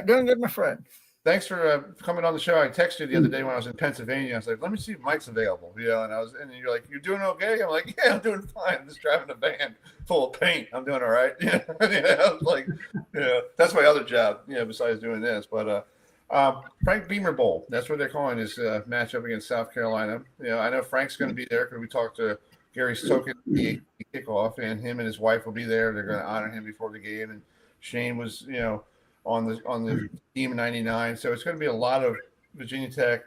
Doing good, my friend. thanks for coming on the show. I texted you the other day when I was in Pennsylvania. I was like, let me see if Mike's available. And you're like, you're doing okay? I'm like, yeah, I'm doing fine. I'm just driving a van full of paint. I'm doing all right. I was like, that's my other job, besides doing this. But Frank Beamer Bowl, that's what they're calling his matchup against South Carolina. I know Frank's going to be there because we talked to Gary Stokin at the kickoff, and him and his wife will be there. They're going to honor him before the game. And Shane was, on the team in '99. So it's going to be a lot of Virginia Tech,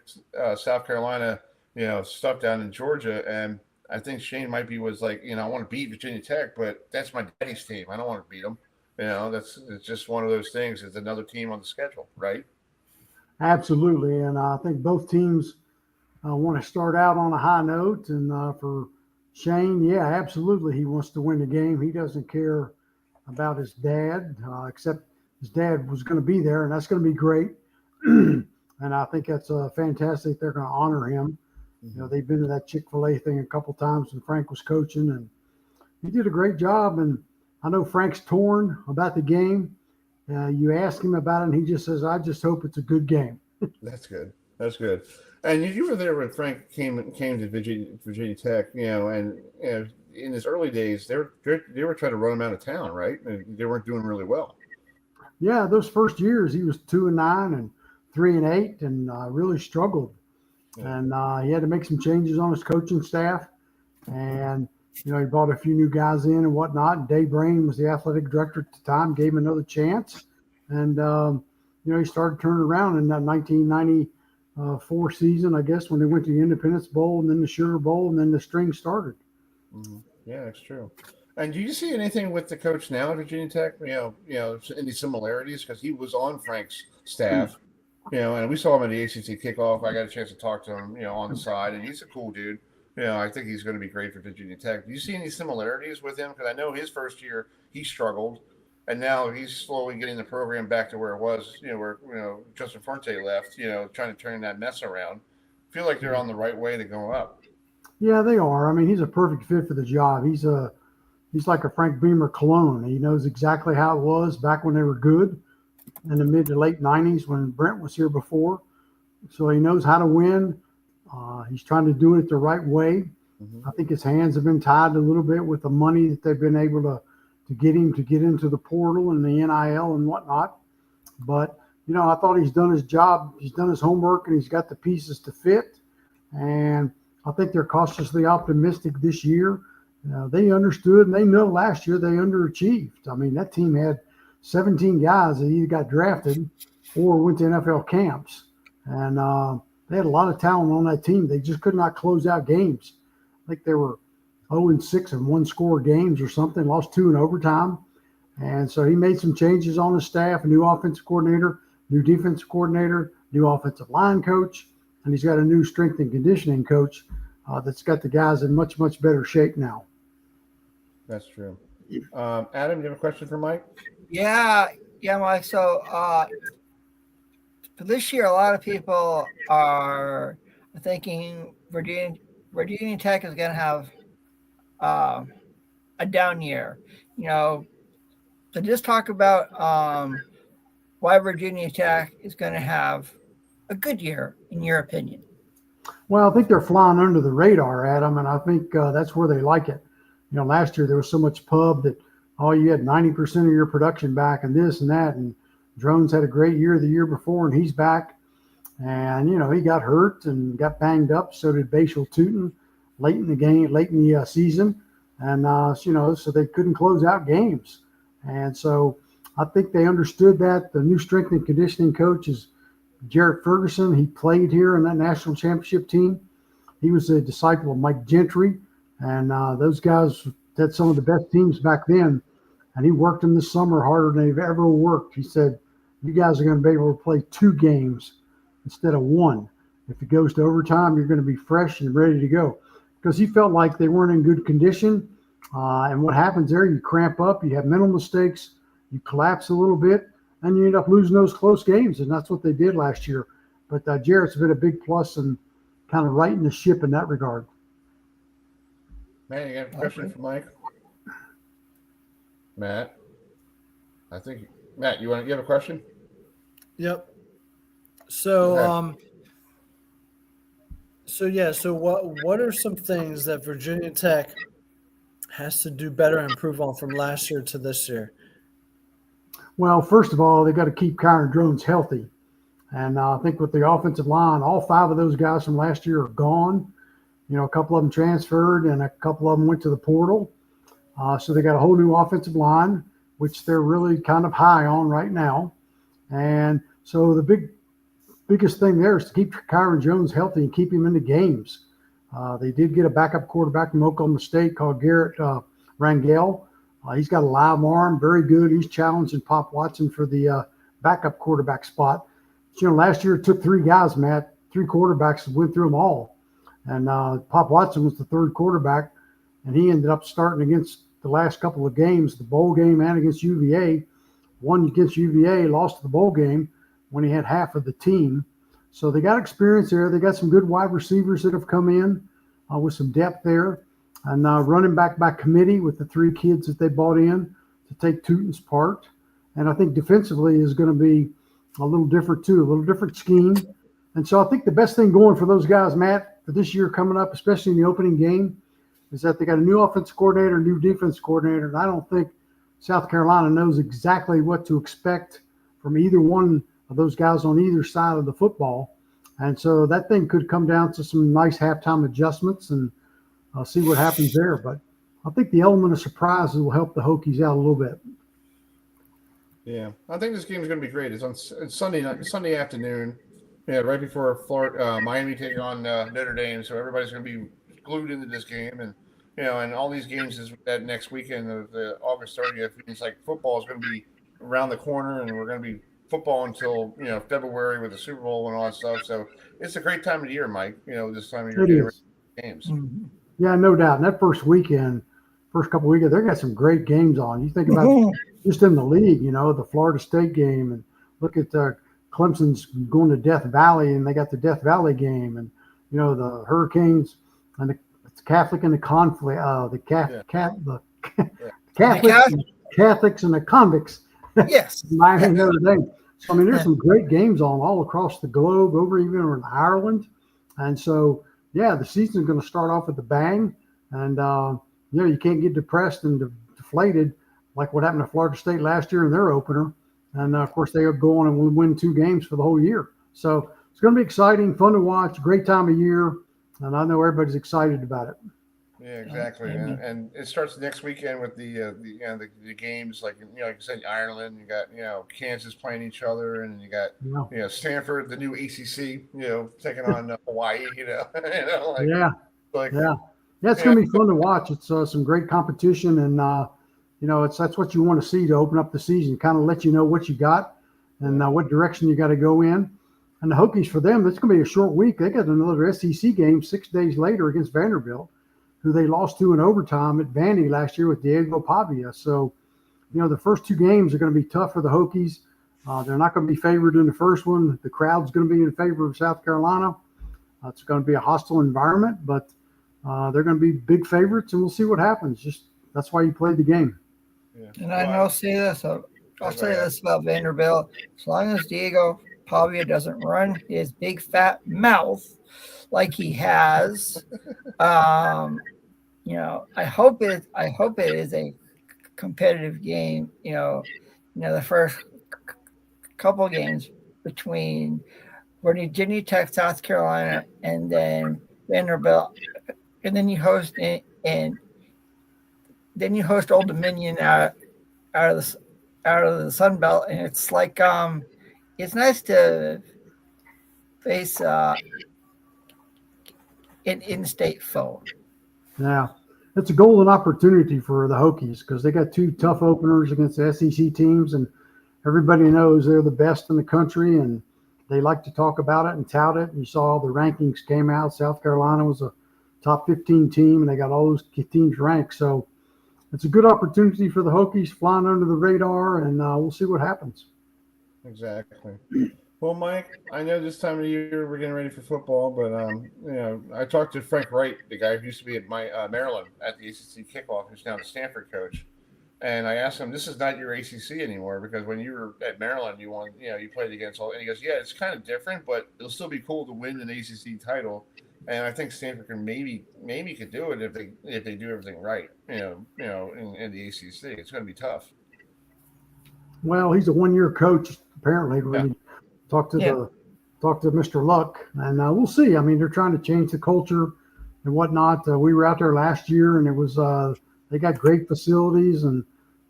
South Carolina, stuff down in Georgia. And I think Shane was like, I want to beat Virginia Tech, but that's my daddy's team. I don't want to beat them. It's just one of those things. It's another team on the schedule, right? Absolutely. And I think both teams want to start out on a high note. And for Shane, yeah, absolutely. He wants to win the game. He doesn't care about his dad, except his dad was going to be there, and that's going to be great. And I think that's fantastic. They're going to honor him. They've been to that Chick-fil-A thing a couple times when Frank was coaching, and he did a great job. And I know Frank's torn about the game. You ask him about it, and he just says, I just hope it's a good game. That's good. That's good. And you were there when Frank came to Virginia Tech, and in his early days, they were trying to run him out of town, right? And they weren't doing really well. Yeah, those first years, he was 2-9 and 3-8, and really struggled. Yeah. And he had to make some changes on his coaching staff. And, he brought a few new guys in and whatnot. And Dave Brain was the athletic director at the time, gave him another chance. And, he started turning around in that 1994 season, I guess, when they went to the Independence Bowl and then the Sugar Bowl, and then the string started. Mm-hmm. Yeah, that's true. And do you see anything with the coach now at Virginia Tech? Any similarities? Because he was on Frank's staff, and we saw him at the ACC kickoff. I got a chance to talk to him, on the side, and he's a cool dude. I think he's going to be great for Virginia Tech. Do you see any similarities with him? Because I know his first year he struggled, and now he's slowly getting the program back to where it was. Where Justin Fuente left. Trying to turn that mess around. I feel like they're on the right way to go up. Yeah, they are. I mean, he's a perfect fit for the job. He's like a Frank Beamer clone. He knows exactly how it was back when they were good in the mid to late 90s when Brent was here before. So he knows how to win. He's trying to do it the right way. Mm-hmm. I think his hands have been tied a little bit with the money that they've been able to get him to get into the portal and the NIL and whatnot. But, I thought he's done his job. He's done his homework, and he's got the pieces to fit. And I think they're cautiously optimistic this year. They understood, and they know last year they underachieved. I mean, that team had 17 guys that either got drafted or went to NFL camps. And they had a lot of talent on that team. They just could not close out games. I think they were 0-6 in one-score games or something, lost 2 in overtime. And so he made some changes on his staff, a new offensive coordinator, new defensive coordinator, new offensive line coach, and he's got a new strength and conditioning coach that's got the guys in much, much better shape now. That's true. Adam, you have a question for Mike? Yeah, Mike. So for this year, a lot of people are thinking Virginia Tech is going to have a down year. So just talk about why Virginia Tech is going to have a good year, in your opinion. Well, I think they're flying under the radar, Adam, and I think that's where they like it. Last year there was so much pub that, you had 90% of your production back and this and that, and Drones had a great year the year before, and he's back. And, he got hurt and got banged up. So did Bashal Tootin late in the season. And, so they couldn't close out games. And so I think they understood that. The new strength and conditioning coach is Jarrett Ferguson. He played here in that national championship team. He was a disciple of Mike Gentry. And those guys had some of the best teams back then. And he worked them this summer harder than they've ever worked. He said, you guys are going to be able to play 2 games instead of 1. If it goes to overtime, you're going to be fresh and ready to go. Because he felt like they weren't in good condition. And what happens there, you cramp up, you have mental mistakes, you collapse a little bit, and you end up losing those close games. And that's what they did last year. But Jarrett's been a big plus in kind of righting the ship in that regard. Man, you got a question for Mike? Matt? Matt, you have a question? Yep. So so what are some things that Virginia Tech has to do better and improve on from last year to this year? Well, first of all, they got to keep Kyron Drones healthy. And I think with the offensive line, all 5 of those guys from last year are gone. A couple of them transferred and a couple of them went to the portal. So they got a whole new offensive line, which they're really kind of high on right now. And so the biggest thing there is to keep Kyron Jones healthy and keep him in the games. They did get a backup quarterback from Oklahoma State called Garrett Rangel. He's got a live arm, very good. He's challenging Pop Watson for the backup quarterback spot. Last year it took 3 guys, Matt, 3 quarterbacks, and went through them all. And Pop Watson was the 3rd quarterback, and he ended up starting against the last couple of games, the bowl game and against UVA. Won against UVA, lost the bowl game when he had half of the team. So they got experience there. They got some good wide receivers that have come in with some depth there. And running back by committee with the 3 kids that they brought in to take Tootin's part. And I think defensively is going to be a little different too, a little different scheme. And so I think the best thing going for those guys, Matt, for this year coming up, especially in the opening game, is that they got a new offensive coordinator, new defense coordinator. And I don't think South Carolina knows exactly what to expect from either one of those guys on either side of the football. And so that thing could come down to some nice halftime adjustments, and I'll see what happens there. But I think the element of surprise will help the Hokies out a little bit. Yeah, I think this game is going to be great. It's Sunday night, Sunday afternoon. Yeah, right before Florida, Miami taking on Notre Dame, so everybody's going to be glued into this game, and and all these games is that next weekend of the August 30th. It's like football is going to be around the corner, and we're going to be football until February with the Super Bowl and all that stuff. So it's a great time of year, Mike. This time of year getting ready for games. Mm-hmm. Yeah, no doubt. And that first couple weekends, they got some great games on. You think about just in the league, the Florida State game, and look at Clemson's going to Death Valley, and they got the Death Valley game, and the Hurricanes and the Catholic and the conflict, Catholics and the convicts. Yes. Miami Notre Dame. So there's some great games on all across the globe, even in Ireland, and so the season's going to start off with a bang, and you can't get depressed and deflated like what happened to Florida State last year in their opener. And, of course, they go on and win 2 games for the whole year. So it's going to be exciting, fun to watch, great time of year, and I know everybody's excited about it. Yeah, exactly. And it starts next weekend with the games like you said, Ireland. You got Kansas playing each other, and you got Stanford, the new ACC, taking on Hawaii. It's going to be fun to watch. It's some great competition, and that's what you want to see to open up the season, kind of let you know what you got and what direction you got to go in. And the Hokies, for them, it's going to be a short week. They got another SEC game 6 days later against Vanderbilt, who they lost to in overtime at Vandy last year with Diego Pavia. So, the first 2 games are going to be tough for the Hokies. They're not going to be favored in the first one. The crowd's going to be in favor of South Carolina. It's going to be a hostile environment, but they're going to be big favorites, and we'll see what happens. That's why you played the game. Yeah. And I'll say this. I'll say this about Vanderbilt. As long as Diego Pavia doesn't run his big fat mouth like he has, I hope it is a competitive game. The first couple of games between Virginia Tech, South Carolina, and then Vanderbilt, and then you host Old Dominion out of the Sun Belt, and it's like it's nice to face an in-state foe. Yeah, it's a golden opportunity for the Hokies because they got 2 tough openers against the SEC teams, and everybody knows they're the best in the country, and they like to talk about it and tout it. And you saw the rankings came out. South Carolina was a top 15 team, and they got all those teams ranked. So it's a good opportunity for the Hokies flying under the radar, and we'll see what happens. Exactly. Well, Mike, I know this time of year we're getting ready for football, but I talked to Frank Wright, the guy who used to be at Maryland at the ACC kickoff, who's now the Stanford coach, And I asked him, "This is not your ACC anymore because when you were at Maryland, you played against all." And he goes, "Yeah, it's kind of different, but it'll still be cool to win an ACC title." And I think Stanford can maybe could do it if they do everything right. In the ACC, it's going to be tough. Well, he's a 1-year coach apparently. When he talked to Mr. Luck, and we'll see. I mean, they're trying to change the culture and whatnot. We were out there last year, and it was they got great facilities and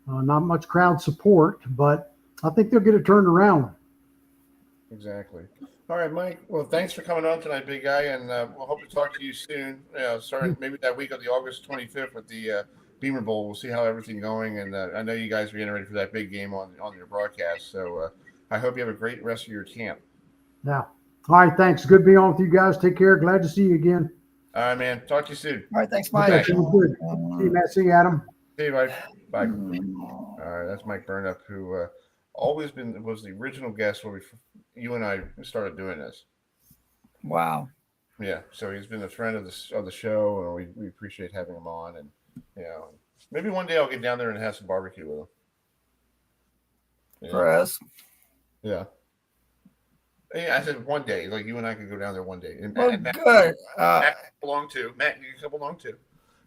not much crowd support, but I think they'll get it turned around. Exactly. All right, Mike. Well, thanks for coming on tonight, big guy, and we'll hope to talk to you soon. Starting maybe that week of the August 25th with the Beamer Bowl. We'll see how everything's going, and I know you guys are getting ready for that big game on your broadcast. So I hope you have a great rest of your camp. Yeah. All right. Thanks. Good to be on with you guys. Take care. Glad to see you again. All right, man. Talk to you soon. All right. Thanks, Mike. Okay, sounds good. See you, Matt. See you, Adam. See you, Mike. Bye. All right. That's Mike Burnop, who was the original guest when you and I started doing this. Wow. Yeah. So he's been a friend of the show, and we appreciate having him on. And maybe one day I'll get down there and have some barbecue with him. For us. Yeah. Yeah, I said one day, like you and I could go down there one day. And Matt, good. Matt belong too. Matt, you can come along too.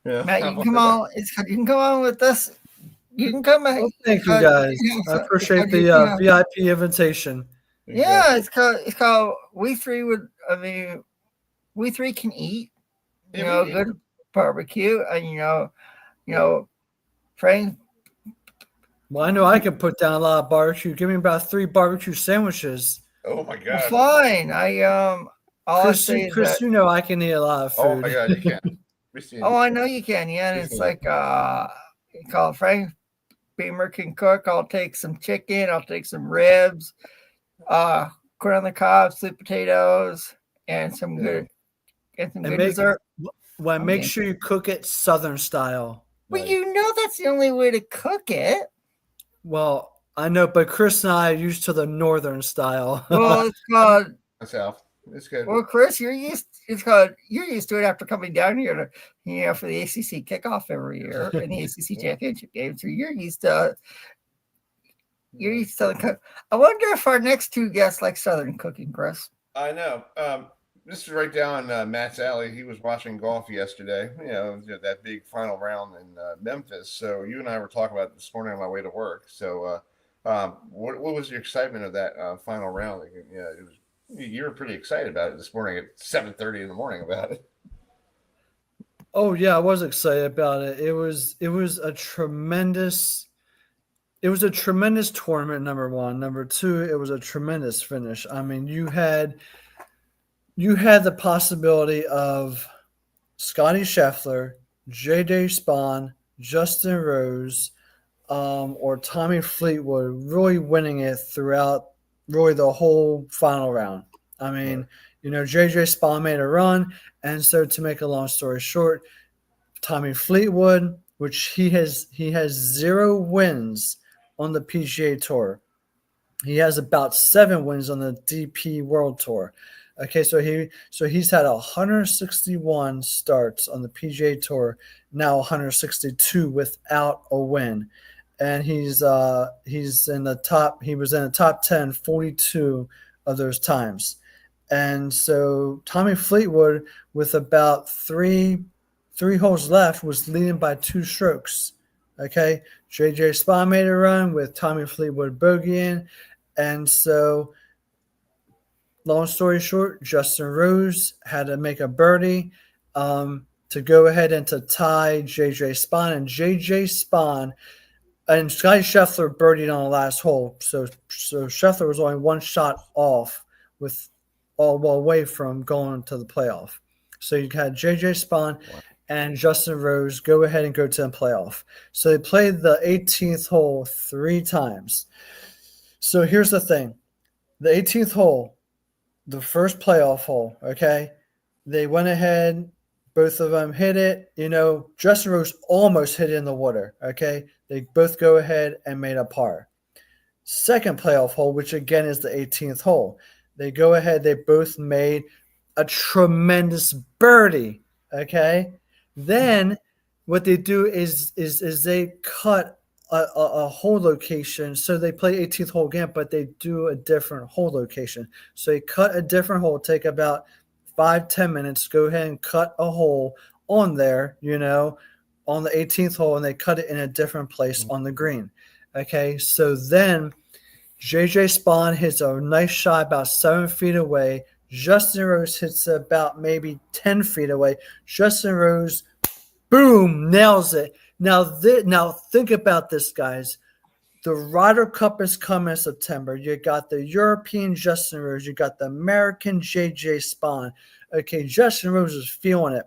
Yeah. Matt, you can come on. You can come on with us. You can come back. Well, thank you guys. I appreciate the VIP invitation. Yeah, it's called we three can eat. Good barbecue, and Frank. Well, I know I can put down a lot of barbecue. Give me about 3 barbecue sandwiches. Oh my God! Fine. Chris, you know I can eat a lot of food. Oh my God, you can. Oh, I know you can. Yeah, and it's like called Frank Beamer can cook. I'll take some chicken. I'll take some ribs, corn on the cob, sweet potatoes, and some good dessert. Well, make sure you cook it Southern style. Well, that's the only way to cook it. Well, I know, but Chris and I are used to the Northern style. Well, it's called South. It's good. Well, Chris, you're used to it after coming down here to for the ACC kickoff every year and the ACC championship game. So you're used to Southern cook. I wonder if our next 2 guests like Southern cooking, Chris. I know. This is right down Matt's alley. He was watching golf yesterday. That big final round in Memphis. So you and I were talking about it this morning on my way to work. So what was your excitement of that final round? You were pretty excited about it this morning at 7:30 in the morning about it. Oh yeah, I was excited about it. It was a tremendous tournament, number one. Number two, it was a tremendous finish. I mean, you had the possibility of Scotty Scheffler, J.J. Spahn, Justin Rose, or Tommy Fleetwood really winning it throughout really the whole final round. I mean, J.J. Spahn made a run, and so to make a long story short, Tommy Fleetwood, which he has 0 wins on the PGA Tour. He has about 7 wins on the DP World Tour. Okay, so he's had 161 starts on the PGA Tour, now 162 without a win. And he's in the top. He was in the top 10 42 of those times. And so Tommy Fleetwood, with about three holes left, was leading by 2 strokes. Okay, J.J. Spahn made a run with Tommy Fleetwood bogeying, and so long story short, Justin Rose had to make a birdie to go ahead and to tie J.J. Spahn, and J.J. Spahn. And Scotty Scheffler birdied on the last hole. So Scheffler was only 1 shot off with away from going to the playoff. So you had J.J. Spahn and Justin Rose go ahead and go to the playoff. So they played the 18th hole 3 times. So here's the thing. The 18th hole, the first playoff hole, okay, they went ahead. Both of them hit it. Justin Rose almost hit it in the water, okay? They both go ahead and made a par. Second playoff hole, which again is the 18th hole. They go ahead. They both made a tremendous birdie, okay? Then what they do is they cut a hole location. So they play 18th hole again, but they do a different hole location. So they cut a different hole, take about 5-10 minutes, go ahead and cut a hole on there, on the 18th hole, and they cut it in a different place on the green. Okay, so then JJ Spawn hits a nice shot about 7 feet away. Justin Rose hits about maybe 10 feet away. Justin Rose, boom, nails it. Now think about this, guys. The Ryder Cup is coming in September. You got the European Justin Rose. You got the American JJ Spawn. Okay, Justin Rose is feeling it.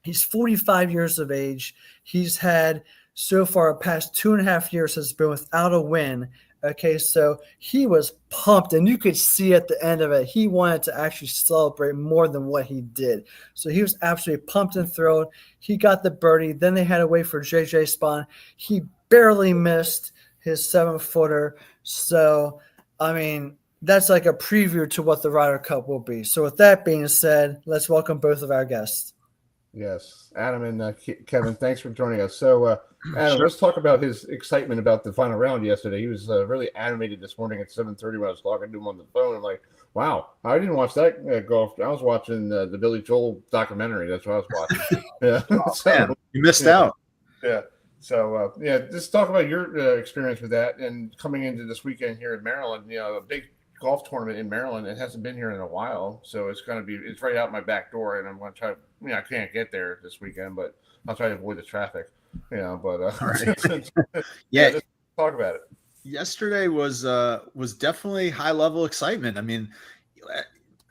He's 45 years of age. He's had, so far, the past 2.5 years has been without a win. Okay, so he was pumped, and you could see at the end of it, he wanted to actually celebrate more than what he did. So he was absolutely pumped and thrilled. He got the birdie. Then they had to wait for JJ Spawn. He barely missed his 7-footer. So, I mean, that's like a preview to what the Ryder Cup will be. So with that being said, let's welcome both of our guests. Yes, Adam and Kevin, thanks for joining us. So, Adam, let's talk about his excitement about the final round yesterday. He was really animated this morning at 7:30 when I was talking to him on the phone. I'm like, wow, I didn't watch that golf. I was watching the Billy Joel documentary. That's what I was watching. Yeah, Man, you missed out. Yeah. So, just talk about your experience with that and coming into this weekend here in Maryland. A big golf tournament in Maryland. It hasn't been here in a while, so it's right out my back door, and I'm going to try. I can't get there this weekend, but I'll try to avoid the traffic. But yeah, talk about it. Yesterday was definitely high level excitement. I mean,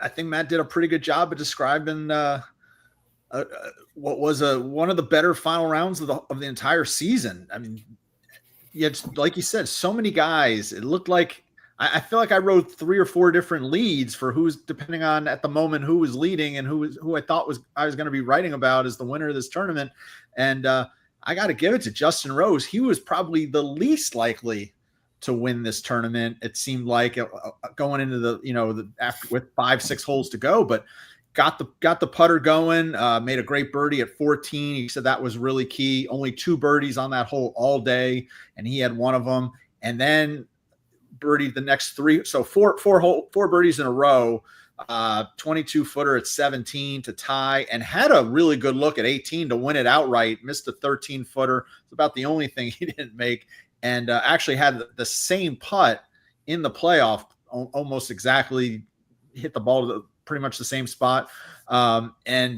I think Matt did a pretty good job of describing what was one of the better final rounds of the entire season. I mean, like you said, so many guys. It looked like I feel like I wrote 3 or 4 different leads for who's, depending on at the moment who was leading and who I thought I was going to be writing about as the winner of this tournament. And I got to give it to Justin Rose. He was probably the least likely to win this tournament. It seemed like going into the after with 5-6 holes to go, but got the putter going. Made a great birdie at 14. He said that was really key. Only 2 birdies on that hole all day, and he had one of them. And then birdied the next 3. So four birdies in a row. 22-footer at 17 to tie, and had a really good look at 18 to win it outright. Missed a 13-footer. It's about the only thing he didn't make, and actually had the same putt in the playoff, almost exactly hit the ball to pretty much the same spot, and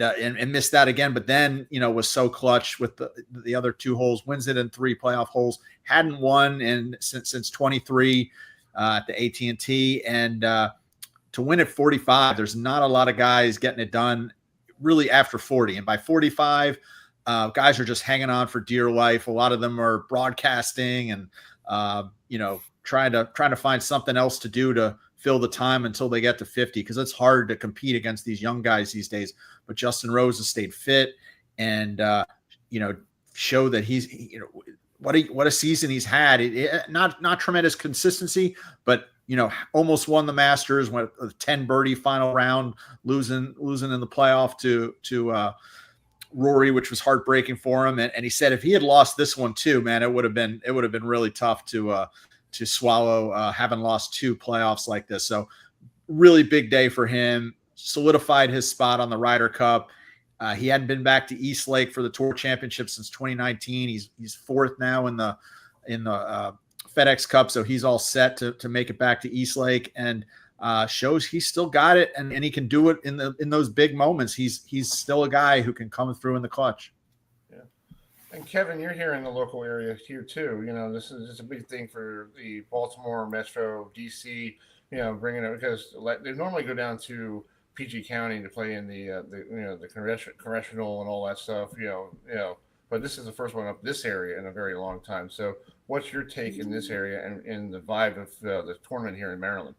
missed that again. But then was so clutch with the other 2 holes. Wins it in 3 playoff holes. Hadn't won since 23 at the AT&T, and to win at 45, there's not a lot of guys getting it done really after 40. And by 45, guys are just hanging on for dear life. A lot of them are broadcasting and, trying to find something else to do to fill the time until they get to 50, because it's hard to compete against these young guys these days. But Justin Rose has stayed fit and, show that he's, what a season he's had. Not tremendous consistency, but almost won the Masters, went a 10 birdie final round, losing in the playoff to Rory, which was heartbreaking for him. And he said if he had lost this one too, man, it would have been really tough to swallow having lost 2 playoffs like this. So really big day for him. Solidified his spot on the Ryder Cup. He hadn't been back to East Lake for the Tour Championship since 2019. He's 4th now in the FedEx Cup, so he's all set to make it back to East Lake, and shows he's still got it, and he can do it in those big moments. He's still a guy who can come through in the clutch. Yeah, and Kevin, you're here in the local area here too. This is a big thing for the Baltimore Metro, DC. Bringing it, because they normally go down to PG County to play in the congressional and all that stuff. But this is the first one up this area in a very long time. So what's your take in this area and in the vibe of the tournament here in Maryland?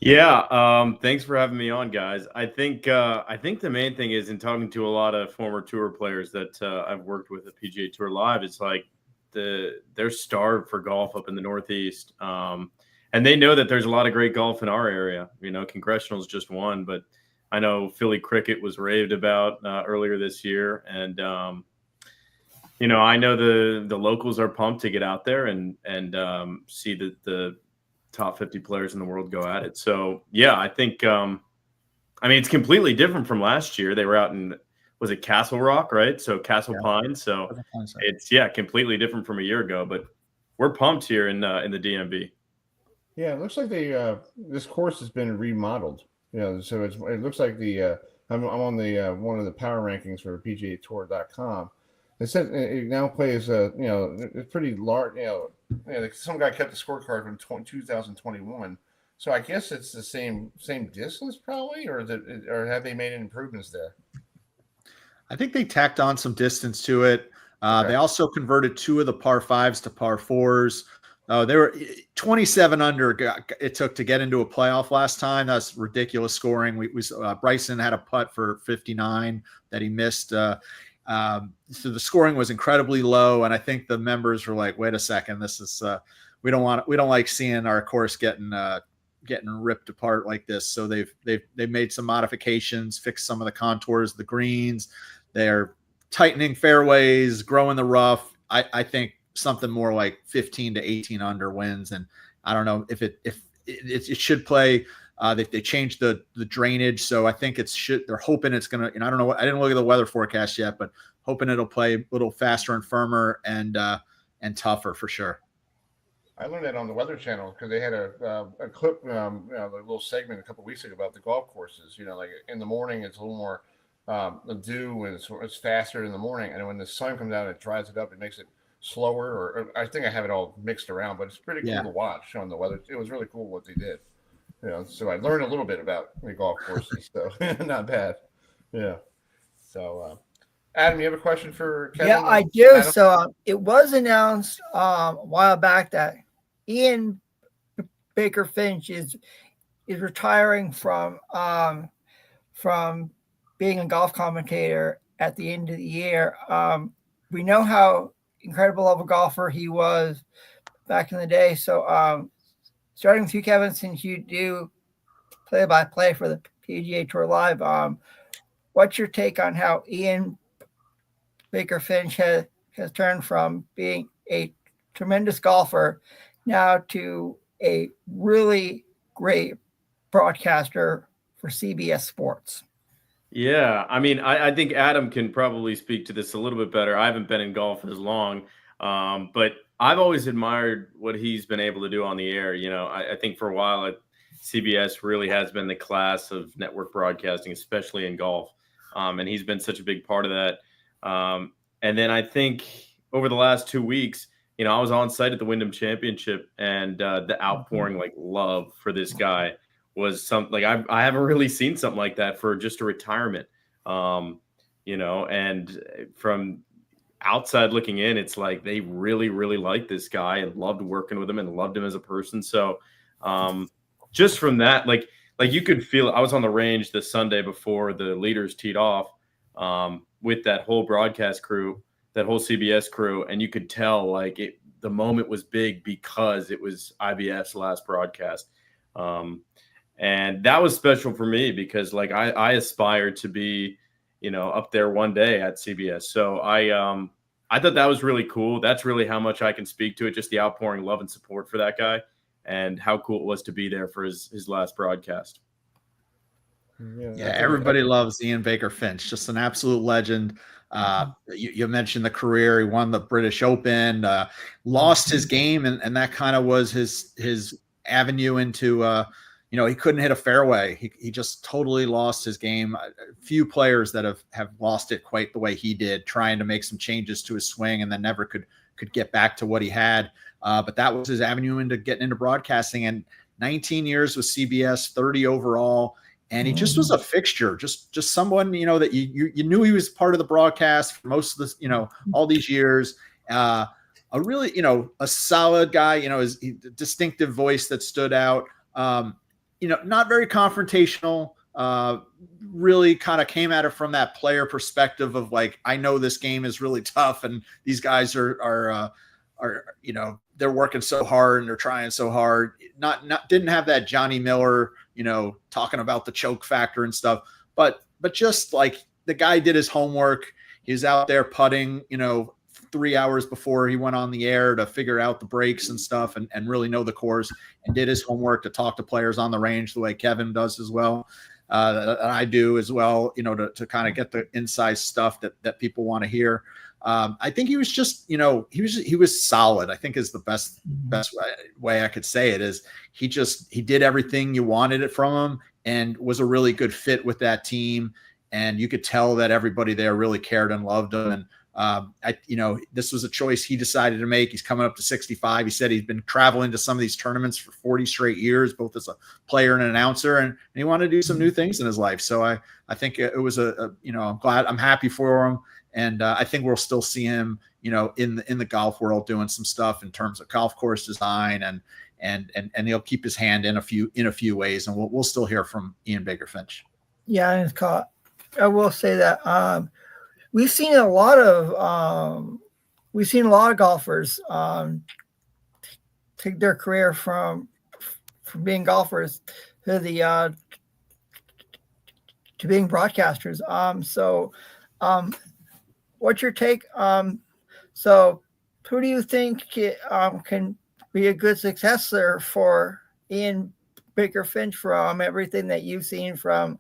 Yeah, thanks for having me on, guys. I think the main thing is, in talking to a lot of former tour players that I've worked with at PGA Tour Live, it's like they're starved for golf up in the Northeast. And they know that there's a lot of great golf in our area. Congressional's just one, but I know Philly Cricket was raved about earlier this year. And I know the locals are pumped to get out there and see the top 50 players in the world go at it. So yeah, I think it's completely different from last year. They were out in, was it Castle Rock, right? So Castle Pines. So it's completely different from a year ago. But we're pumped here in the DMV. Yeah, it looks like this course has been remodeled. So it looks like I'm on the one of the power rankings for PGAtour.com. It said it now plays it's pretty large. Some guy kept the scorecard from 2021. So I guess it's the same distance probably, or have they made any improvements there? I think they tacked on some distance to it. They also converted 2 of the par 5s to par 4s. They were 27 under it took to get into a playoff last time. That's ridiculous scoring. Bryson had a putt for 59 that he missed. So the scoring was incredibly low, and I think the members were like, "Wait a second, this is we don't like seeing our course getting ripped apart like this." So they've made some modifications, fixed some of the contours of the greens. They're tightening fairways, growing the rough. I think something more like 15 to 18 under wins, and I don't know if it should play. They changed the drainage, so I think they're hoping it's gonna. I don't know. I didn't look at the weather forecast yet, but hoping it'll play a little faster and firmer and tougher for sure. I learned that on the Weather Channel because they had a clip, a little segment a couple of weeks ago about the golf courses. Like in the morning, it's a little more the dew and it's faster in the morning, and when the sun comes out, it dries it up. It makes it slower. Or I think I have it all mixed around, but it's pretty cool to watch on the weather. It was really cool what they did. So I learned a little bit about the golf courses. So not bad. Yeah. So Adam, you have a question for Kevin? Yeah, I do. Adam? So it was announced a while back that Ian Baker Finch is retiring from being a golf commentator at the end of the year. We know how incredible of a golfer he was back in the day. So starting with you, Kevin, since you do play-by-play for the PGA Tour Live, what's your take on how Ian Baker Finch has turned from being a tremendous golfer now to a really great broadcaster for CBS Sports? Yeah, I think Adam can probably speak to this a little bit better. I haven't been in golf as long, but I've always admired what he's been able to do on the air. I think for a while CBS really has been the class of network broadcasting, especially in golf, and he's been such a big part of that. And then I think over the last 2 weeks, I was on site at the Wyndham Championship, and the outpouring love for this guy was something I haven't really seen something like that for just a retirement. And from outside looking in, it's like they really, really liked this guy and loved working with him and loved him as a person. So just from that, like you could feel it. I was on the range the Sunday before the leaders teed off with that whole broadcast crew, that whole CBS crew, and you could tell the moment was big because it was IBF's last broadcast. And that was special for me because I aspired to be, up there one day at CBS. So I thought that was really cool. That's really how much I can speak to it. Just the outpouring love and support for that guy and how cool it was to be there for his last broadcast. Yeah, everybody loves Ian Baker Finch. Just an absolute legend. You mentioned the career. He won the British Open, lost his game, and that kind of was his avenue into he couldn't hit a fairway. He just totally lost his game. A few players that have lost it quite the way he did, trying to make some changes to his swing and then never could get back to what he had. But that was his avenue into getting into broadcasting. And 19 years with CBS, 30 overall. And he just was a fixture, just someone, that you knew he was part of the broadcast for most of this, all these years. A really, a solid guy, his distinctive voice that stood out. Not very confrontational, really kind of came at it from that player perspective of I know this game is really tough and these guys are they're working so hard and they're trying so hard. Didn't have that Johnny Miller, talking about the choke factor and stuff, but just the guy did his homework. He was out there putting, 3 hours before he went on the air to figure out the breaks and stuff and really know the course, and did his homework to talk to players on the range the way Kevin does as well. And I do as well, to kind of get the inside stuff that people want to hear. I think he was just, he was solid, I think is the best way I could say it. Is he did everything you wanted it from him and was a really good fit with that team. And you could tell that everybody there really cared and loved him. And, this was a choice he decided to make. He's coming up to 65. He said he's been traveling to some of these tournaments for 40 straight years, both as a player and an announcer, and he wanted to do some new things in his life. So I think it was I'm happy for him. And I think we'll still see him, in the golf world doing some stuff in terms of golf course design, and he'll keep his hand in a few ways, and we'll still hear from Ian Baker Finch. Yeah, and I will say that we've seen a lot of golfers take their career from being golfers to being broadcasters. What's your take? So who do you think can be a good successor for Ian Baker Finch from everything that you've seen from,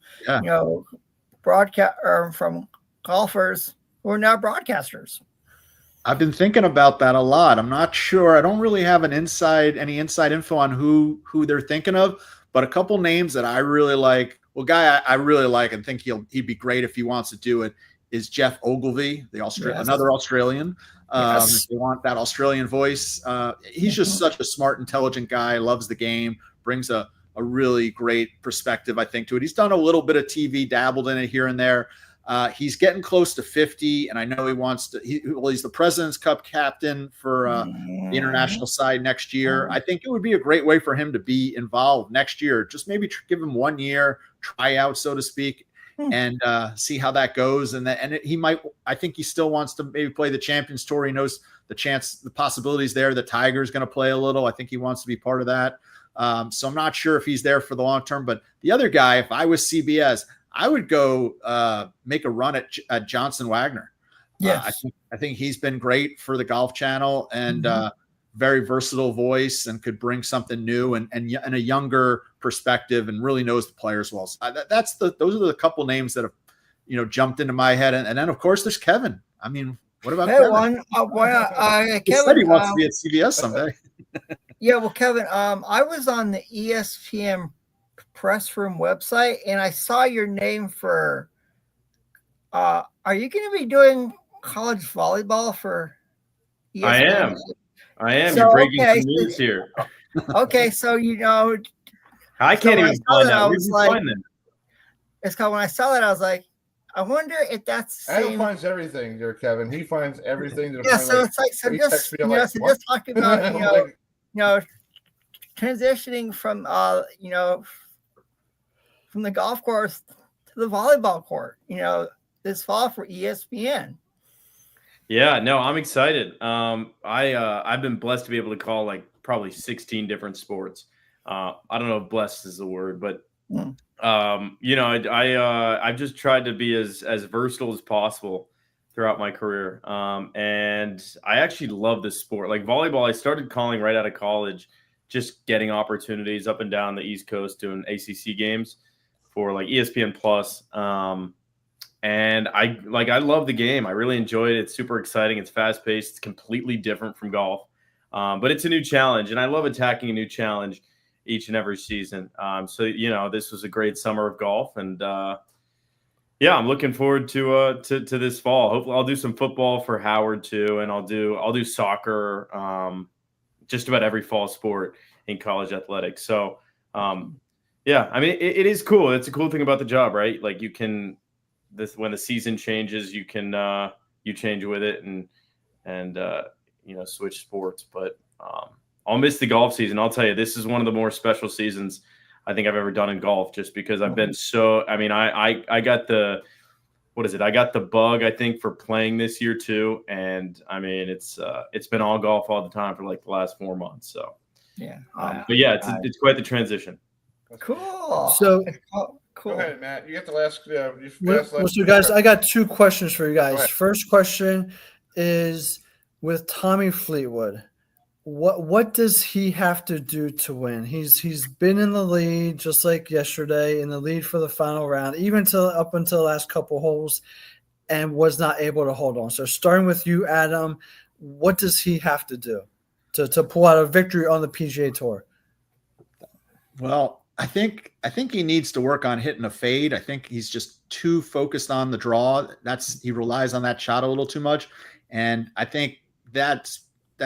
broadcast or from golfers who are now broadcasters? I've been thinking about that a lot. I'm not sure. I don't really have any inside info on who they're thinking of, but a couple names that I really like. Well, guy I really like and think he'd be great if he wants to do it is Jeff Ogilvy, another Australian. If they want that Australian voice, he's just such a smart, intelligent guy, loves the game, brings a really great perspective, I think, to it. He's done a little bit of TV, dabbled in it here and there. He's getting close to 50, and I know he wants to. He's the President's Cup captain for the international side next year. I think it would be a great way for him to be involved next year. Just maybe give him 1 year tryout, so to speak, and see how that goes. He might. I think he still wants to maybe play the Champions Tour. He knows the possibilities there. The Tiger's going to play a little. I think he wants to be part of that. So I'm not sure if he's there for the long term. But the other guy, if I was CBS, I would go make a run at Johnson Wagner. Yes, I think he's been great for the Golf Channel and very versatile voice and could bring something new and a younger perspective and really knows the players well. So those are the couple names that have jumped into my head. And then of course there's Kevin. I mean, what about Kevin? Kevin he said he wants to be at CBS someday. Yeah, well, Kevin, I was on the ESPN press room website and I saw your name for are you going to be doing college volleyball for ESPN? I am. So, You're breaking some news here. Okay, so I can't even find that. Where did you find that? It's called, when I saw that I was like, I wonder if that's the Adam same. finds everything there, Kevin. He finds everything. So it's like just just talking about transitioning from from the golf course to the volleyball court, this fall for ESPN. Yeah, no, I'm excited. I've been blessed to be able to call like probably 16 different sports. I don't know if blessed is the word, but I've just tried to be as versatile as possible throughout my career. And I actually love this sport. Like volleyball, I started calling right out of college, just getting opportunities up and down the East Coast doing ACC games for like ESPN Plus. And I love the game. I really enjoy it. It's super exciting. It's fast paced. It's completely different from golf. But it's a new challenge, and I love attacking a new challenge each and every season. So this was a great summer of golf, and I'm looking forward to this fall. Hopefully, I'll do some football for Howard too, and I'll do soccer, just about every fall sport in college athletics. So, I mean, it is cool. It's a cool thing about the job, right? Like you can. When the season changes, you can you change with it and switch sports. But I'll miss the golf season. I'll tell you, this is one of the more special seasons I think I've ever done in golf, just because I've been so. I mean, I got the I got the bug, I think, for playing this year too, and I mean it's been all golf all the time for like the last 4 months. So yeah, but yeah, it's quite the transition. Cool. So. Cool. Go ahead, Matt. You get the last. So, guys, I got 2 questions for you guys. First question is, with Tommy Fleetwood, what does he have to do to win? He's been in the lead just like yesterday, in the lead for the final round, even up until the last couple holes, and was not able to hold on. So starting with you, Adam, what does he have to do to pull out a victory on the PGA Tour? Well, I think he needs to work on hitting a fade. I think he's just too focused on the draw. He relies on that shot a little too much, and I think that's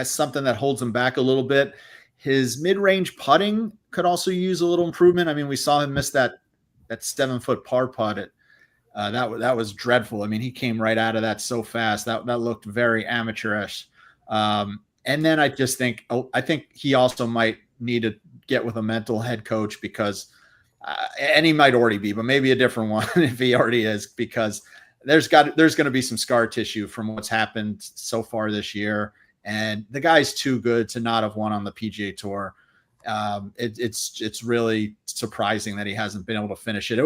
something that holds him back a little bit. His mid-range putting could also use a little improvement. I mean, we saw him miss that 7-foot par putt. That was dreadful. I mean, he came right out of that so fast. That looked very amateurish. And then I think he also might need to get with a mental head coach, because and he might already be, but maybe a different one if he already is, because there's going to be some scar tissue from what's happened so far this year. And the guy's too good to not have won on the PGA Tour. It's really surprising that he hasn't been able to finish it.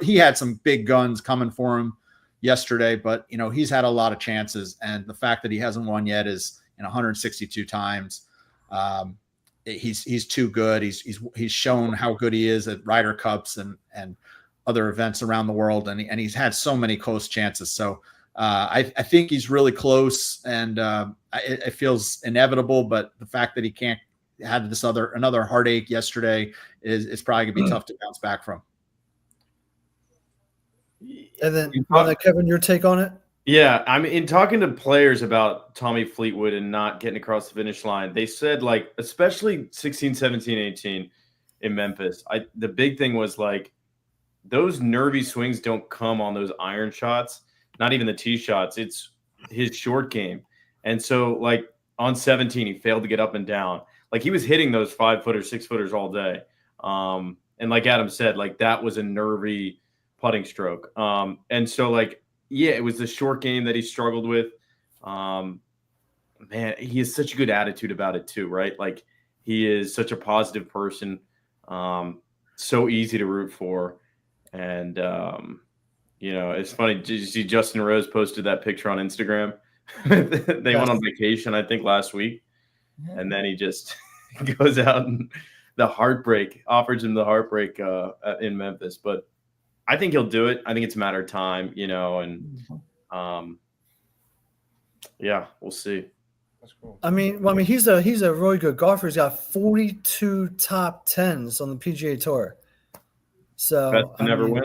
He had some big guns coming for him yesterday, but he's had a lot of chances, and the fact that he hasn't won yet is 162 times. He's too good. He's shown how good he is at Ryder Cups and other events around the world, and he's had so many close chances. So I think he's really close, and it feels inevitable. But the fact that he can't had another heartache yesterday is probably gonna be tough to bounce back from. And then Kevin, your take on it? Yeah, I mean, in talking to players about Tommy Fleetwood and not getting across the finish line, they said, like, especially 16, 17, 18 in Memphis, the big thing was, like, those nervy swings don't come on those iron shots, not even the tee shots. It's his short game. And so, like, on 17, he failed to get up and down. Like, he was hitting those 5-footers, 6-footers all day. And like Adam said, like, that was a nervy putting stroke. And so, like, yeah, it was the short game that he struggled with. Man, he has such a good attitude about it too, right? Like, he is such a positive person, so easy to root for. And, it's funny. Did you see Justin Rose posted that picture on Instagram? They went on vacation, I think, last week. Yeah. And then he just goes out and offers him the heartbreak in Memphis. But I think he'll do it. I think it's a matter of time, and we'll see. That's cool. I mean, he's a really good golfer. He's got 42 top 10s on the PGA Tour. So never win.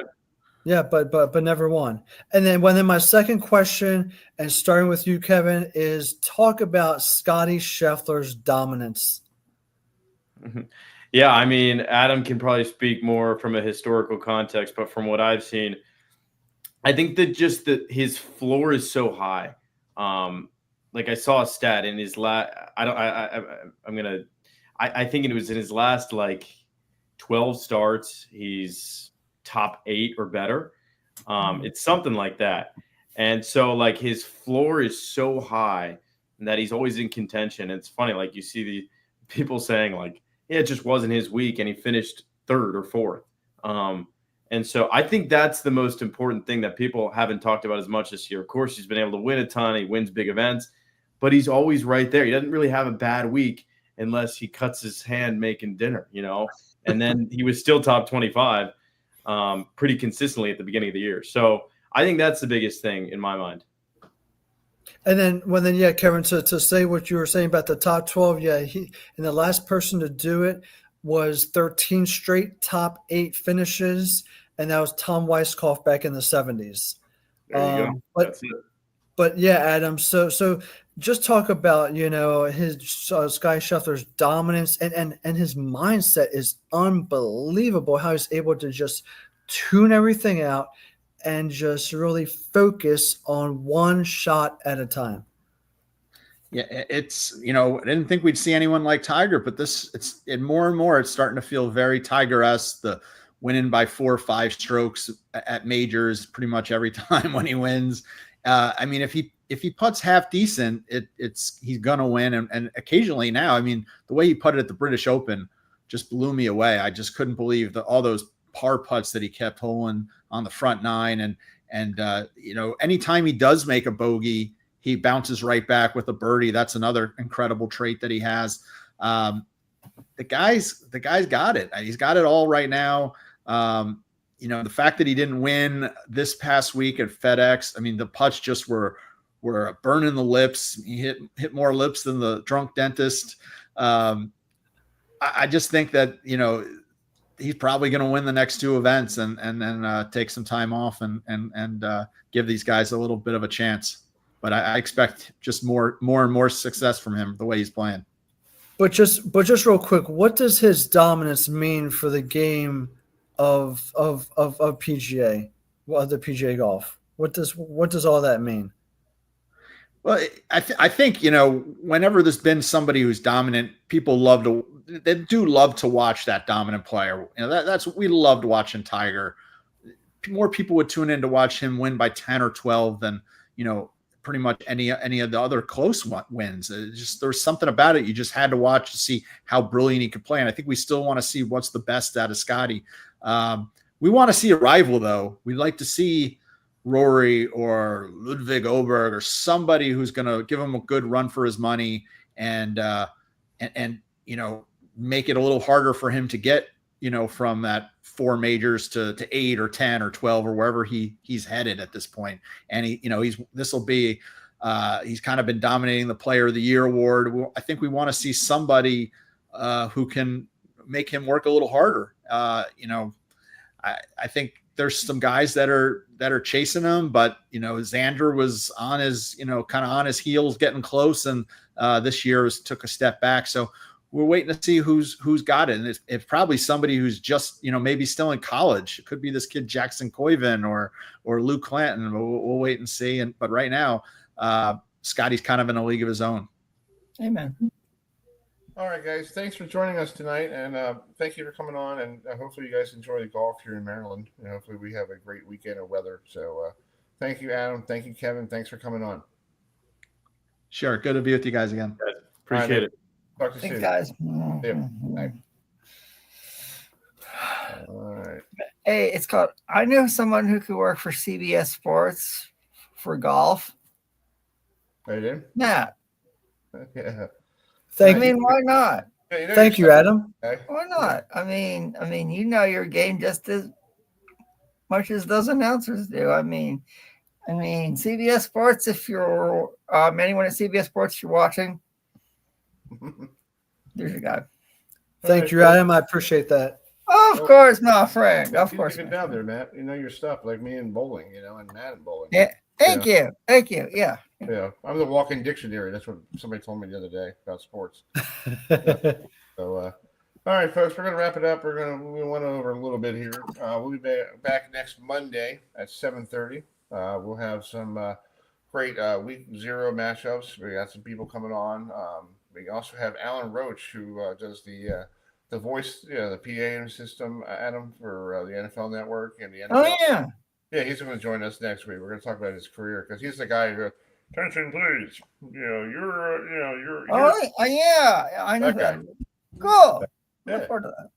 Yeah, but never won. And then my second question, and starting with you, Kevin, is talk about Scotty Scheffler's dominance. Yeah, I mean, Adam can probably speak more from a historical context, but from what I've seen, I think that his floor is so high. Like, I saw a stat in his last. I think it was in his last, like, 12 starts, he's top 8 or better. It's something like that. And so, like, his floor is so high that he's always in contention. It's funny, like, you see the people saying, like, yeah, it just wasn't his week, and he finished 3rd or 4th. And so I think that's the most important thing that people haven't talked about as much this year. Of course, he's been able to win a ton. He wins big events, but he's always right there. He doesn't really have a bad week unless he cuts his hand making dinner, And then he was still top 25 pretty consistently at the beginning of the year. So I think that's the biggest thing in my mind. And then, Kevin, to say what you were saying about the top 12, and the last person to do it was 13 straight top 8 finishes, and that was Tom Weiskopf back in the 70s. There you go. But yeah, Adam, so just talk about, his Scotty Scheffler's dominance and his mindset is unbelievable, how he's able to just tune everything out and just really focus on one shot at a time. Yeah, it's, I didn't think we'd see anyone like Tiger, but more and more, it's starting to feel very Tiger-esque, the winning by 4 or 5 strokes at majors pretty much every time when he wins. I mean, if he putts half decent, he's going to win. And occasionally now, I mean, the way he putted at the British Open just blew me away. I just couldn't believe all those par putts that he kept holing on the front 9. And anytime he does make a bogey, he bounces right back with a birdie. That's another incredible trait that he has. The guy's got it. He's got it all right now. The fact that he didn't win this past week at FedEx, I mean, the putts just were burning the lips. He hit more lips than the drunk dentist. I just think that, he's probably going to win the next two events and then take some time off and give these guys a little bit of a chance. But I expect just more and more success from him the way he's playing. But just real quick, what does his dominance mean for the game of PGA, the PGA golf? What does all that mean? Well, I think whenever there's been somebody who's dominant, people love to watch that dominant player. We loved watching Tiger. More people would tune in to watch him win by 10 or 12 than pretty much any of the other close wins. There's something about it you just had to watch to see how brilliant he could play. And I think we still want to see what's the best out of Scotty. We want to see a rival, though. We'd like to see Rory or Ludwig Oberg or somebody who's going to give him a good run for his money and make it a little harder for him to get from that 4 majors to 8 or 10 or 12 or wherever he's headed at this point. And he's kind of been dominating the Player of the Year award. I think we want to see somebody who can make him work a little harder. I think there's some guys that are chasing him, but Xander was on his kind of on his heels getting close, and this year took a step back. So we're waiting to see who's got it. And it's probably somebody who's just, maybe still in college. It could be this kid, Jackson Coyvin or Luke Clanton. We'll wait and see. But right now, Scotty's kind of in a league of his own. Amen. All right, guys. Thanks for joining us tonight. And thank you for coming on. And hopefully you guys enjoy the golf here in Maryland. And hopefully we have a great weekend of weather. So thank you, Adam. Thank you, Kevin. Thanks for coming on. Sure. Good to be with you guys again. Appreciate it. Talk to you soon. Thanks, guys. Yeah. Bye. All right. Hey, it's called. I know someone who could work for CBS Sports for golf. I did. Matt. Yeah. Why not? Yeah, Thank you, Adam. Okay. Why not? I mean, your game just as much as those announcers do. I mean, CBS Sports. If you're anyone at CBS Sports, if you're watching. There's your guy. Thank you, Adam. I appreciate that. Of course, not Frank. Of course. Get down there, Matt. You know your stuff, like me in bowling, and Matt in bowling. Yeah. Thank you. Yeah. Yeah. I'm the walking dictionary. That's what somebody told me the other day about sports. So, all right, folks, we're going to wrap it up. We went over a little bit here. We'll be back next Monday at 7:30. We'll have some great week 0 matchups. We got some people coming on. We also have Alan Roach, who does the voice, the PA system, Adam, for the NFL Network and the NFL. Oh yeah. Yeah, he's going to join us next week. We're going to talk about his career because he's the guy who, attention, please. You're. Oh yeah, I know that. Cool. Look forward to that.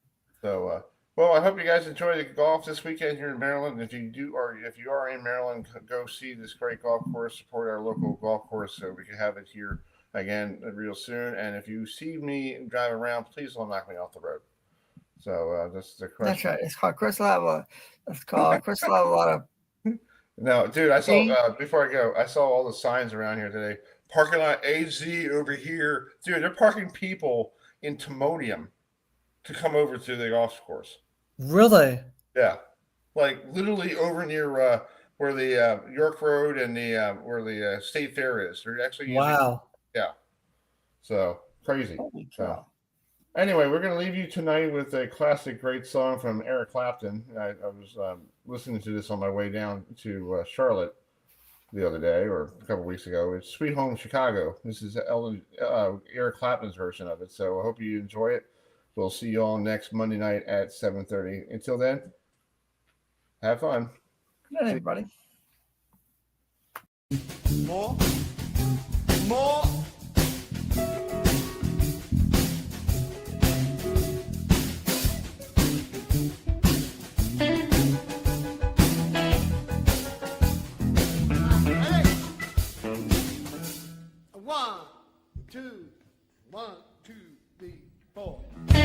So, well, I hope you guys enjoy the golf this weekend here in Maryland. If you are in Maryland, go see this great golf course. Support our local golf course so we can have it here again real soon. And if you see me drive around, please don't knock me off the road. So that's the question. That's right. It's called Chris will have a lot of. No, dude, I saw before I go, I saw all the signs around here today. Parking lot AZ over here. Dude, they're parking people in Timonium to come over to the golf course. Really? Yeah. Like literally over near where the York Road and the where the State Fair is. They're actually wow. Yeah. So crazy. So anyway, we're going to leave you tonight with a classic great song from Eric Clapton. I was listening to this on my way down to Charlotte the other day or a couple weeks ago. It's Sweet Home Chicago. This is Eric Clapton's version of it. So I hope you enjoy it. We'll see you all next Monday night at 7:30. Until then, have fun. Good night, everybody. More. 2, 1, 2, 3, 4.